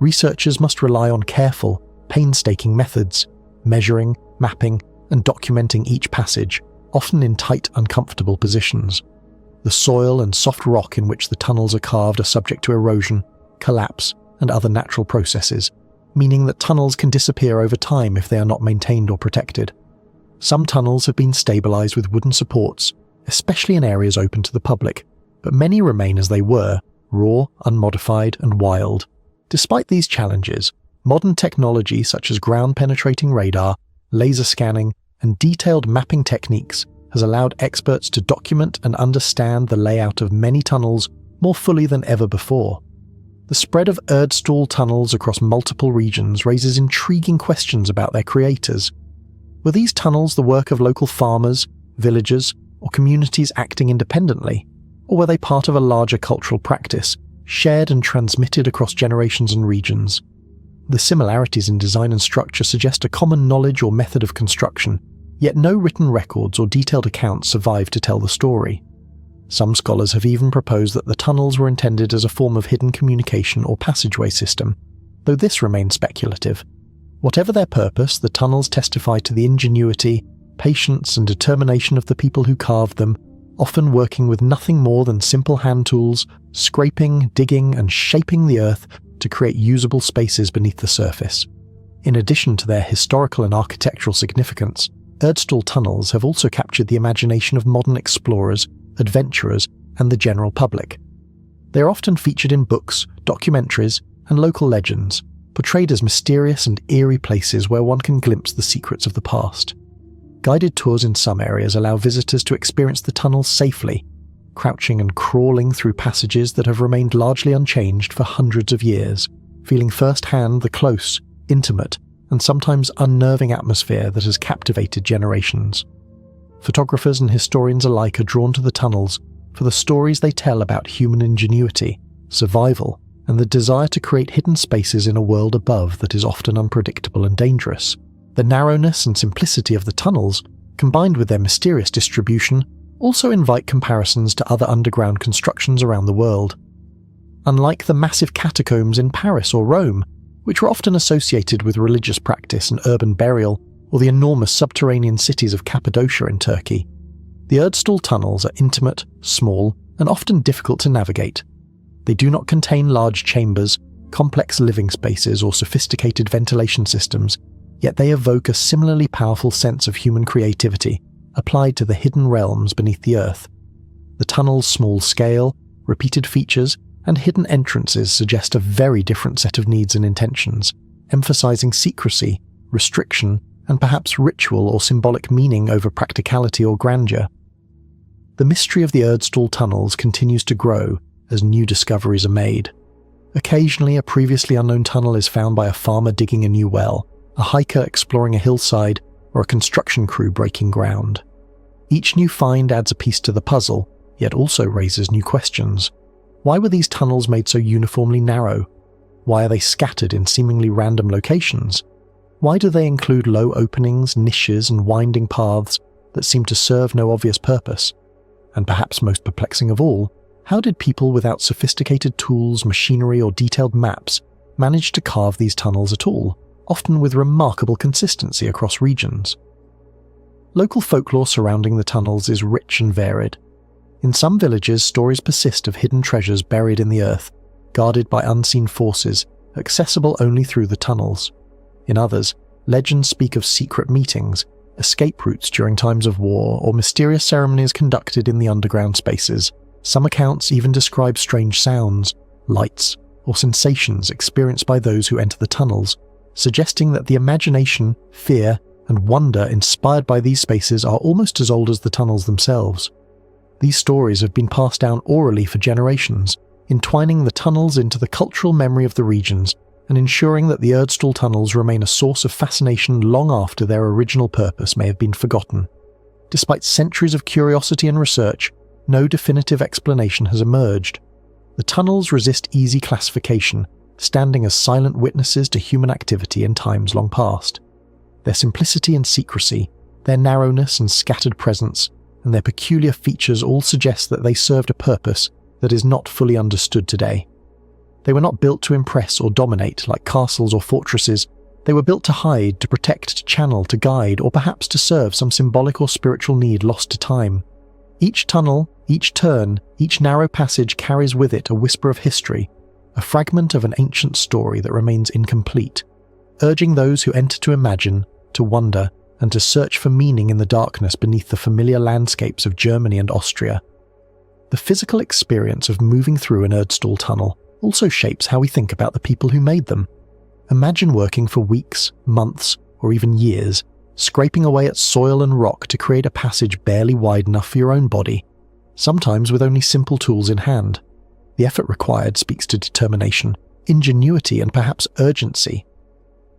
Researchers must rely on careful, painstaking methods, measuring, mapping, and documenting each passage, often in tight, uncomfortable positions. The soil and soft rock in which the tunnels are carved are subject to erosion, collapse, and other natural processes, meaning that tunnels can disappear over time if they are not maintained or protected. Some tunnels have been stabilized with wooden supports, especially in areas open to the public, but many remain as they were, raw, unmodified, and wild. Despite these challenges, modern technology such as ground-penetrating radar, laser scanning, and detailed mapping techniques has allowed experts to document and understand the layout of many tunnels more fully than ever before. The spread of Erdstall tunnels across multiple regions raises intriguing questions about their creators. Were these tunnels the work of local farmers, villagers, or communities acting independently? Or were they part of a larger cultural practice, shared and transmitted across generations and regions? The similarities in design and structure suggest a common knowledge or method of construction, yet no written records or detailed accounts survive to tell the story. Some scholars have even proposed that the tunnels were intended as a form of hidden communication or passageway system, though this remains speculative. Whatever their purpose, the tunnels testify to the ingenuity, patience, and determination of the people who carved them, often working with nothing more than simple hand tools, scraping, digging, and shaping the earth to create usable spaces beneath the surface. In addition to their historical and architectural significance, Erdstall tunnels have also captured the imagination of modern explorers, adventurers, and the general public. They are often featured in books, documentaries, and local legends, portrayed as mysterious and eerie places where one can glimpse the secrets of the past. Guided tours in some areas allow visitors to experience the tunnels safely, crouching and crawling through passages that have remained largely unchanged for hundreds of years, feeling firsthand the close, intimate, and sometimes unnerving atmosphere that has captivated generations. Photographers and historians alike are drawn to the tunnels for the stories they tell about human ingenuity, survival, and the desire to create hidden spaces in a world above that is often unpredictable and dangerous. The narrowness and simplicity of the tunnels, combined with their mysterious distribution, also invite comparisons to other underground constructions around the world. Unlike the massive catacombs in Paris or Rome, which were often associated with religious practice and urban burial, or the enormous subterranean cities of Cappadocia in Turkey, the Erdstall tunnels are intimate, small, and often difficult to navigate. They do not contain large chambers, complex living spaces, or sophisticated ventilation systems, yet they evoke a similarly powerful sense of human creativity applied to the hidden realms beneath the earth. The tunnel's small scale, repeated features, and hidden entrances suggest a very different set of needs and intentions, emphasizing secrecy, restriction, and perhaps ritual or symbolic meaning over practicality or grandeur. The mystery of the Erdstall tunnels continues to grow as new discoveries are made. Occasionally, a previously unknown tunnel is found by a farmer digging a new well, a hiker exploring a hillside, or a construction crew breaking ground. Each new find adds a piece to the puzzle, yet also raises new questions. Why were these tunnels made so uniformly narrow? Why are they scattered in seemingly random locations? Why do they include low openings, niches, and winding paths that seem to serve no obvious purpose? And perhaps most perplexing of all, how did people without sophisticated tools, machinery, or detailed maps manage to carve these tunnels at all, often with remarkable consistency across regions? Local folklore surrounding the tunnels is rich and varied. In some villages, stories persist of hidden treasures buried in the earth, guarded by unseen forces, accessible only through the tunnels. In others, legends speak of secret meetings, escape routes during times of war, or mysterious ceremonies conducted in the underground spaces. Some accounts even describe strange sounds, lights, or sensations experienced by those who enter the tunnels, suggesting that the imagination, fear, and wonder inspired by these spaces are almost as old as the tunnels themselves. These stories have been passed down orally for generations, entwining the tunnels into the cultural memory of the regions and ensuring that the Erdstall tunnels remain a source of fascination long after their original purpose may have been forgotten. Despite centuries of curiosity and research, no definitive explanation has emerged. The tunnels resist easy classification, standing as silent witnesses to human activity in times long past. Their simplicity and secrecy, their narrowness and scattered presence, and their peculiar features all suggest that they served a purpose that is not fully understood today. They were not built to impress or dominate like castles or fortresses. They were built to hide, to protect, to channel, to guide, or perhaps to serve some symbolic or spiritual need lost to time. Each tunnel, each turn, each narrow passage carries with it a whisper of history, a fragment of an ancient story that remains incomplete, urging those who enter to imagine, to wonder, and to search for meaning in the darkness beneath the familiar landscapes of Germany and Austria. The physical experience of moving through an Erdstall tunnel also shapes how we think about the people who made them. Imagine working for weeks, months, or even years, scraping away at soil and rock to create a passage barely wide enough for your own body, sometimes with only simple tools in hand. The effort required speaks to determination, ingenuity, and perhaps urgency.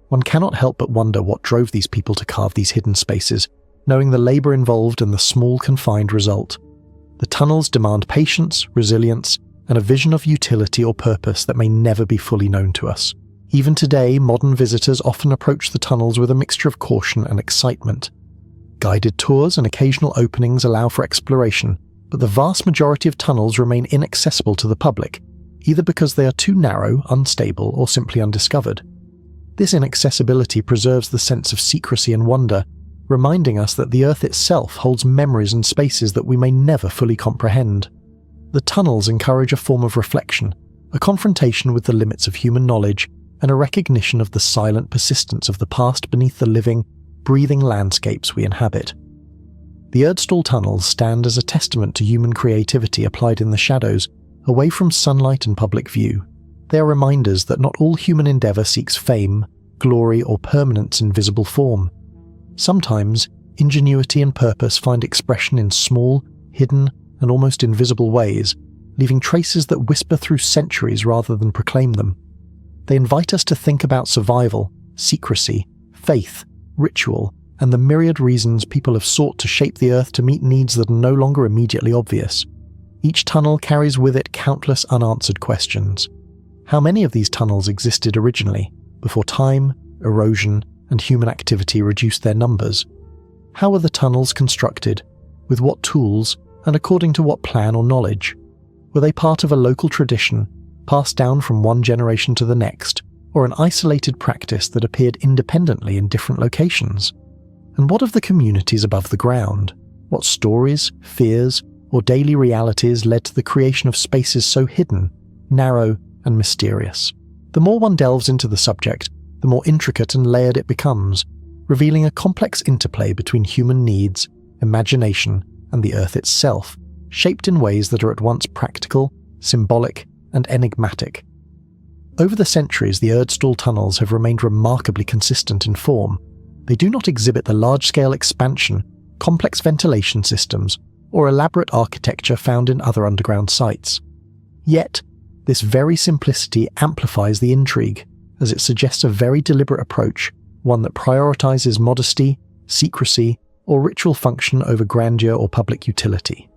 One cannot help but wonder what drove these people to carve these hidden spaces, knowing the labor involved and the small confined result. The tunnels demand patience, resilience, and a vision of utility or purpose that may never be fully known to us. Even today, modern visitors often approach the tunnels with a mixture of caution and excitement. Guided tours and occasional openings allow for exploration, but the vast majority of tunnels remain inaccessible to the public, either because they are too narrow, unstable, or simply undiscovered. This inaccessibility preserves the sense of secrecy and wonder, reminding us that the Earth itself holds memories and spaces that we may never fully comprehend. The tunnels encourage a form of reflection, a confrontation with the limits of human knowledge, and a recognition of the silent persistence of the past beneath the living, breathing landscapes we inhabit. The Erdstall tunnels stand as a testament to human creativity applied in the shadows, away from sunlight and public view. They are reminders that not all human endeavour seeks fame, glory, or permanence in visible form. Sometimes, ingenuity and purpose find expression in small, hidden, and almost invisible ways, leaving traces that whisper through centuries rather than proclaim them. They invite us to think about survival, secrecy, faith, ritual, and the myriad reasons people have sought to shape the Earth to meet needs that are no longer immediately obvious. Each tunnel carries with it countless unanswered questions. How many of these tunnels existed originally, before time, erosion, and human activity reduced their numbers? How were the tunnels constructed? With what tools, and according to what plan or knowledge? Were they part of a local tradition, passed down from one generation to the next, or an isolated practice that appeared independently in different locations? And what of the communities above the ground? What stories, fears, or daily realities led to the creation of spaces so hidden, narrow, and mysterious? The more one delves into the subject, the more intricate and layered it becomes, revealing a complex interplay between human needs, imagination, and the Earth itself, shaped in ways that are at once practical, symbolic, and enigmatic. Over the centuries, the Erdstall tunnels have remained remarkably consistent in form. They do not exhibit the large-scale expansion, complex ventilation systems, or elaborate architecture found in other underground sites. Yet, this very simplicity amplifies the intrigue, as it suggests a very deliberate approach, one that prioritizes modesty, secrecy, or ritual function over grandeur or public utility.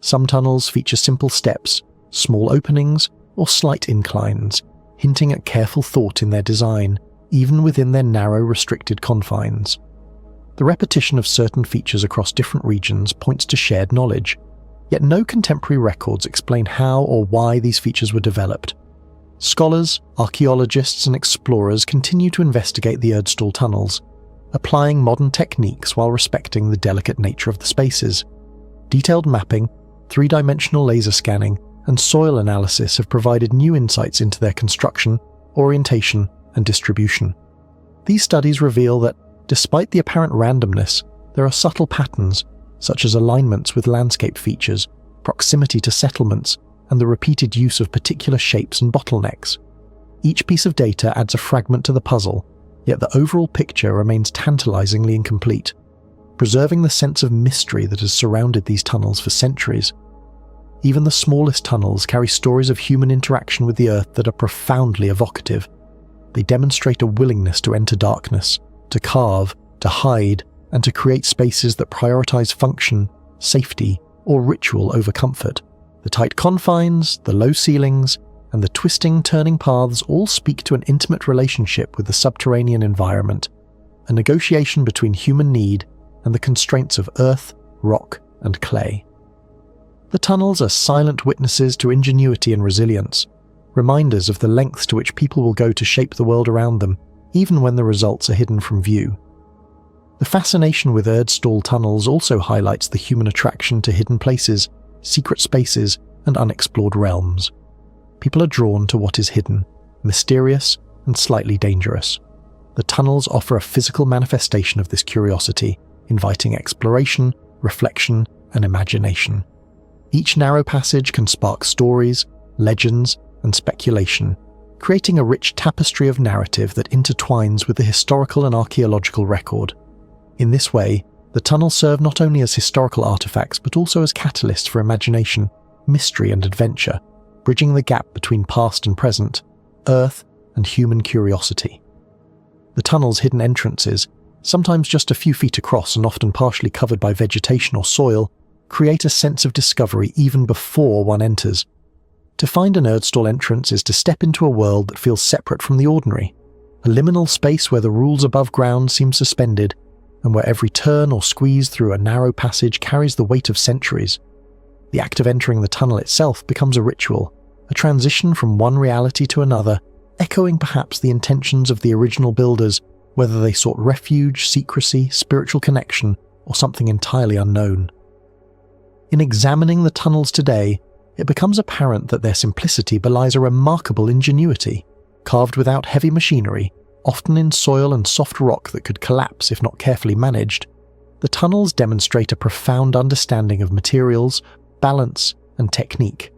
Some tunnels feature simple steps, small openings, or slight inclines, hinting at careful thought in their design, even within their narrow, restricted confines. The repetition of certain features across different regions points to shared knowledge, yet no contemporary records explain how or why these features were developed. Scholars, archaeologists, and explorers continue to investigate the Erdstall tunnels, applying modern techniques while respecting the delicate nature of the spaces. Detailed mapping, three-dimensional laser scanning, and soil analysis have provided new insights into their construction, orientation, and distribution. These studies reveal that, despite the apparent randomness, there are subtle patterns, such as alignments with landscape features, proximity to settlements, and the repeated use of particular shapes and bottlenecks. Each piece of data adds a fragment to the puzzle, yet the overall picture remains tantalizingly incomplete, preserving the sense of mystery that has surrounded these tunnels for centuries. Even the smallest tunnels carry stories of human interaction with the Earth that are profoundly evocative. They demonstrate a willingness to enter darkness, to carve, to hide, and to create spaces that prioritize function, safety, or ritual over comfort. The tight confines, the low ceilings, and the twisting, turning paths all speak to an intimate relationship with the subterranean environment, a negotiation between human need and the constraints of earth, rock, and clay. The tunnels are silent witnesses to ingenuity and resilience, reminders of the lengths to which people will go to shape the world around them, even when the results are hidden from view. The fascination with Erdstall tunnels also highlights the human attraction to hidden places, secret spaces, and unexplored realms. People are drawn to what is hidden, mysterious, and slightly dangerous. The tunnels offer a physical manifestation of this curiosity, inviting exploration, reflection, and imagination. Each narrow passage can spark stories, legends, and speculation, creating a rich tapestry of narrative that intertwines with the historical and archaeological record. In this way, the tunnels serve not only as historical artifacts but also as catalysts for imagination, mystery, and adventure, bridging the gap between past and present, Earth and human curiosity. The tunnel's hidden entrances, sometimes just a few feet across and often partially covered by vegetation or soil, create a sense of discovery even before one enters. To find an Erdstall entrance is to step into a world that feels separate from the ordinary, a liminal space where the rules above ground seem suspended, and where every turn or squeeze through a narrow passage carries the weight of centuries. The act of entering the tunnel itself becomes a ritual, a transition from one reality to another, echoing perhaps the intentions of the original builders, whether they sought refuge, secrecy, spiritual connection, or something entirely unknown. In examining the tunnels today, it becomes apparent that their simplicity belies a remarkable ingenuity. Carved without heavy machinery, often in soil and soft rock that could collapse if not carefully managed, the tunnels demonstrate a profound understanding of materials, balance, and technique.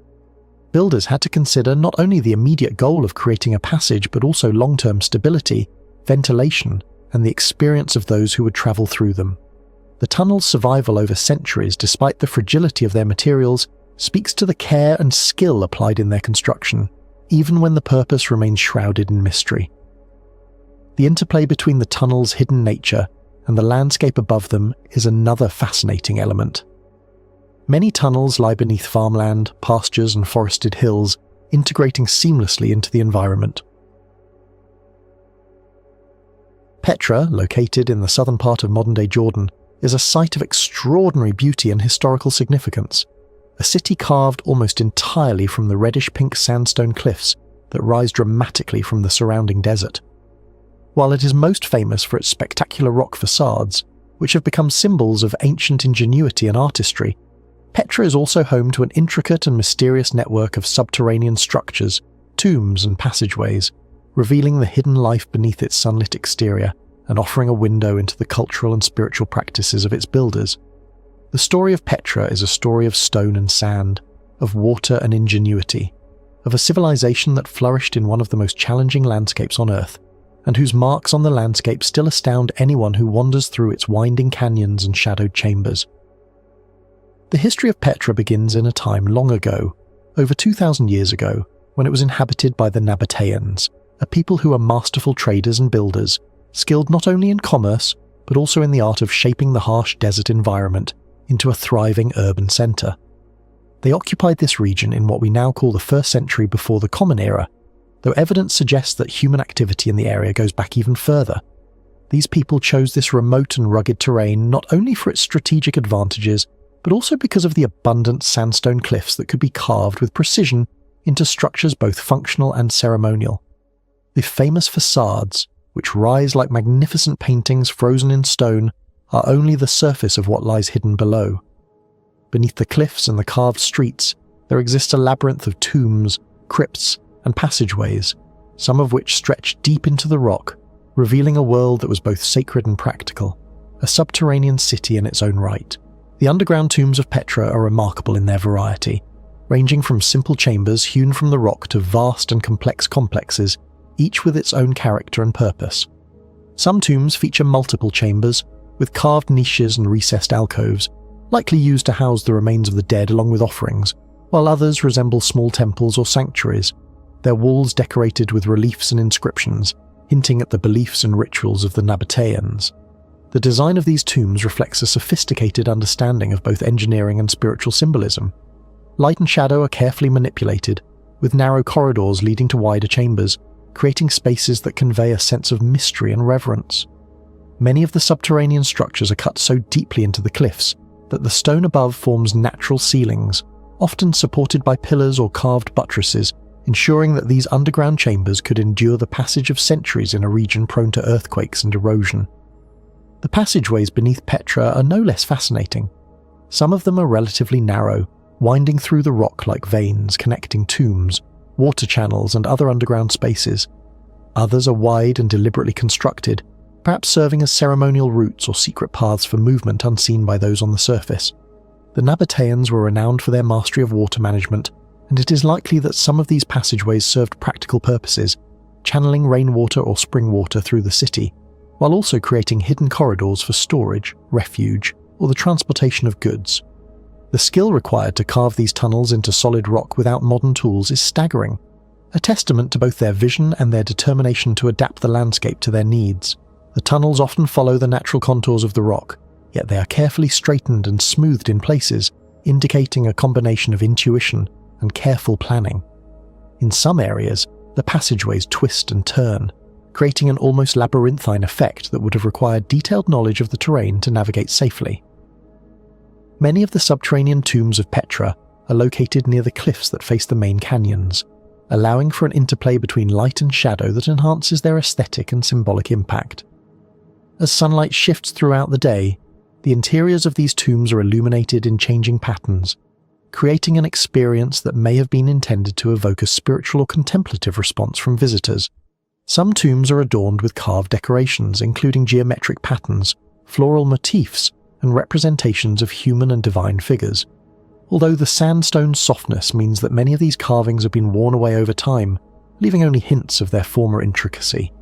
Builders had to consider not only the immediate goal of creating a passage but also long-term stability, ventilation, and the experience of those who would travel through them. The tunnel's survival over centuries, despite the fragility of their materials, speaks to the care and skill applied in their construction, even when the purpose remains shrouded in mystery. The interplay between the tunnel's hidden nature and the landscape above them is another fascinating element. Many tunnels lie beneath farmland, pastures, and forested hills, integrating seamlessly into the environment. Petra, located in the southern part of modern-day Jordan, is a site of extraordinary beauty and historical significance, a city carved almost entirely from the reddish-pink sandstone cliffs that rise dramatically from the surrounding desert. While it is most famous for its spectacular rock facades, which have become symbols of ancient ingenuity and artistry, Petra is also home to an intricate and mysterious network of subterranean structures, tombs and passageways, revealing the hidden life beneath its sunlit exterior and offering a window into the cultural and spiritual practices of its builders. The story of Petra is a story of stone and sand, of water and ingenuity, of a civilization that flourished in one of the most challenging landscapes on Earth, and whose marks on the landscape still astound anyone who wanders through its winding canyons and shadowed chambers. The history of Petra begins in a time long ago, over 2,000 years ago, when it was inhabited by the Nabateans, a people who are masterful traders and builders, skilled not only in commerce, but also in the art of shaping the harsh desert environment into a thriving urban centre. They occupied this region in what we now call the 1st century before the Common Era, though evidence suggests that human activity in the area goes back even further. These people chose this remote and rugged terrain not only for its strategic advantages, but also because of the abundant sandstone cliffs that could be carved with precision into structures both functional and ceremonial. The famous facades, which rise like magnificent paintings frozen in stone, are only the surface of what lies hidden below. Beneath the cliffs and the carved streets, there exists a labyrinth of tombs, crypts, and passageways, some of which stretch deep into the rock, revealing a world that was both sacred and practical, a subterranean city in its own right. The underground tombs of Petra are remarkable in their variety, ranging from simple chambers hewn from the rock to vast and complex complexes, each with its own character and purpose. Some tombs feature multiple chambers, with carved niches and recessed alcoves, likely used to house the remains of the dead along with offerings, while others resemble small temples or sanctuaries, their walls decorated with reliefs and inscriptions, hinting at the beliefs and rituals of the Nabateans. The design of these tombs reflects a sophisticated understanding of both engineering and spiritual symbolism. Light and shadow are carefully manipulated, with narrow corridors leading to wider chambers, creating spaces that convey a sense of mystery and reverence. Many of the subterranean structures are cut so deeply into the cliffs that the stone above forms natural ceilings, often supported by pillars or carved buttresses, ensuring that these underground chambers could endure the passage of centuries in a region prone to earthquakes and erosion. The passageways beneath Petra are no less fascinating. Some of them are relatively narrow, winding through the rock like veins connecting tombs, water channels, and other underground spaces. Others are wide and deliberately constructed, perhaps serving as ceremonial routes or secret paths for movement unseen by those on the surface. The Nabateans were renowned for their mastery of water management, and it is likely that some of these passageways served practical purposes, channeling rainwater or spring water through the city, while also creating hidden corridors for storage, refuge, or the transportation of goods. The skill required to carve these tunnels into solid rock without modern tools is staggering, a testament to both their vision and their determination to adapt the landscape to their needs. The tunnels often follow the natural contours of the rock, yet they are carefully straightened and smoothed in places, indicating a combination of intuition and careful planning. In some areas, the passageways twist and turn, creating an almost labyrinthine effect that would have required detailed knowledge of the terrain to navigate safely. Many of the subterranean tombs of Petra are located near the cliffs that face the main canyons, allowing for an interplay between light and shadow that enhances their aesthetic and symbolic impact. As sunlight shifts throughout the day, the interiors of these tombs are illuminated in changing patterns, creating an experience that may have been intended to evoke a spiritual or contemplative response from visitors. Some tombs are adorned with carved decorations, including geometric patterns, floral motifs, and representations of human and divine figures. Although the sandstone's softness means that many of these carvings have been worn away over time, leaving only hints of their former intricacy.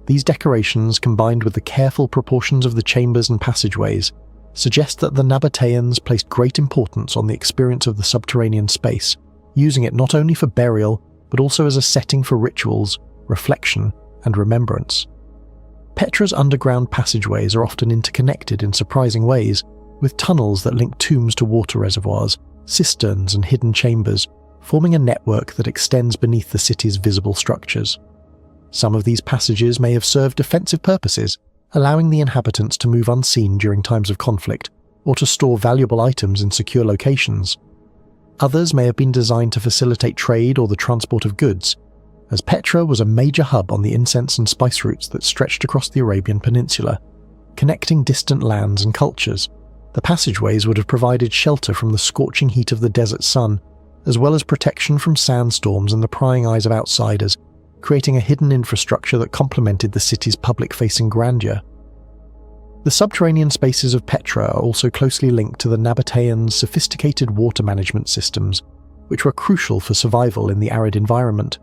These decorations, combined with the careful proportions of the chambers and passageways, suggest that the Nabateans placed great importance on the experience of the subterranean space, using it not only for burial, but also as a setting for rituals, reflection, and remembrance. Petra's underground passageways are often interconnected in surprising ways, with tunnels that link tombs to water reservoirs, cisterns, and hidden chambers, forming a network that extends beneath the city's visible structures. Some of these passages may have served defensive purposes, allowing the inhabitants to move unseen during times of conflict, or to store valuable items in secure locations. Others may have been designed to facilitate trade or the transport of goods, as Petra was a major hub on the incense and spice routes that stretched across the Arabian Peninsula, connecting distant lands and cultures. The passageways would have provided shelter from the scorching heat of the desert sun, as well as protection from sandstorms and the prying eyes of outsiders, creating a hidden infrastructure that complemented the city's public-facing grandeur. The subterranean spaces of Petra are also closely linked to the Nabateans' sophisticated water management systems, which were crucial for survival in the arid environment.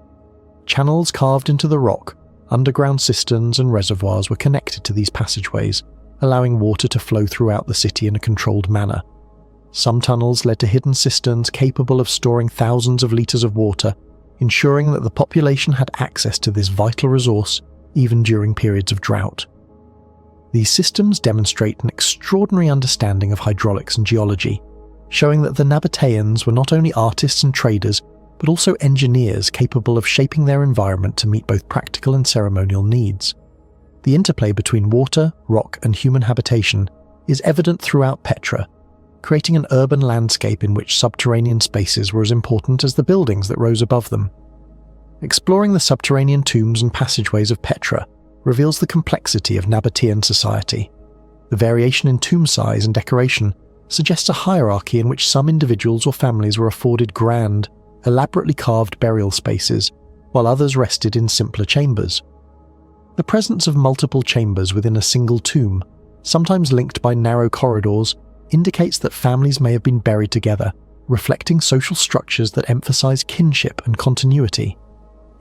Channels carved into the rock, Underground cisterns and reservoirs were connected to these passageways, allowing water to flow throughout the city in a controlled manner. Some tunnels led to hidden cisterns capable of storing thousands of litres of water, ensuring that the population had access to this vital resource even during periods of drought. These systems demonstrate an extraordinary understanding of hydraulics and geology, showing that the Nabateans were not only artists and traders, but also engineers capable of shaping their environment to meet both practical and ceremonial needs. The interplay between water, rock, and human habitation is evident throughout Petra, creating an urban landscape in which subterranean spaces were as important as the buildings that rose above them. Exploring the subterranean tombs and passageways of Petra reveals the complexity of Nabatean society. The variation in tomb size and decoration suggests a hierarchy in which some individuals or families were afforded grand, elaborately carved burial spaces, while others rested in simpler chambers. The presence of multiple chambers within a single tomb, sometimes linked by narrow corridors, indicates that families may have been buried together, reflecting social structures that emphasize kinship and continuity.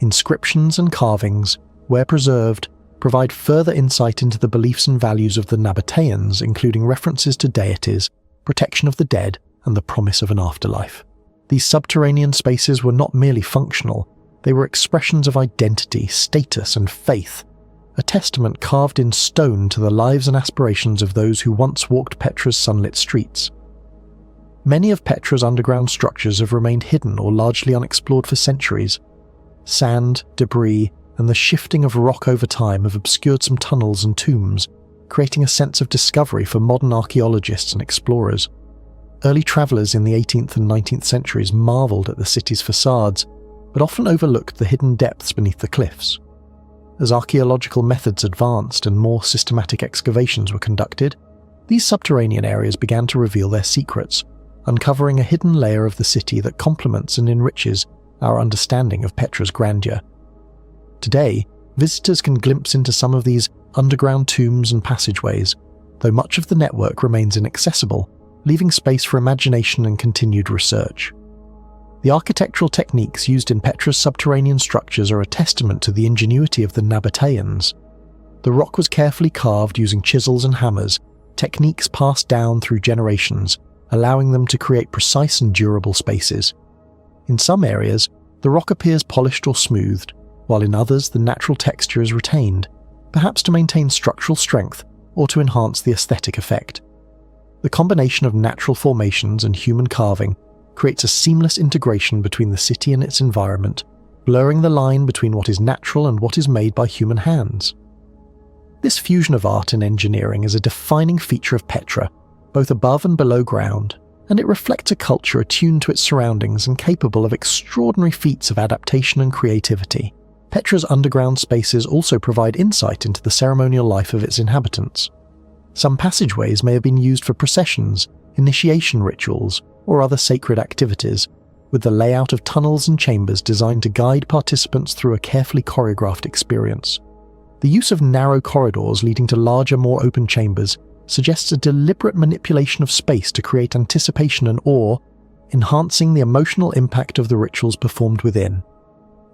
Inscriptions and carvings, where preserved, provide further insight into the beliefs and values of the Nabateans, including references to deities, protection of the dead, and the promise of an afterlife. These subterranean spaces were not merely functional, they were expressions of identity, status, and faith, a testament carved in stone to the lives and aspirations of those who once walked Petra's sunlit streets. Many of Petra's underground structures have remained hidden or largely unexplored for centuries. Sand, debris, and the shifting of rock over time have obscured some tunnels and tombs, creating a sense of discovery for modern archaeologists and explorers. Early travellers in the 18th and 19th centuries marvelled at the city's facades, but often overlooked the hidden depths beneath the cliffs. As archaeological methods advanced and more systematic excavations were conducted, these subterranean areas began to reveal their secrets, uncovering a hidden layer of the city that complements and enriches our understanding of Petra's grandeur. Today, visitors can glimpse into some of these underground tombs and passageways, though much of the network remains inaccessible, leaving space for imagination and continued research. The architectural techniques used in Petra's subterranean structures are a testament to the ingenuity of the Nabateans. The rock was carefully carved using chisels and hammers, techniques passed down through generations, allowing them to create precise and durable spaces. In some areas, the rock appears polished or smoothed, while in others the natural texture is retained, perhaps to maintain structural strength or to enhance the aesthetic effect. The combination of natural formations and human carving creates a seamless integration between the city and its environment, blurring the line between what is natural and what is made by human hands. This fusion of art and engineering is a defining feature of Petra, both above and below ground, and it reflects a culture attuned to its surroundings and capable of extraordinary feats of adaptation and creativity. Petra's underground spaces also provide insight into the ceremonial life of its inhabitants. Some passageways may have been used for processions, initiation rituals, or other sacred activities, with the layout of tunnels and chambers designed to guide participants through a carefully choreographed experience. The use of narrow corridors leading to larger, more open chambers suggests a deliberate manipulation of space to create anticipation and awe, enhancing the emotional impact of the rituals performed within.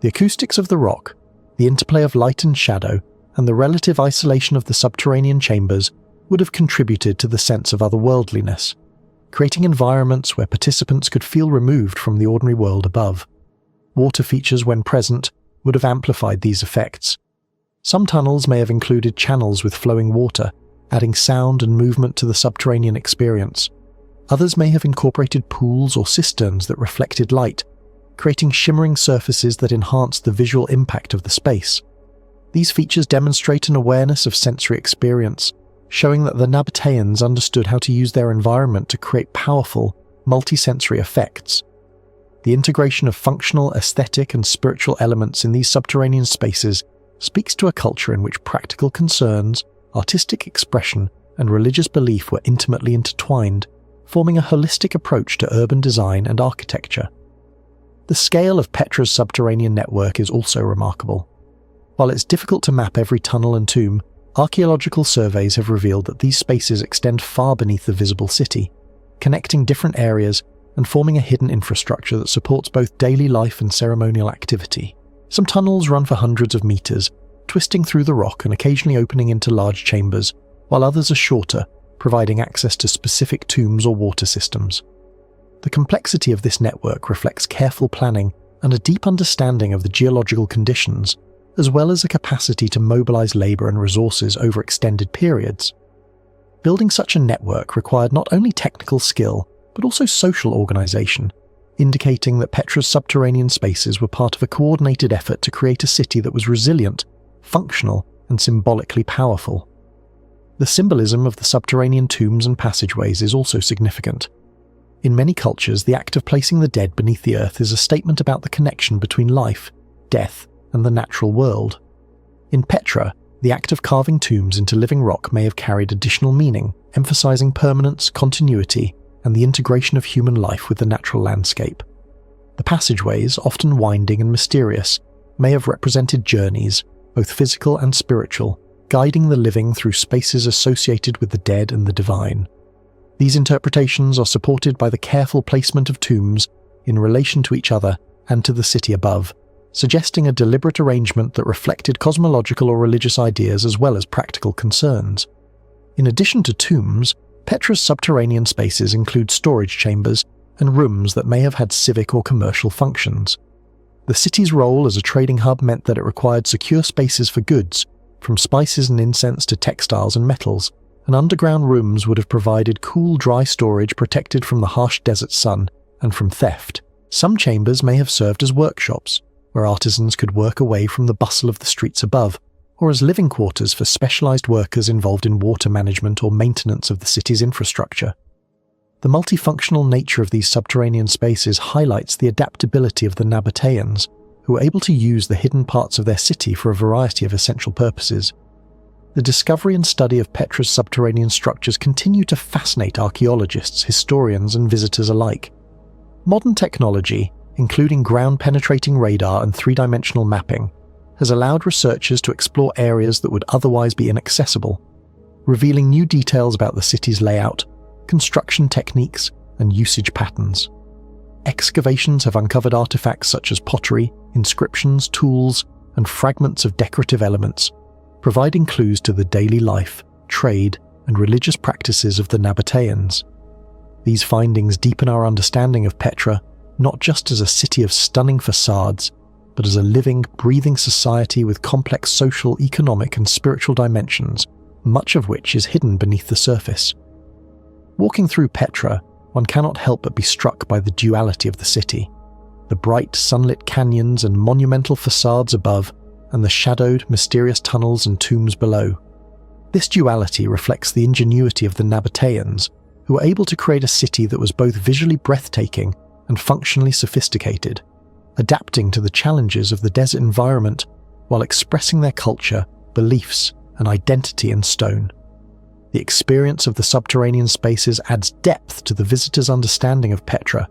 The acoustics of the rock, the interplay of light and shadow, and the relative isolation of the subterranean chambers would have contributed to the sense of otherworldliness, creating environments where participants could feel removed from the ordinary world above. Water features, when present, would have amplified these effects. Some tunnels may have included channels with flowing water, adding sound and movement to the subterranean experience. Others may have incorporated pools or cisterns that reflected light, creating shimmering surfaces that enhanced the visual impact of the space. These features demonstrate an awareness of sensory experience, showing that the Nabateans understood how to use their environment to create powerful, multisensory effects. The integration of functional, aesthetic, and spiritual elements in these subterranean spaces speaks to a culture in which practical concerns, artistic expression, and religious belief were intimately intertwined, forming a holistic approach to urban design and architecture. The scale of Petra's subterranean network is also remarkable. While it's difficult to map every tunnel and tomb, archaeological surveys have revealed that these spaces extend far beneath the visible city, connecting different areas and forming a hidden infrastructure that supports both daily life and ceremonial activity. Some tunnels run for hundreds of meters, twisting through the rock and occasionally opening into large chambers, while others are shorter, providing access to specific tombs or water systems. The complexity of this network reflects careful planning and a deep understanding of the geological conditions, as well as a capacity to mobilize labor and resources over extended periods. Building such a network required not only technical skill, but also social organization, indicating that Petra's subterranean spaces were part of a coordinated effort to create a city that was resilient, functional, and symbolically powerful. The symbolism of the subterranean tombs and passageways is also significant. In many cultures, the act of placing the dead beneath the earth is a statement about the connection between life, death, and the natural world. In Petra, the act of carving tombs into living rock may have carried additional meaning, emphasizing permanence, continuity, and the integration of human life with the natural landscape. The passageways, often winding and mysterious, may have represented journeys, both physical and spiritual, guiding the living through spaces associated with the dead and the divine. These interpretations are supported by the careful placement of tombs in relation to each other and to the city above, suggesting a deliberate arrangement that reflected cosmological or religious ideas as well as practical concerns. In addition to tombs, Petra's subterranean spaces include storage chambers and rooms that may have had civic or commercial functions. The city's role as a trading hub meant that it required secure spaces for goods, from spices and incense to textiles and metals, and underground rooms would have provided cool, dry storage protected from the harsh desert sun and from theft. Some chambers may have served as workshops, where artisans could work away from the bustle of the streets above, or as living quarters for specialized workers involved in water management or maintenance of the city's infrastructure. The multifunctional nature of these subterranean spaces highlights the adaptability of the Nabateans, who were able to use the hidden parts of their city for a variety of essential purposes. The discovery and study of Petra's subterranean structures continue to fascinate archaeologists, historians, and visitors alike. Modern technology, including ground-penetrating radar and three-dimensional mapping, has allowed researchers to explore areas that would otherwise be inaccessible, revealing new details about the city's layout, construction techniques, and usage patterns. Excavations have uncovered artifacts such as pottery, inscriptions, tools, and fragments of decorative elements, providing clues to the daily life, trade, and religious practices of the Nabateans. These findings deepen our understanding of Petra, not just as a city of stunning facades, but as a living, breathing society with complex social, economic, and spiritual dimensions, much of which is hidden beneath the surface. Walking through Petra, one cannot help but be struck by the duality of the city. The bright, sunlit canyons and monumental facades above, and the shadowed, mysterious tunnels and tombs below. This duality reflects the ingenuity of the Nabateans, who were able to create a city that was both visually breathtaking and functionally sophisticated, adapting to the challenges of the desert environment while expressing their culture, beliefs, and identity in stone. The experience of the subterranean spaces adds depth to the visitor's understanding of Petra,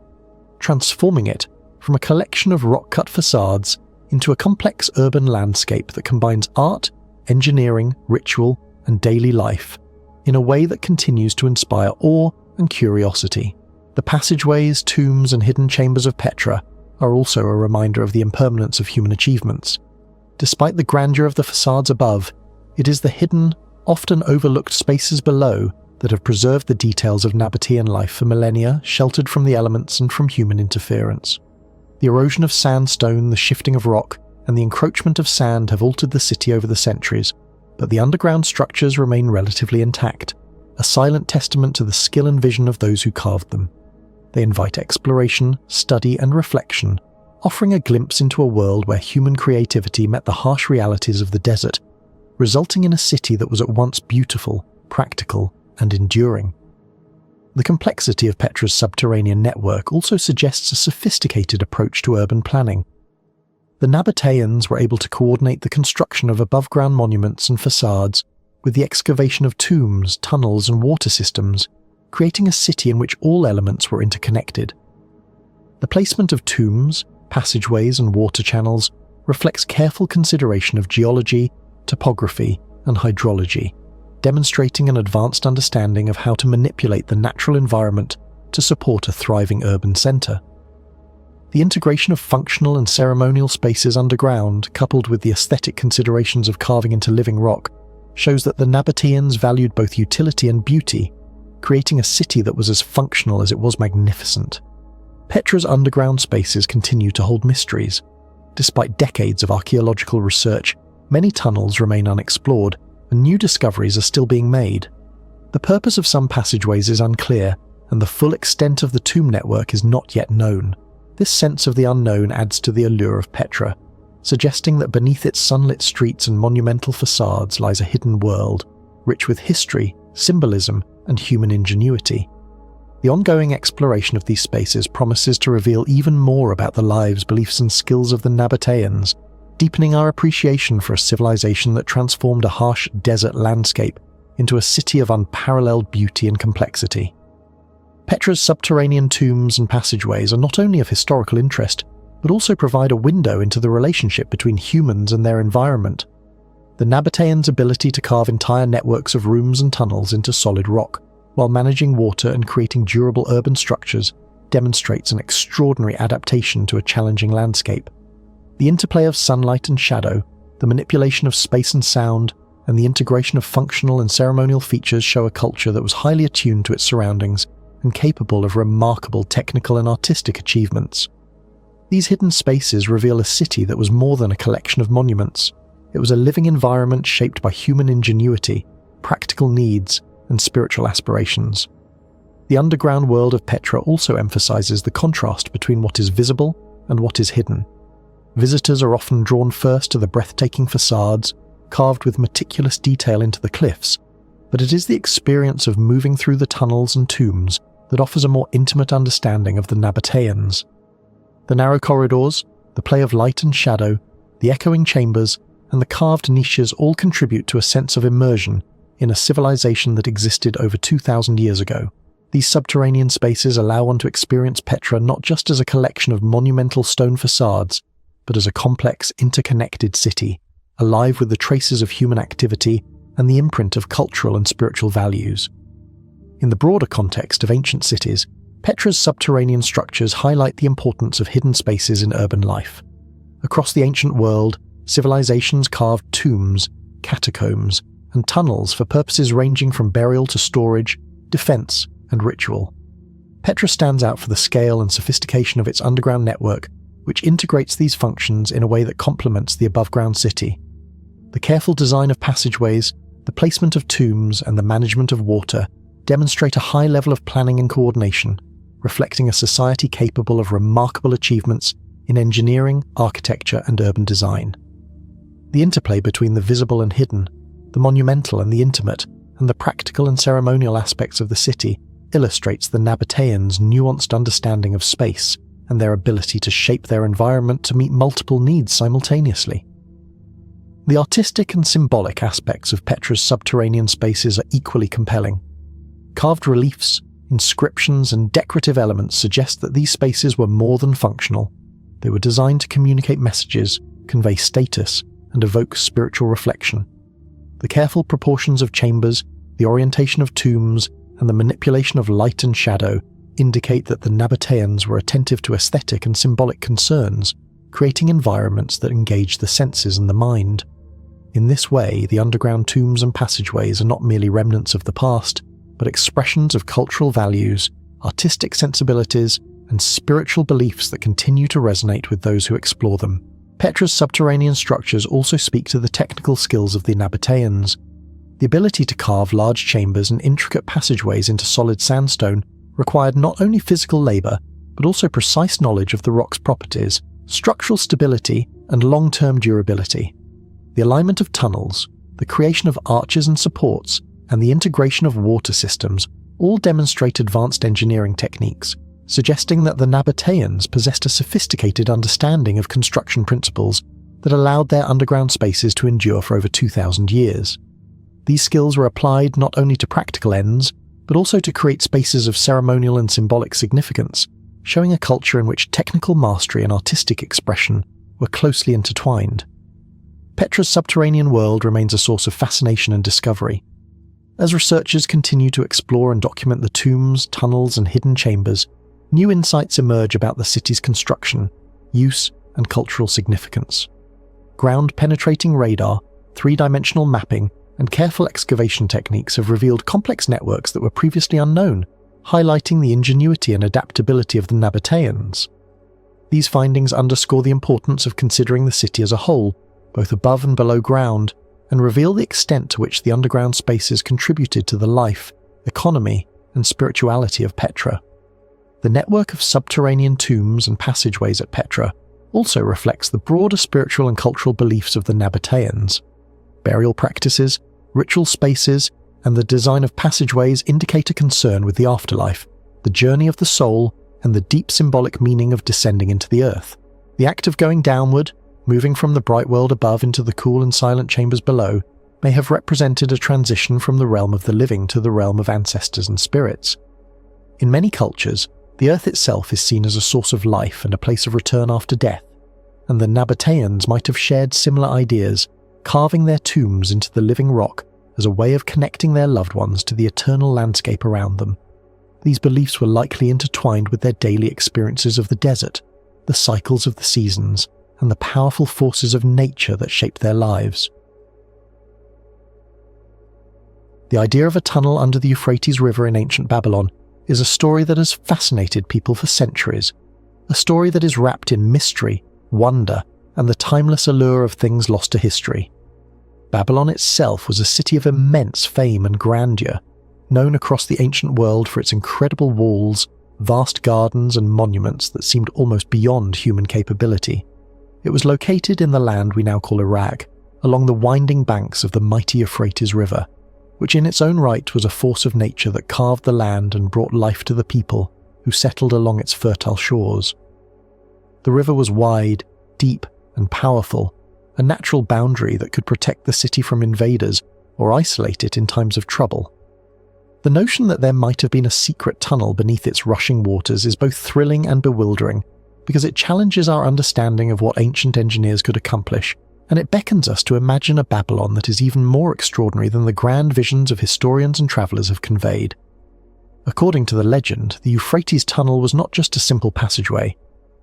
transforming it from a collection of rock-cut facades into a complex urban landscape that combines art, engineering, ritual, and daily life in a way that continues to inspire awe and curiosity. The passageways, tombs, and hidden chambers of Petra are also a reminder of the impermanence of human achievements. Despite the grandeur of the facades above, it is the hidden, often overlooked spaces below that have preserved the details of Nabatean life for millennia, sheltered from the elements and from human interference. The erosion of sandstone, the shifting of rock, and the encroachment of sand have altered the city over the centuries, but the underground structures remain relatively intact, a silent testament to the skill and vision of those who carved them. They invite exploration, study, and reflection, offering a glimpse into a world where human creativity met the harsh realities of the desert, resulting in a city that was at once beautiful, practical, and enduring. The complexity of Petra's subterranean network also suggests a sophisticated approach to urban planning. The Nabateans were able to coordinate the construction of above-ground monuments and facades with the excavation of tombs, tunnels, and water systems, creating a city in which all elements were interconnected. The placement of tombs, passageways, and water channels reflects careful consideration of geology, topography, and hydrology, demonstrating an advanced understanding of how to manipulate the natural environment to support a thriving urban centre. The integration of functional and ceremonial spaces underground, coupled with the aesthetic considerations of carving into living rock, shows that the Nabateans valued both utility and beauty, creating a city that was as functional as it was magnificent. Petra's underground spaces continue to hold mysteries. Despite decades of archaeological research, many tunnels remain unexplored, and new discoveries are still being made. The purpose of some passageways is unclear, and the full extent of the tomb network is not yet known. This sense of the unknown adds to the allure of Petra, suggesting that beneath its sunlit streets and monumental facades lies a hidden world, rich with history, symbolism, and human ingenuity. The ongoing exploration of these spaces promises to reveal even more about the lives, beliefs, and skills of the Nabateans, deepening our appreciation for a civilization that transformed a harsh desert landscape into a city of unparalleled beauty and complexity. Petra's subterranean tombs and passageways are not only of historical interest, but also provide a window into the relationship between humans and their environment. The Nabateans' ability to carve entire networks of rooms and tunnels into solid rock, while managing water and creating durable urban structures, demonstrates an extraordinary adaptation to a challenging landscape. The interplay of sunlight and shadow, the manipulation of space and sound, and the integration of functional and ceremonial features show a culture that was highly attuned to its surroundings and capable of remarkable technical and artistic achievements. These hidden spaces reveal a city that was more than a collection of monuments. It was a living environment shaped by human ingenuity, practical needs, and spiritual aspirations. The underground world of Petra also emphasizes the contrast between what is visible and what is hidden. Visitors are often drawn first to the breathtaking facades, carved with meticulous detail into the cliffs, but it is the experience of moving through the tunnels and tombs that offers a more intimate understanding of the Nabateans. The narrow corridors, the play of light and shadow, the echoing chambers, and the carved niches all contribute to a sense of immersion in a civilization that existed over 2,000 years ago. These subterranean spaces allow one to experience Petra not just as a collection of monumental stone facades, but as a complex, interconnected city, alive with the traces of human activity and the imprint of cultural and spiritual values. In the broader context of ancient cities, Petra's subterranean structures highlight the importance of hidden spaces in urban life. Across the ancient world, civilizations carved tombs, catacombs, and tunnels for purposes ranging from burial to storage, defense, and ritual. Petra stands out for the scale and sophistication of its underground network, which integrates these functions in a way that complements the above-ground city. The careful design of passageways, the placement of tombs, and the management of water demonstrate a high level of planning and coordination, reflecting a society capable of remarkable achievements in engineering, architecture, and urban design. The interplay between the visible and hidden, the monumental and the intimate, and the practical and ceremonial aspects of the city illustrates the Nabateans' nuanced understanding of space and their ability to shape their environment to meet multiple needs simultaneously. The artistic and symbolic aspects of Petra's subterranean spaces are equally compelling. Carved reliefs, inscriptions, and decorative elements suggest that these spaces were more than functional. They were designed to communicate messages, convey status, and evoke spiritual reflection. The careful proportions of chambers, the orientation of tombs, and the manipulation of light and shadow indicate that the Nabateans were attentive to aesthetic and symbolic concerns, creating environments that engage the senses and the mind. In this way, the underground tombs and passageways are not merely remnants of the past, but expressions of cultural values, artistic sensibilities, and spiritual beliefs that continue to resonate with those who explore them. Petra's subterranean structures also speak to the technical skills of the Nabateans. The ability to carve large chambers and intricate passageways into solid sandstone required not only physical labor, but also precise knowledge of the rock's properties, structural stability, and long-term durability. The alignment of tunnels, the creation of arches and supports, and the integration of water systems all demonstrate advanced engineering techniques, suggesting that the Nabateans possessed a sophisticated understanding of construction principles that allowed their underground spaces to endure for over 2,000 years. These skills were applied not only to practical ends, but also to create spaces of ceremonial and symbolic significance, showing a culture in which technical mastery and artistic expression were closely intertwined. Petra's subterranean world remains a source of fascination and discovery. As researchers continue to explore and document the tombs, tunnels, and hidden chambers, new insights emerge about the city's construction, use, and cultural significance. Ground-penetrating radar, three-dimensional mapping, and careful excavation techniques have revealed complex networks that were previously unknown, highlighting the ingenuity and adaptability of the Nabateans. These findings underscore the importance of considering the city as a whole, both above and below ground, and reveal the extent to which the underground spaces contributed to the life, economy, and spirituality of Petra. The network of subterranean tombs and passageways at Petra also reflects the broader spiritual and cultural beliefs of the Nabateans. Burial practices, ritual spaces, and the design of passageways indicate a concern with the afterlife, the journey of the soul, and the deep symbolic meaning of descending into the earth. The act of going downward, moving from the bright world above into the cool and silent chambers below, may have represented a transition from the realm of the living to the realm of ancestors and spirits. In many cultures, the earth itself is seen as a source of life and a place of return after death, and the Nabateans might have shared similar ideas, carving their tombs into the living rock as a way of connecting their loved ones to the eternal landscape around them. These beliefs were likely intertwined with their daily experiences of the desert, the cycles of the seasons, and the powerful forces of nature that shaped their lives. The idea of a tunnel under the Euphrates River in ancient Babylon is a story that has fascinated people for centuries, a story that is wrapped in mystery, wonder, and the timeless allure of things lost to history. Babylon itself was a city of immense fame and grandeur, known across the ancient world for its incredible walls, vast gardens, and monuments that seemed almost beyond human capability. It was located in the land we now call Iraq, along the winding banks of the mighty Euphrates River, which in its own right was a force of nature that carved the land and brought life to the people who settled along its fertile shores. The river was wide, deep, and powerful, a natural boundary that could protect the city from invaders or isolate it in times of trouble. The notion that there might have been a secret tunnel beneath its rushing waters is both thrilling and bewildering, because it challenges our understanding of what ancient engineers could accomplish, and it beckons us to imagine a Babylon that is even more extraordinary than the grand visions of historians and travellers have conveyed. According to the legend, the Euphrates Tunnel was not just a simple passageway.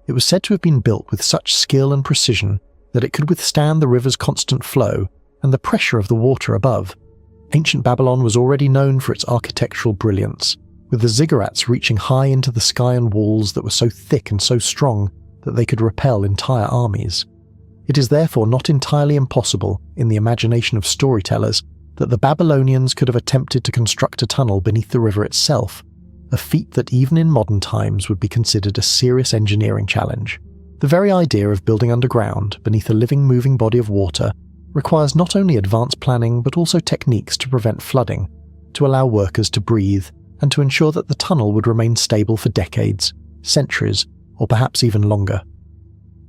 It was said to have been built with such skill and precision that it could withstand the river's constant flow and the pressure of the water above. Ancient Babylon was already known for its architectural brilliance, with the ziggurats reaching high into the sky and walls that were so thick and so strong that they could repel entire armies. It is therefore not entirely impossible, in the imagination of storytellers, that the Babylonians could have attempted to construct a tunnel beneath the river itself, a feat that even in modern times would be considered a serious engineering challenge. The very idea of building underground, beneath a living, moving body of water, requires not only advanced planning but also techniques to prevent flooding, to allow workers to breathe, and to ensure that the tunnel would remain stable for decades, centuries, or perhaps even longer.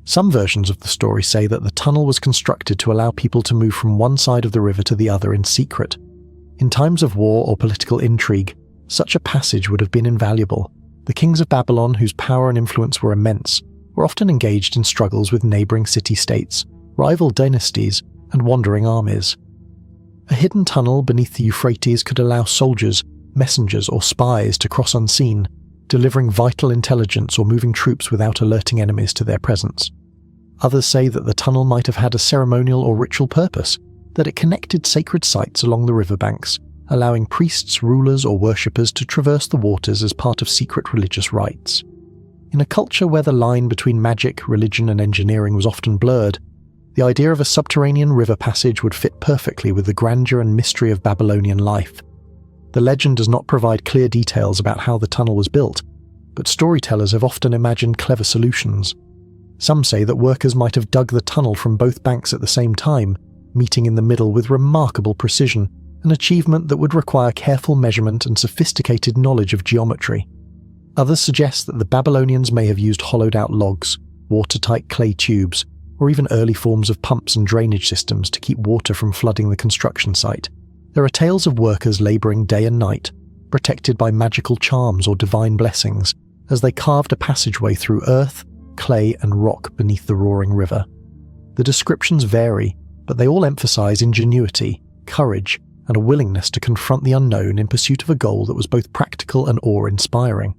Some versions of the story say that the tunnel was constructed to allow people to move from one side of the river to the other in secret. In times of war or political intrigue, such a passage would have been invaluable. The kings of Babylon, whose power and influence were immense, were often engaged in struggles with neighbouring city-states, rival dynasties, and wandering armies. A hidden tunnel beneath the Euphrates could allow soldiers, messengers, or spies to cross unseen, delivering vital intelligence or moving troops without alerting enemies to their presence. Others say that the tunnel might have had a ceremonial or ritual purpose, that it connected sacred sites along the riverbanks, allowing priests, rulers, or worshippers to traverse the waters as part of secret religious rites. In a culture where the line between magic, religion, and engineering was often blurred, the idea of a subterranean river passage would fit perfectly with the grandeur and mystery of Babylonian life. The legend does not provide clear details about how the tunnel was built, but storytellers have often imagined clever solutions. Some say that workers might have dug the tunnel from both banks at the same time, meeting in the middle with remarkable precision, an achievement that would require careful measurement and sophisticated knowledge of geometry. Others suggest that the Babylonians may have used hollowed-out logs, watertight clay tubes, or even early forms of pumps and drainage systems to keep water from flooding the construction site. There are tales of workers labouring day and night, protected by magical charms or divine blessings, as they carved a passageway through earth, clay, and rock beneath the roaring river. The descriptions vary, but they all emphasise ingenuity, courage, and a willingness to confront the unknown in pursuit of a goal that was both practical and awe-inspiring.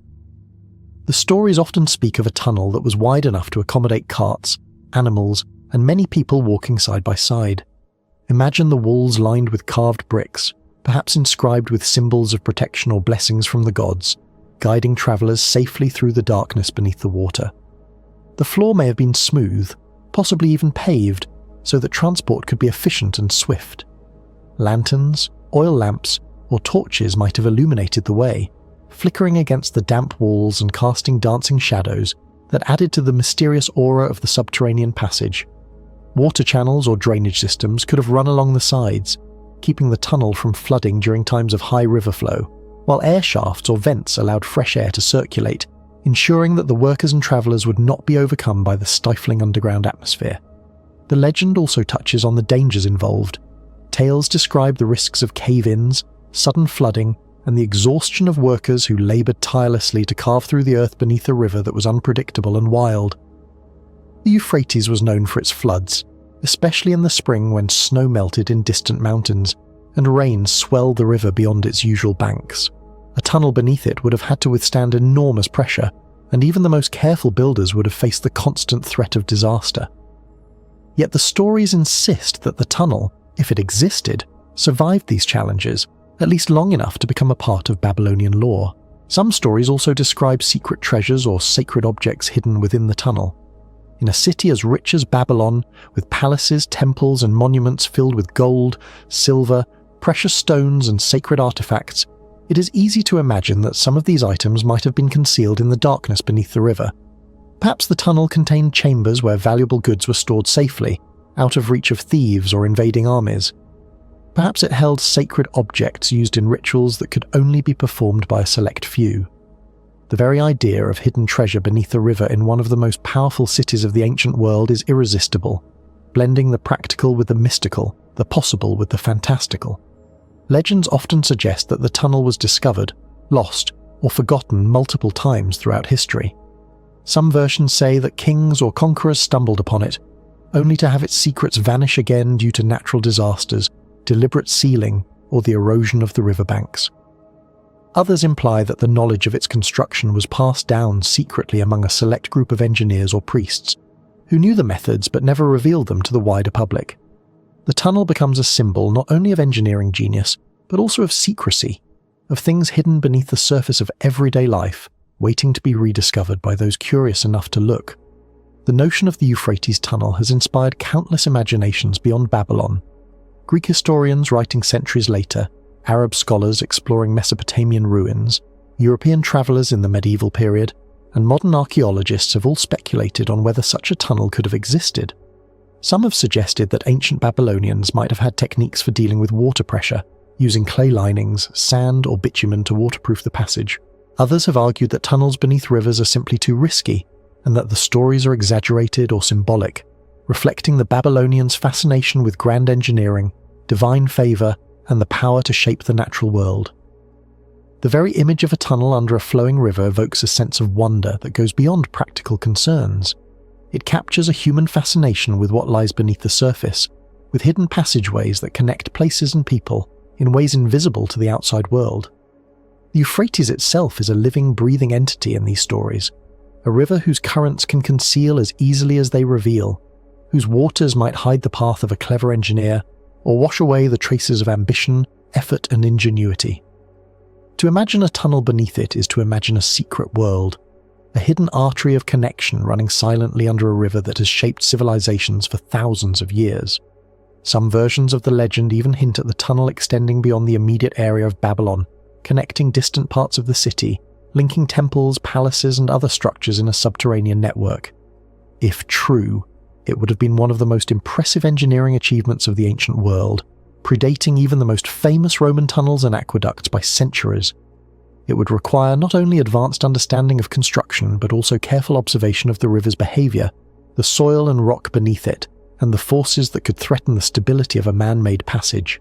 The stories often speak of a tunnel that was wide enough to accommodate carts, animals, and many people walking side by side. Imagine the walls lined with carved bricks, perhaps inscribed with symbols of protection or blessings from the gods, guiding travellers safely through the darkness beneath the water. The floor may have been smooth, possibly even paved, so that transport could be efficient and swift. Lanterns, oil lamps, or torches might have illuminated the way, flickering against the damp walls and casting dancing shadows that added to the mysterious aura of the subterranean passage. Water channels or drainage systems could have run along the sides, keeping the tunnel from flooding during times of high river flow, while air shafts or vents allowed fresh air to circulate, ensuring that the workers and travellers would not be overcome by the stifling underground atmosphere. The legend also touches on the dangers involved. Tales describe the risks of cave-ins, sudden flooding, and the exhaustion of workers who laboured tirelessly to carve through the earth beneath a river that was unpredictable and wild. The Euphrates was known for its floods, especially in the spring when snow melted in distant mountains, and rain swelled the river beyond its usual banks. A tunnel beneath it would have had to withstand enormous pressure, and even the most careful builders would have faced the constant threat of disaster. Yet the stories insist that the tunnel, if it existed, survived these challenges, at least long enough to become a part of Babylonian lore. Some stories also describe secret treasures or sacred objects hidden within the tunnel. In a city as rich as Babylon, with palaces, temples, and monuments filled with gold, silver, precious stones, and sacred artifacts, it is easy to imagine that some of these items might have been concealed in the darkness beneath the river. Perhaps the tunnel contained chambers where valuable goods were stored safely, out of reach of thieves or invading armies. Perhaps it held sacred objects used in rituals that could only be performed by a select few. The very idea of hidden treasure beneath a river in one of the most powerful cities of the ancient world is irresistible, blending the practical with the mystical, the possible with the fantastical. Legends often suggest that the tunnel was discovered, lost, or forgotten multiple times throughout history. Some versions say that kings or conquerors stumbled upon it, only to have its secrets vanish again due to natural disasters, deliberate sealing, or the erosion of the riverbanks. Others imply that the knowledge of its construction was passed down secretly among a select group of engineers or priests, who knew the methods but never revealed them to the wider public. The tunnel becomes a symbol not only of engineering genius, but also of secrecy, of things hidden beneath the surface of everyday life, waiting to be rediscovered by those curious enough to look. The notion of the Euphrates Tunnel has inspired countless imaginations beyond Babylon. Greek historians writing centuries later, Arab scholars exploring Mesopotamian ruins, European travellers in the medieval period, and modern archaeologists have all speculated on whether such a tunnel could have existed. Some have suggested that ancient Babylonians might have had techniques for dealing with water pressure, using clay linings, sand, or bitumen to waterproof the passage. Others have argued that tunnels beneath rivers are simply too risky, and that the stories are exaggerated or symbolic, reflecting the Babylonians' fascination with grand engineering, divine favour, and the power to shape the natural world. The very image of a tunnel under a flowing river evokes a sense of wonder that goes beyond practical concerns. It captures a human fascination with what lies beneath the surface, with hidden passageways that connect places and people in ways invisible to the outside world. The Euphrates itself is a living, breathing entity in these stories, a river whose currents can conceal as easily as they reveal, whose waters might hide the path of a clever engineer, or wash away the traces of ambition, effort, and ingenuity. To imagine a tunnel beneath it is to imagine a secret world, a hidden artery of connection running silently under a river that has shaped civilizations for thousands of years. Some versions of the legend even hint at the tunnel extending beyond the immediate area of Babylon, connecting distant parts of the city, linking temples, palaces, and other structures in a subterranean network. If true, it would have been one of the most impressive engineering achievements of the ancient world, predating even the most famous Roman tunnels and aqueducts by centuries. It would require not only advanced understanding of construction, but also careful observation of the river's behaviour, the soil and rock beneath it, and the forces that could threaten the stability of a man-made passage.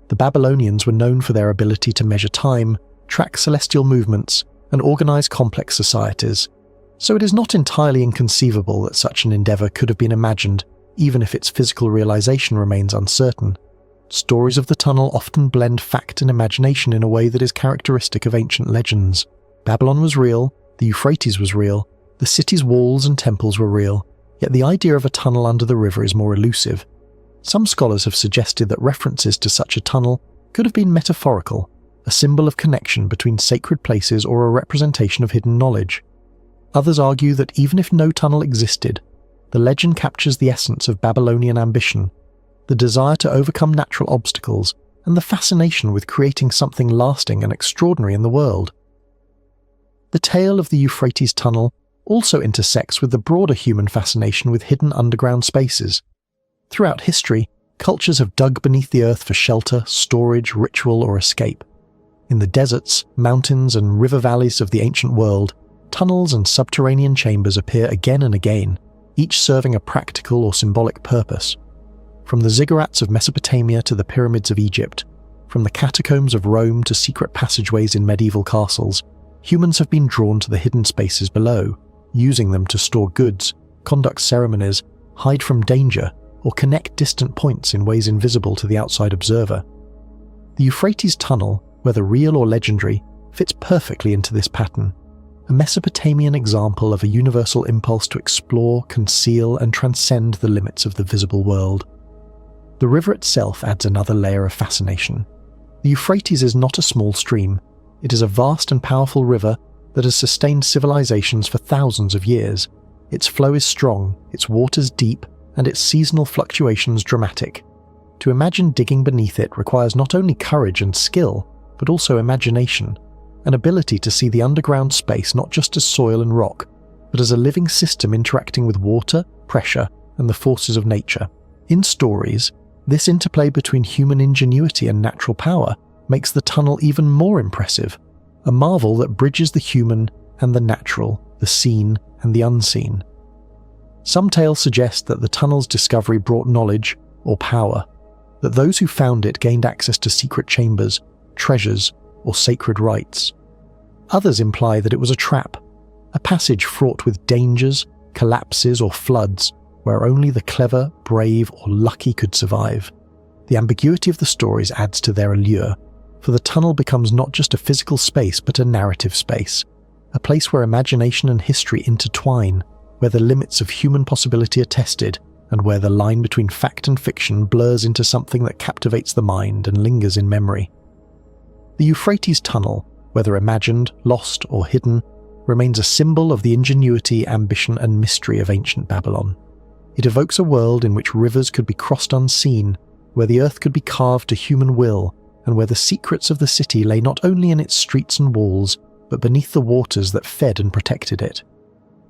The Babylonians were known for their ability to measure time, track celestial movements, and organise complex societies, so it is not entirely inconceivable that such an endeavour could have been imagined, even if its physical realisation remains uncertain. Stories of the tunnel often blend fact and imagination in a way that is characteristic of ancient legends. Babylon was real, The Euphrates was real, the city's walls and temples were real, yet the idea of a tunnel under the river is more elusive. Some scholars have suggested that references to such a tunnel could have been metaphorical, a symbol of connection between sacred places or a representation of hidden knowledge. Others argue that even if no tunnel existed, the legend captures the essence of Babylonian ambition, the desire to overcome natural obstacles, and the fascination with creating something lasting and extraordinary in the world. The tale of the Euphrates tunnel also intersects with the broader human fascination with hidden underground spaces. Throughout history, cultures have dug beneath the earth for shelter, storage, ritual, or escape. In the deserts, mountains, and river valleys of the ancient world, tunnels and subterranean chambers appear again and again, each serving a practical or symbolic purpose. From the ziggurats of Mesopotamia to the pyramids of Egypt, from the catacombs of Rome to secret passageways in medieval castles, humans have been drawn to the hidden spaces below, using them to store goods, conduct ceremonies, hide from danger, or connect distant points in ways invisible to the outside observer. The Euphrates tunnel, whether real or legendary, fits perfectly into this pattern, a Mesopotamian example of a universal impulse to explore, conceal, and transcend the limits of the visible world. The river itself adds another layer of fascination. The Euphrates is not a small stream. It is a vast and powerful river that has sustained civilizations for thousands of years. Its flow is strong, its waters deep, and its seasonal fluctuations dramatic. To imagine digging beneath it requires not only courage and skill, but also imagination, an ability to see the underground space not just as soil and rock, but as a living system interacting with water, pressure, and the forces of nature. In stories, this interplay between human ingenuity and natural power makes the tunnel even more impressive, a marvel that bridges the human and the natural, the seen and the unseen. Some tales suggest that the tunnel's discovery brought knowledge or power, that those who found it gained access to secret chambers, treasures, or sacred rites. Others imply that it was a trap, a passage fraught with dangers, collapses, or floods where only the clever, brave, or lucky could survive. The ambiguity of the stories adds to their allure, for the tunnel becomes not just a physical space but a narrative space, a place where imagination and history intertwine, where the limits of human possibility are tested, and where the line between fact and fiction blurs into something that captivates the mind and lingers in memory. The Euphrates tunnel, whether imagined, lost, or hidden, remains a symbol of the ingenuity, ambition, and mystery of ancient Babylon. It evokes a world in which rivers could be crossed unseen, where the earth could be carved to human will, and where the secrets of the city lay not only in its streets and walls, but beneath the waters that fed and protected it.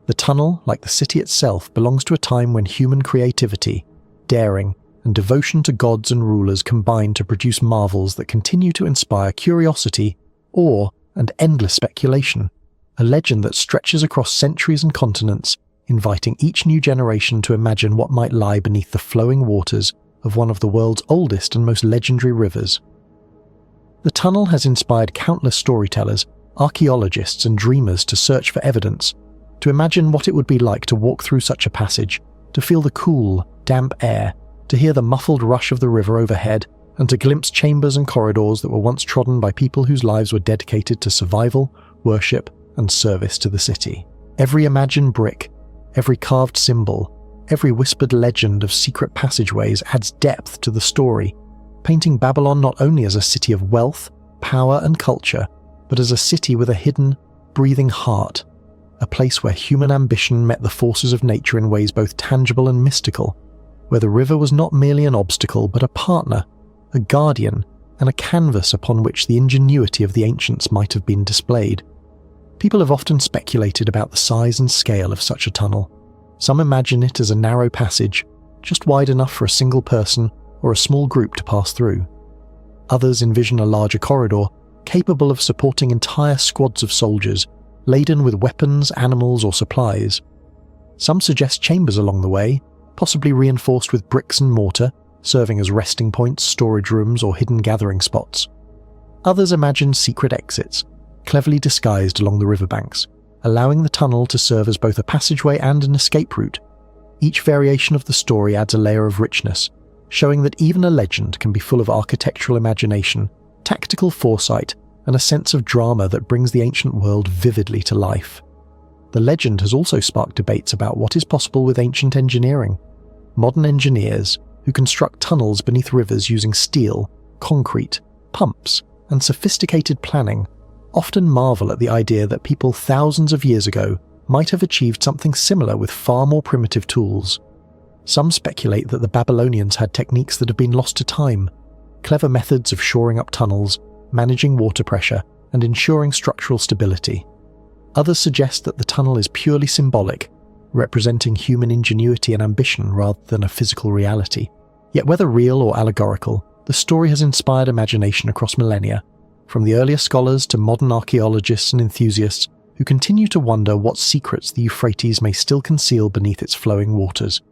The tunnel, like the city itself, belongs to a time when human creativity, daring, and devotion to gods and rulers combine to produce marvels that continue to inspire curiosity, awe, and endless speculation, a legend that stretches across centuries and continents, inviting each new generation to imagine what might lie beneath the flowing waters of one of the world's oldest and most legendary rivers. The tunnel has inspired countless storytellers, archaeologists, and dreamers to search for evidence, to imagine what it would be like to walk through such a passage, to feel the cool, damp air, to hear the muffled rush of the river overhead, and to glimpse chambers and corridors that were once trodden by people whose lives were dedicated to survival, worship, and service to the city. Every imagined brick, every carved symbol, every whispered legend of secret passageways adds depth to the story, painting Babylon not only as a city of wealth, power, and culture, but as a city with a hidden, breathing heart, a place where human ambition met the forces of nature in ways both tangible and mystical, where the river was not merely an obstacle but a partner, a guardian, and a canvas upon which the ingenuity of the ancients might have been displayed. People have often speculated about the size and scale of such a tunnel. Some imagine it as a narrow passage, just wide enough for a single person or a small group to pass through. Others envision a larger corridor, capable of supporting entire squads of soldiers, laden with weapons, animals, or supplies. Some suggest chambers along the way, possibly reinforced with bricks and mortar, serving as resting points, storage rooms, or hidden gathering spots. Others imagine secret exits, cleverly disguised along the riverbanks, allowing the tunnel to serve as both a passageway and an escape route. Each variation of the story adds a layer of richness, showing that even a legend can be full of architectural imagination, tactical foresight, and a sense of drama that brings the ancient world vividly to life. The legend has also sparked debates about what is possible with ancient engineering. Modern engineers, who construct tunnels beneath rivers using steel, concrete, pumps, and sophisticated planning, often marvel at the idea that people thousands of years ago might have achieved something similar with far more primitive tools. Some speculate that the Babylonians had techniques that have been lost to time, clever methods of shoring up tunnels, managing water pressure, and ensuring structural stability. Others suggest that the tunnel is purely symbolic, representing human ingenuity and ambition rather than a physical reality. Yet whether real or allegorical, the story has inspired imagination across millennia, from the earliest scholars to modern archaeologists and enthusiasts who continue to wonder what secrets the Euphrates may still conceal beneath its flowing waters.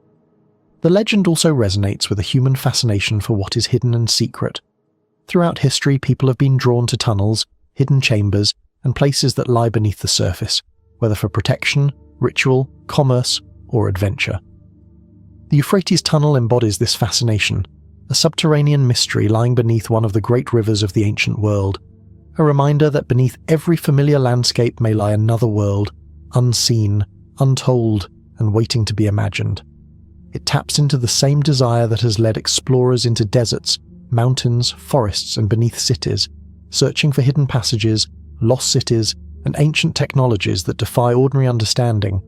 The legend also resonates with a human fascination for what is hidden and secret. Throughout history, people have been drawn to tunnels, hidden chambers, and places that lie beneath the surface, whether for protection, ritual, commerce, or adventure. The Euphrates Tunnel embodies this fascination, a subterranean mystery lying beneath one of the great rivers of the ancient world, a reminder that beneath every familiar landscape may lie another world, unseen, untold, and waiting to be imagined. It taps into the same desire that has led explorers into deserts, mountains, forests, and beneath cities, searching for hidden passages, lost cities, and ancient technologies that defy ordinary understanding.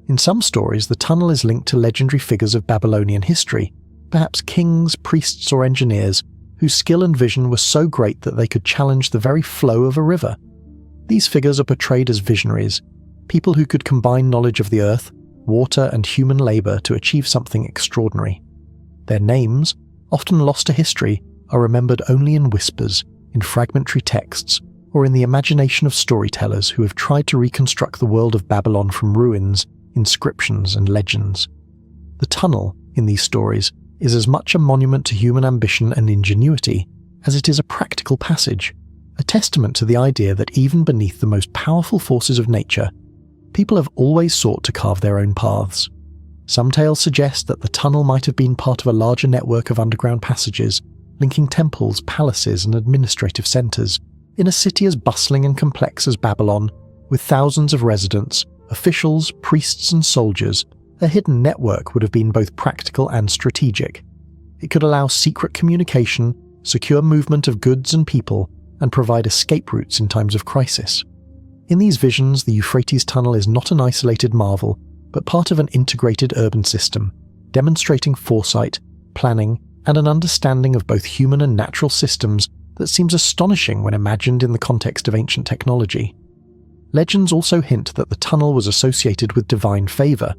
In some stories, the tunnel is linked to legendary figures of Babylonian history, perhaps kings, priests, or engineers, whose skill and vision were so great that they could challenge the very flow of a river. These figures are portrayed as visionaries, people who could combine knowledge of the earth, water, and human labor to achieve something extraordinary. Their names, often lost to history, are remembered only in whispers, in fragmentary texts, or in the imagination of storytellers who have tried to reconstruct the world of Babylon from ruins, inscriptions, and legends. The tunnel, in these stories, is as much a monument to human ambition and ingenuity as it is a practical passage, a testament to the idea that even beneath the most powerful forces of nature, people have always sought to carve their own paths. Some tales suggest that the tunnel might have been part of a larger network of underground passages, linking temples, palaces, and administrative centers, in a city as bustling and complex as Babylon, with thousands of residents, officials, priests, and soldiers. A hidden network would have been both practical and strategic. It could allow secret communication, secure movement of goods and people, and provide escape routes in times of crisis. In these visions, the Euphrates Tunnel is not an isolated marvel, but part of an integrated urban system, demonstrating foresight, planning, and an understanding of both human and natural systems that seems astonishing when imagined in the context of ancient technology. Legends also hint that the tunnel was associated with divine favor.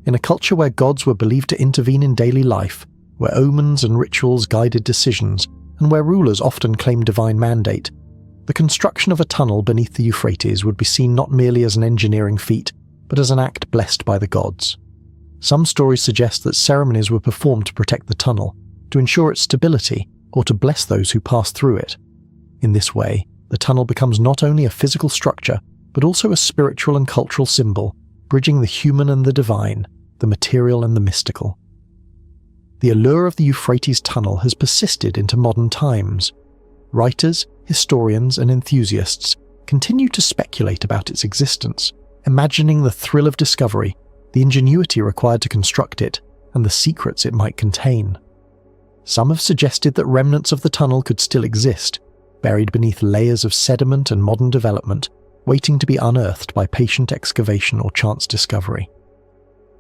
In a culture where gods were believed to intervene in daily life, where omens and rituals guided decisions, and where rulers often claimed divine mandate, the construction of a tunnel beneath the Euphrates would be seen not merely as an engineering feat, but as an act blessed by the gods. Some stories suggest that ceremonies were performed to protect the tunnel, to ensure its stability, or to bless those who pass through it. In this way, the tunnel becomes not only a physical structure, but also a spiritual and cultural symbol, bridging the human and the divine, the material and the mystical. The allure of the Euphrates Tunnel has persisted into modern times. Writers, historians, and enthusiasts continue to speculate about its existence, imagining the thrill of discovery, the ingenuity required to construct it, and the secrets it might contain. Some have suggested that remnants of the tunnel could still exist, buried beneath layers of sediment and modern development, waiting to be unearthed by patient excavation or chance discovery.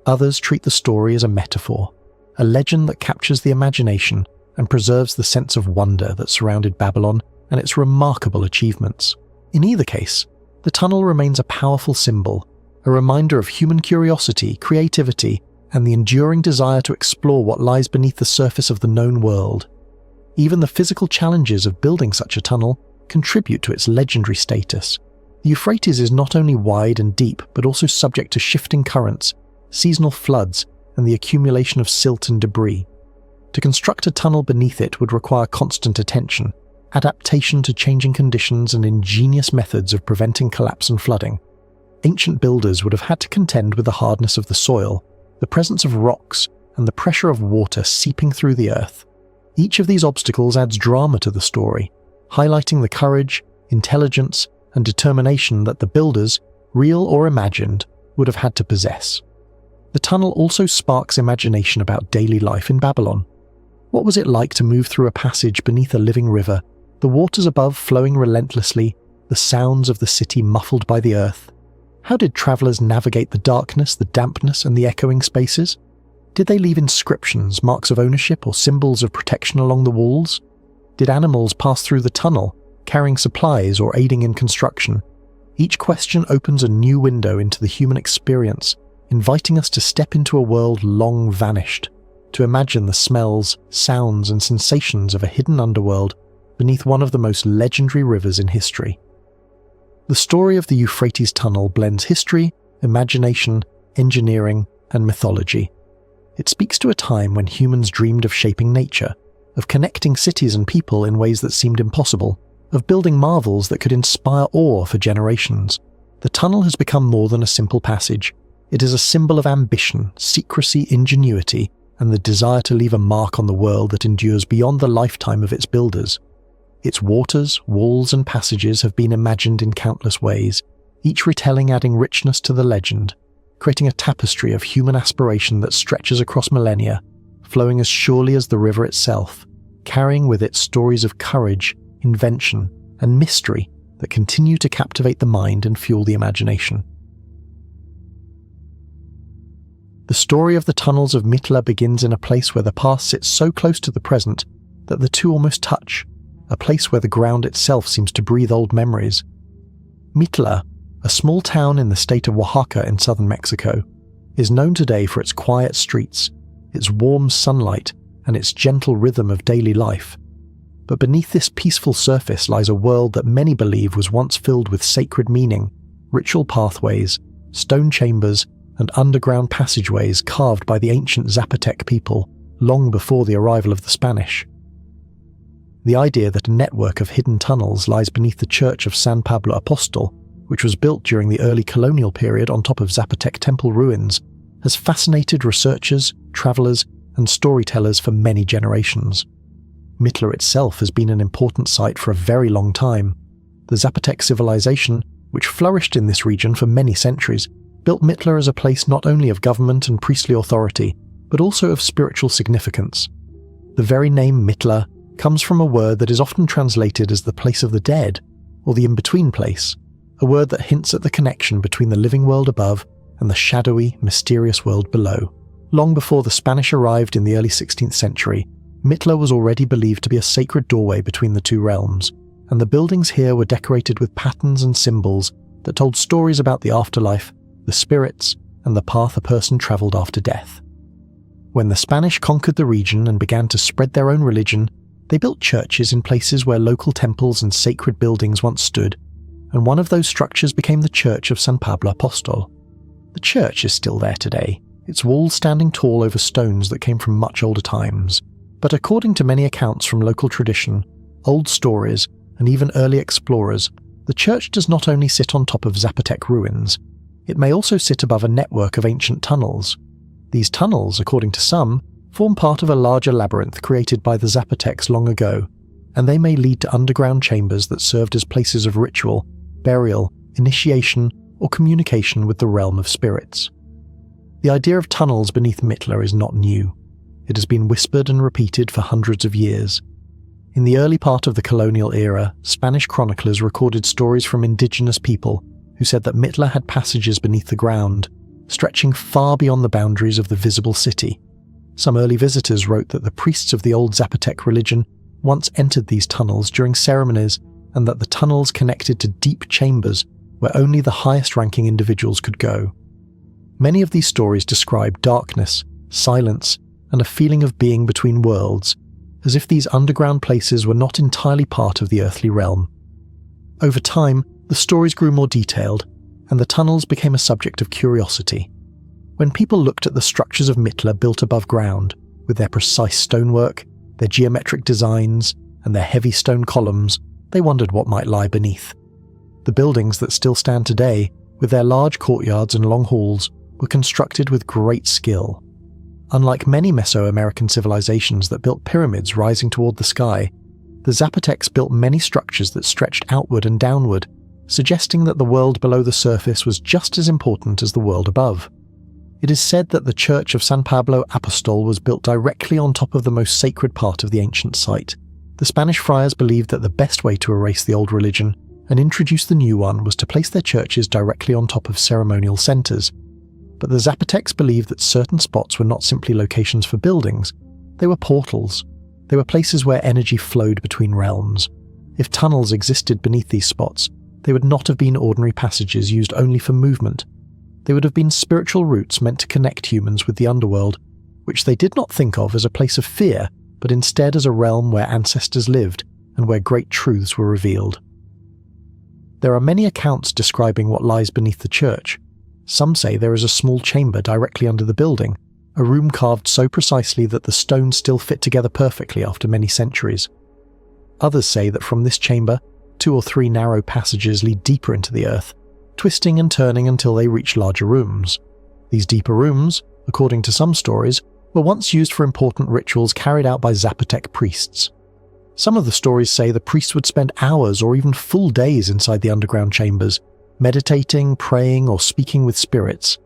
Others treat the story as a metaphor, a legend that captures the imagination and preserves the sense of wonder that surrounded Babylon and its remarkable achievements. In either case, the tunnel remains a powerful symbol, a reminder of human curiosity, creativity, and the enduring desire to explore what lies beneath the surface of the known world. Even the physical challenges of building such a tunnel contribute to its legendary status. The Euphrates is not only wide and deep, but also subject to shifting currents, seasonal floods, and the accumulation of silt and debris. To construct a tunnel beneath it would require constant attention, adaptation to changing conditions, and ingenious methods of preventing collapse and flooding. Ancient builders would have had to contend with the hardness of the soil, the presence of rocks, and the pressure of water seeping through the earth. Each of these obstacles adds drama to the story, highlighting the courage, intelligence, and determination that the builders, real or imagined, would have had to possess. The tunnel also sparks imagination about daily life in Babylon. What was it like to move through a passage beneath a living river, the waters above flowing relentlessly, the sounds of the city muffled by the earth? How did travelers navigate the darkness, the dampness, and the echoing spaces? Did they leave inscriptions, marks of ownership, or symbols of protection along the walls? Did animals pass through the tunnel, carrying supplies or aiding in construction? Each question opens a new window into the human experience, inviting us to step into a world long vanished, to imagine the smells, sounds, and sensations of a hidden underworld beneath one of the most legendary rivers in history. The story of the Euphrates Tunnel blends history, imagination, engineering, and mythology. It speaks to a time when humans dreamed of shaping nature, of connecting cities and people in ways that seemed impossible, of building marvels that could inspire awe for generations. The tunnel has become more than a simple passage. It is a symbol of ambition, secrecy, ingenuity, and the desire to leave a mark on the world that endures beyond the lifetime of its builders. Its waters, walls, and passages have been imagined in countless ways, each retelling adding richness to the legend, creating a tapestry of human aspiration that stretches across millennia, flowing as surely as the river itself, carrying with it stories of courage, invention, and mystery that continue to captivate the mind and fuel the imagination. The story of the tunnels of Mitla begins in a place where the past sits so close to the present that the two almost touch, a place where the ground itself seems to breathe old memories. Mitla, a small town in the state of Oaxaca in southern Mexico, is known today for its quiet streets, its warm sunlight, and its gentle rhythm of daily life. But beneath this peaceful surface lies a world that many believe was once filled with sacred meaning, ritual pathways, stone chambers, and underground passageways carved by the ancient Zapotec people long before the arrival of the Spanish. The idea that a network of hidden tunnels lies beneath the church of San Pablo Apóstol, which was built during the early colonial period on top of Zapotec temple ruins, has fascinated researchers, travelers, and storytellers for many generations. Mitla itself has been an important site for a very long time. The Zapotec civilization, which flourished in this region for many centuries, built Mitla as a place not only of government and priestly authority, but also of spiritual significance. The very name Mitla comes from a word that is often translated as the place of the dead, or the in-between place, a word that hints at the connection between the living world above and the shadowy, mysterious world below. Long before the Spanish arrived in the early 16th century, Mitla was already believed to be a sacred doorway between the two realms, and the buildings here were decorated with patterns and symbols that told stories about the afterlife, the spirits, and the path a person travelled after death. When the Spanish conquered the region and began to spread their own religion, they built churches in places where local temples and sacred buildings once stood, and one of those structures became the Church of San Pablo Apóstol. The church is still there today, its walls standing tall over stones that came from much older times. But according to many accounts from local tradition, old stories, and even early explorers, the church does not only sit on top of Zapotec ruins, it may also sit above a network of ancient tunnels. These tunnels, according to some, form part of a larger labyrinth created by the Zapotecs long ago, and they may lead to underground chambers that served as places of ritual, burial, initiation, or communication with the realm of spirits. The idea of tunnels beneath Mitla is not new. It has been whispered and repeated for hundreds of years. In the early part of the colonial era, Spanish chroniclers recorded stories from indigenous people who said that Mitla had passages beneath the ground, stretching far beyond the boundaries of the visible city. Some early visitors wrote that the priests of the old Zapotec religion once entered these tunnels during ceremonies, and that the tunnels connected to deep chambers where only the highest-ranking individuals could go. Many of these stories describe darkness, silence, and a feeling of being between worlds, as if these underground places were not entirely part of the earthly realm. Over time, the stories grew more detailed, and the tunnels became a subject of curiosity. When people looked at the structures of Mitla built above ground, with their precise stonework, their geometric designs, and their heavy stone columns, they wondered what might lie beneath. The buildings that still stand today, with their large courtyards and long halls, were constructed with great skill. Unlike many Mesoamerican civilizations that built pyramids rising toward the sky, the Zapotecs built many structures that stretched outward and downward, suggesting that the world below the surface was just as important as the world above. It is said that the Church of San Pablo Apostol was built directly on top of the most sacred part of the ancient site. The Spanish friars believed that the best way to erase the old religion and introduce the new one was to place their churches directly on top of ceremonial centres. But the Zapotecs believed that certain spots were not simply locations for buildings, they were portals. They were places where energy flowed between realms. If tunnels existed beneath these spots, they would not have been ordinary passages used only for movement. They would have been spiritual routes meant to connect humans with the underworld, which they did not think of as a place of fear, but instead as a realm where ancestors lived and where great truths were revealed. There are many accounts describing what lies beneath the church. Some say there is a small chamber directly under the building, a room carved so precisely that the stones still fit together perfectly after many centuries. Others say that from this chamber, 2 or 3 narrow passages lead deeper into the earth, twisting and turning until they reach larger rooms. These deeper rooms, according to some stories, were once used for important rituals carried out by Zapotec priests. Some of the stories say the priests would spend hours or even full days inside the underground chambers, meditating, praying, or speaking with spirits.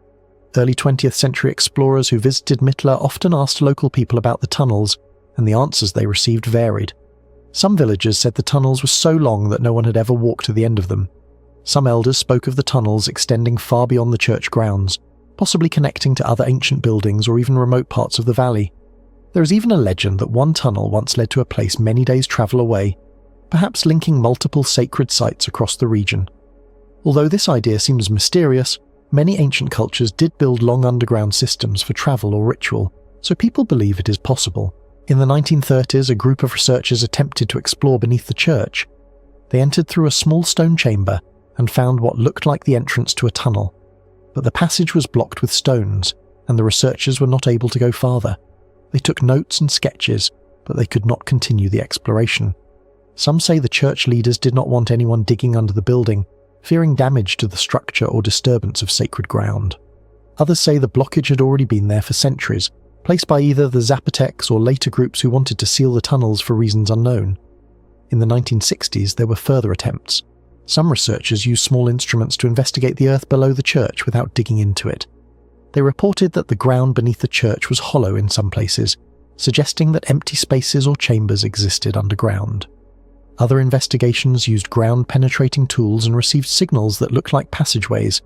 Early 20th century explorers who visited Mitla often asked local people about the tunnels, and the answers they received varied. Some villagers said the tunnels were so long that no one had ever walked to the end of them. Some elders spoke of the tunnels extending far beyond the church grounds, possibly connecting to other ancient buildings or even remote parts of the valley. There is even a legend that one tunnel once led to a place many days' travel away, perhaps linking multiple sacred sites across the region. Although this idea seems mysterious, many ancient cultures did build long underground systems for travel or ritual, so people believe it is possible. In the 1930s, a group of researchers attempted to explore beneath the church. They entered through a small stone chamber and found what looked like the entrance to a tunnel. But the passage was blocked with stones, and the researchers were not able to go farther. They took notes and sketches, but they could not continue the exploration. Some say the church leaders did not want anyone digging under the building, fearing damage to the structure or disturbance of sacred ground. Others say the blockage had already been there for centuries, placed by either the Zapotecs or later groups who wanted to seal the tunnels for reasons unknown. In the 1960s, there were further attempts. Some researchers used small instruments to investigate the earth below the church without digging into it. They reported that the ground beneath the church was hollow in some places, suggesting that empty spaces or chambers existed underground. Other investigations used ground-penetrating tools and received signals that looked like passageways,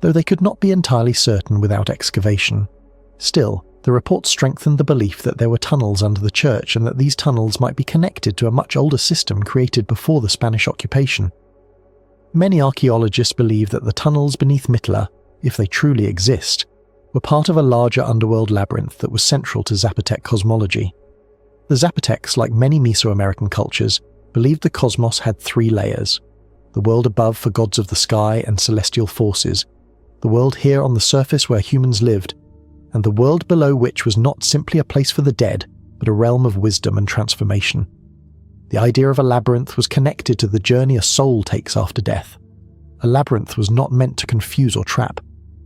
though they could not be entirely certain without excavation. Still, the report strengthened the belief that there were tunnels under the church and that these tunnels might be connected to a much older system created before the Spanish occupation. Many archaeologists believe that the tunnels beneath Mitla, if they truly exist, were part of a larger underworld labyrinth that was central to Zapotec cosmology. The Zapotecs, like many Mesoamerican cultures, believed the cosmos had 3 layers: the world above for gods of the sky and celestial forces, the world here on the surface where humans lived, and the world below, which was not simply a place for the dead, but a realm of wisdom and transformation. The idea of a labyrinth was connected to the journey a soul takes after death. A labyrinth was not meant to confuse or trap.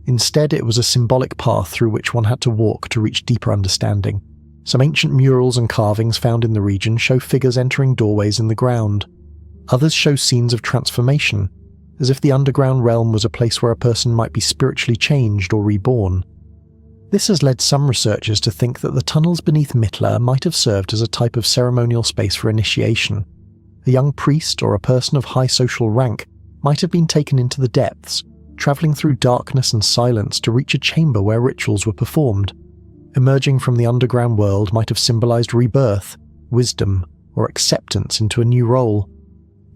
Instead, it was a symbolic path through which one had to walk to reach deeper understanding. Some ancient murals and carvings found in the region show figures entering doorways in the ground. Others show scenes of transformation, as if the underground realm was a place where a person might be spiritually changed or reborn. This has led some researchers to think that the tunnels beneath Mitla might have served as a type of ceremonial space for initiation. A young priest or a person of high social rank might have been taken into the depths, travelling through darkness and silence to reach a chamber where rituals were performed. Emerging from the underground world might have symbolized rebirth, wisdom, or acceptance into a new role.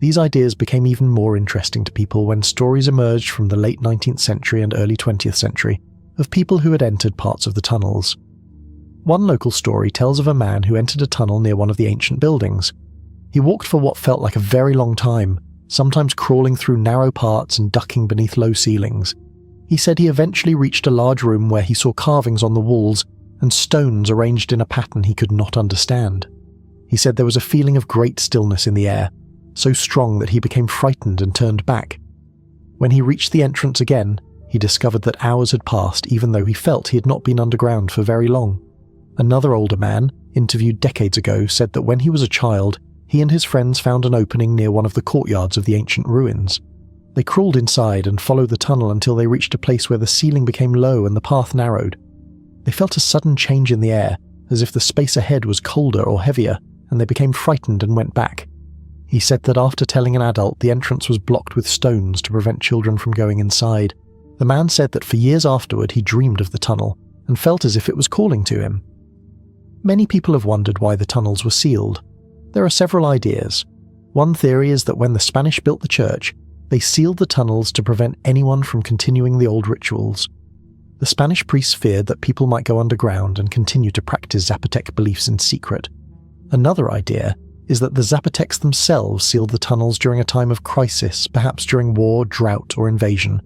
These ideas became even more interesting to people when stories emerged from the late 19th century and early 20th century of people who had entered parts of the tunnels. One local story tells of a man who entered a tunnel near one of the ancient buildings. He walked for what felt like a very long time, sometimes crawling through narrow parts and ducking beneath low ceilings. He said he eventually reached a large room where he saw carvings on the walls and stones arranged in a pattern he could not understand. He said there was a feeling of great stillness in the air, so strong that he became frightened and turned back. When he reached the entrance again, he discovered that hours had passed even though he felt he had not been underground for very long. Another older man, interviewed decades ago, said that when he was a child, he and his friends found an opening near one of the courtyards of the ancient ruins. They crawled inside and followed the tunnel until they reached a place where the ceiling became low and the path narrowed. They felt a sudden change in the air, as if the space ahead was colder or heavier, and they became frightened and went back. He said that after telling an adult the entrance was blocked with stones to prevent children from going inside, the man said that for years afterward he dreamed of the tunnel and felt as if it was calling to him. Many people have wondered why the tunnels were sealed. There are several ideas. One theory is that when the Spanish built the church, they sealed the tunnels to prevent anyone from continuing the old rituals. The Spanish priests feared that people might go underground and continue to practice Zapotec beliefs in secret. Another idea is that the Zapotecs themselves sealed the tunnels during a time of crisis, perhaps during war, drought, or invasion,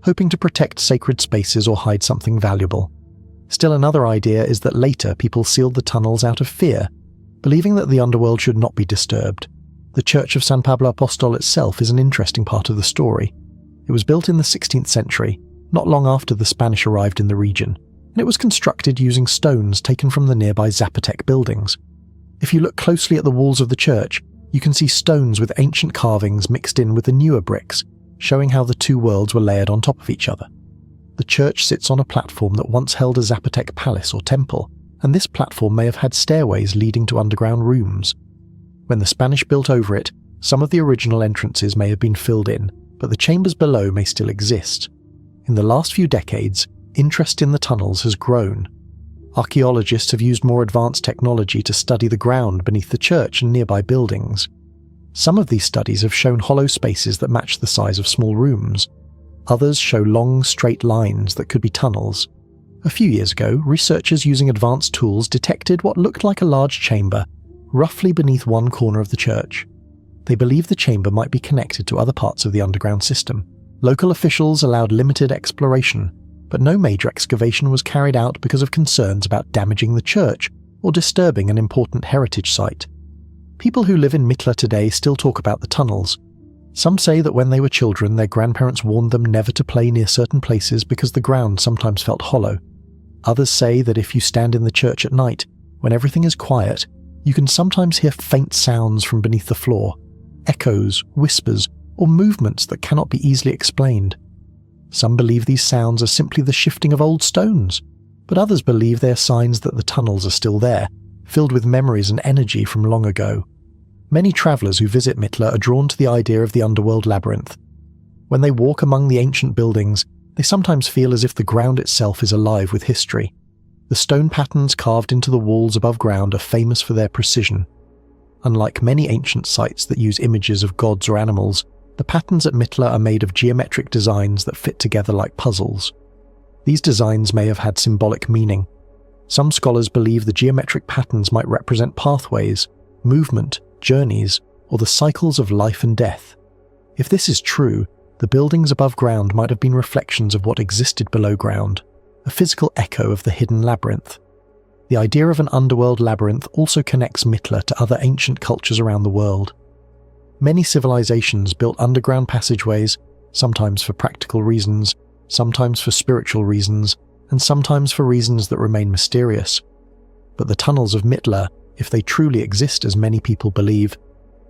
hoping to protect sacred spaces or hide something valuable. Still another idea is that later people sealed the tunnels out of fear, believing that the underworld should not be disturbed. The Church of San Pablo Apostol itself is an interesting part of the story. It was built in the 16th century, not long after the Spanish arrived in the region, and it was constructed using stones taken from the nearby Zapotec buildings. If you look closely at the walls of the church, you can see stones with ancient carvings mixed in with the newer bricks, showing how the two worlds were layered on top of each other. The church sits on a platform that once held a Zapotec palace or temple, and this platform may have had stairways leading to underground rooms. When the Spanish built over it, some of the original entrances may have been filled in, but the chambers below may still exist. In the last few decades, interest in the tunnels has grown. Archaeologists have used more advanced technology to study the ground beneath the church and nearby buildings. Some of these studies have shown hollow spaces that match the size of small rooms. Others show long, straight lines that could be tunnels. A few years ago, researchers using advanced tools detected what looked like a large chamber, roughly beneath one corner of the church. They believe the chamber might be connected to other parts of the underground system. Local officials allowed limited exploration, but no major excavation was carried out because of concerns about damaging the church or disturbing an important heritage site. People who live in Mitla today still talk about the tunnels. Some say that when they were children, their grandparents warned them never to play near certain places because the ground sometimes felt hollow. Others say that if you stand in the church at night, when everything is quiet, you can sometimes hear faint sounds from beneath the floor, echoes, whispers, or movements that cannot be easily explained. Some believe these sounds are simply the shifting of old stones, but others believe they are signs that the tunnels are still there, filled with memories and energy from long ago. Many travellers who visit Mitla are drawn to the idea of the underworld labyrinth. When they walk among the ancient buildings, they sometimes feel as if the ground itself is alive with history. The stone patterns carved into the walls above ground are famous for their precision. Unlike many ancient sites that use images of gods or animals, the patterns at Mitla are made of geometric designs that fit together like puzzles. These designs may have had symbolic meaning. Some scholars believe the geometric patterns might represent pathways, movement, journeys, or the cycles of life and death. If this is true, the buildings above ground might have been reflections of what existed below ground, a physical echo of the hidden labyrinth. The idea of an underworld labyrinth also connects Mitla to other ancient cultures around the world. Many civilizations built underground passageways, sometimes for practical reasons, sometimes for spiritual reasons, and sometimes for reasons that remain mysterious. But the tunnels of Mitla, if they truly exist as many people believe,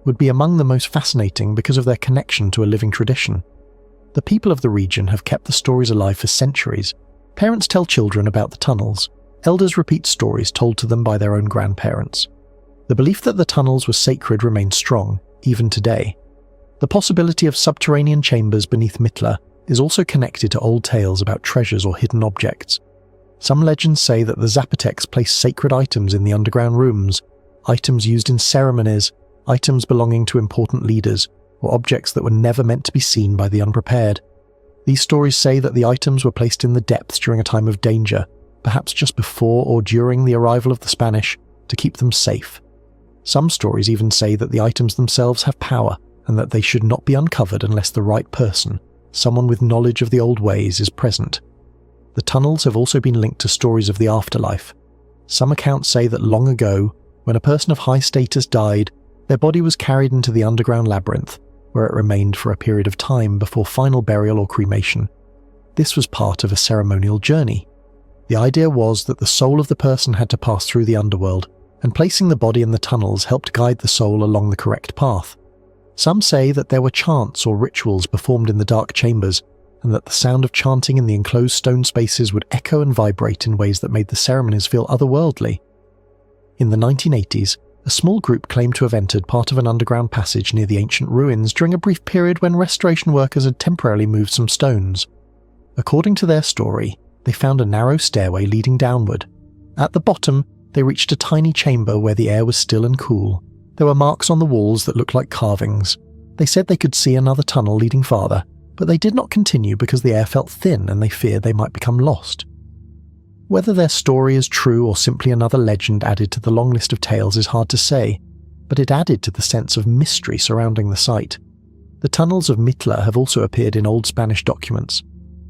would be among the most fascinating because of their connection to a living tradition. The people of the region have kept the stories alive for centuries. Parents tell children about the tunnels. Elders repeat stories told to them by their own grandparents. The belief that the tunnels were sacred remains strong, even today. The possibility of subterranean chambers beneath Mitla is also connected to old tales about treasures or hidden objects. Some legends say that the Zapotecs placed sacred items in the underground rooms, items used in ceremonies, items belonging to important leaders, or objects that were never meant to be seen by the unprepared. These stories say that the items were placed in the depths during a time of danger, perhaps just before or during the arrival of the Spanish, to keep them safe. Some stories even say that the items themselves have power, and that they should not be uncovered unless the right person, someone with knowledge of the old ways, is present. The tunnels have also been linked to stories of the afterlife. Some accounts say that long ago, when a person of high status died, their body was carried into the underground labyrinth, where it remained for a period of time before final burial or cremation. This was part of a ceremonial journey. The idea was that the soul of the person had to pass through the underworld, and placing the body in the tunnels helped guide the soul along the correct path. Some say that there were chants or rituals performed in the dark chambers, and that the sound of chanting in the enclosed stone spaces would echo and vibrate in ways that made the ceremonies feel otherworldly. In the 1980s, a small group claimed to have entered part of an underground passage near the ancient ruins during a brief period when restoration workers had temporarily moved some stones. According to their story, they found a narrow stairway leading downward. At the bottom, they reached a tiny chamber where the air was still and cool. There were marks on the walls that looked like carvings. They said they could see another tunnel leading farther, but they did not continue because the air felt thin and they feared they might become lost. Whether their story is true or simply another legend added to the long list of tales is hard to say, but it added to the sense of mystery surrounding the site. The tunnels of Mitla have also appeared in old Spanish documents.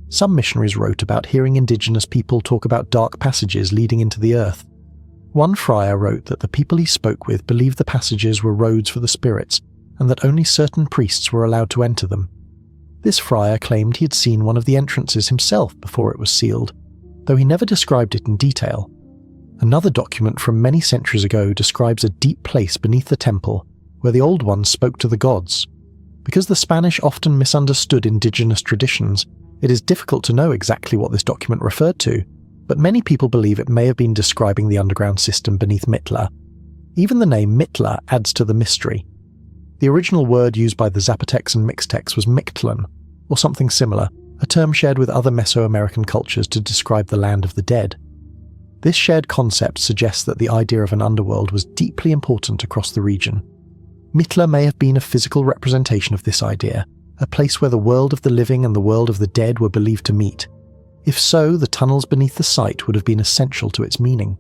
Some missionaries wrote about hearing indigenous people talk about dark passages leading into the earth. One friar wrote that the people he spoke with believed the passages were roads for the spirits, and that only certain priests were allowed to enter them. This friar claimed he had seen one of the entrances himself before it was sealed, though he never described it in detail. Another document from many centuries ago describes a deep place beneath the temple, where the old ones spoke to the gods. Because the Spanish often misunderstood indigenous traditions, it is difficult to know exactly what this document referred to, but many people believe it may have been describing the underground system beneath Mitla. Even the name Mitla adds to the mystery. The original word used by the Zapotecs and Mixtecs was Mictlan, or something similar, a term shared with other Mesoamerican cultures to describe the land of the dead. This shared concept suggests that the idea of an underworld was deeply important across the region. Mitla may have been a physical representation of this idea, a place where the world of the living and the world of the dead were believed to meet. If so, the tunnels beneath the site would have been essential to its meaning.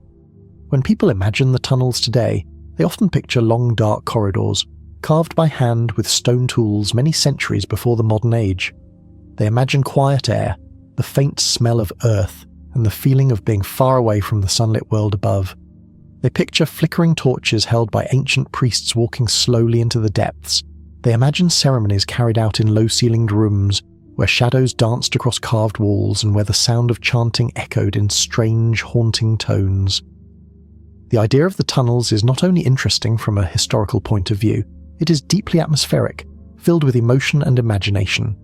When people imagine the tunnels today, they often picture long dark corridors, carved by hand with stone tools many centuries before the modern age. They imagine quiet air, the faint smell of earth, and the feeling of being far away from the sunlit world above. They picture flickering torches held by ancient priests walking slowly into the depths. They imagine ceremonies carried out in low-ceilinged rooms, where shadows danced across carved walls and where the sound of chanting echoed in strange, haunting tones. The idea of the tunnels is not only interesting from a historical point of view, it is deeply atmospheric, filled with emotion and imagination.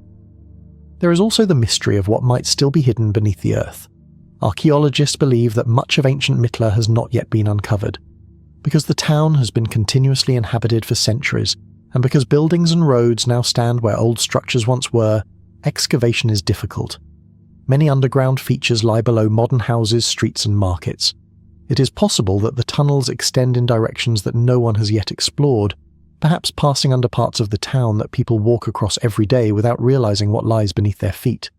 There is also the mystery of what might still be hidden beneath the earth. Archaeologists believe that much of ancient Mitla has not yet been uncovered. Because the town has been continuously inhabited for centuries, and because buildings and roads now stand where old structures once were, excavation is difficult. Many underground features lie below modern houses, streets and markets. It is possible that the tunnels extend in directions that no one has yet explored, perhaps passing under parts of the town that people walk across every day without realizing what lies beneath their feet.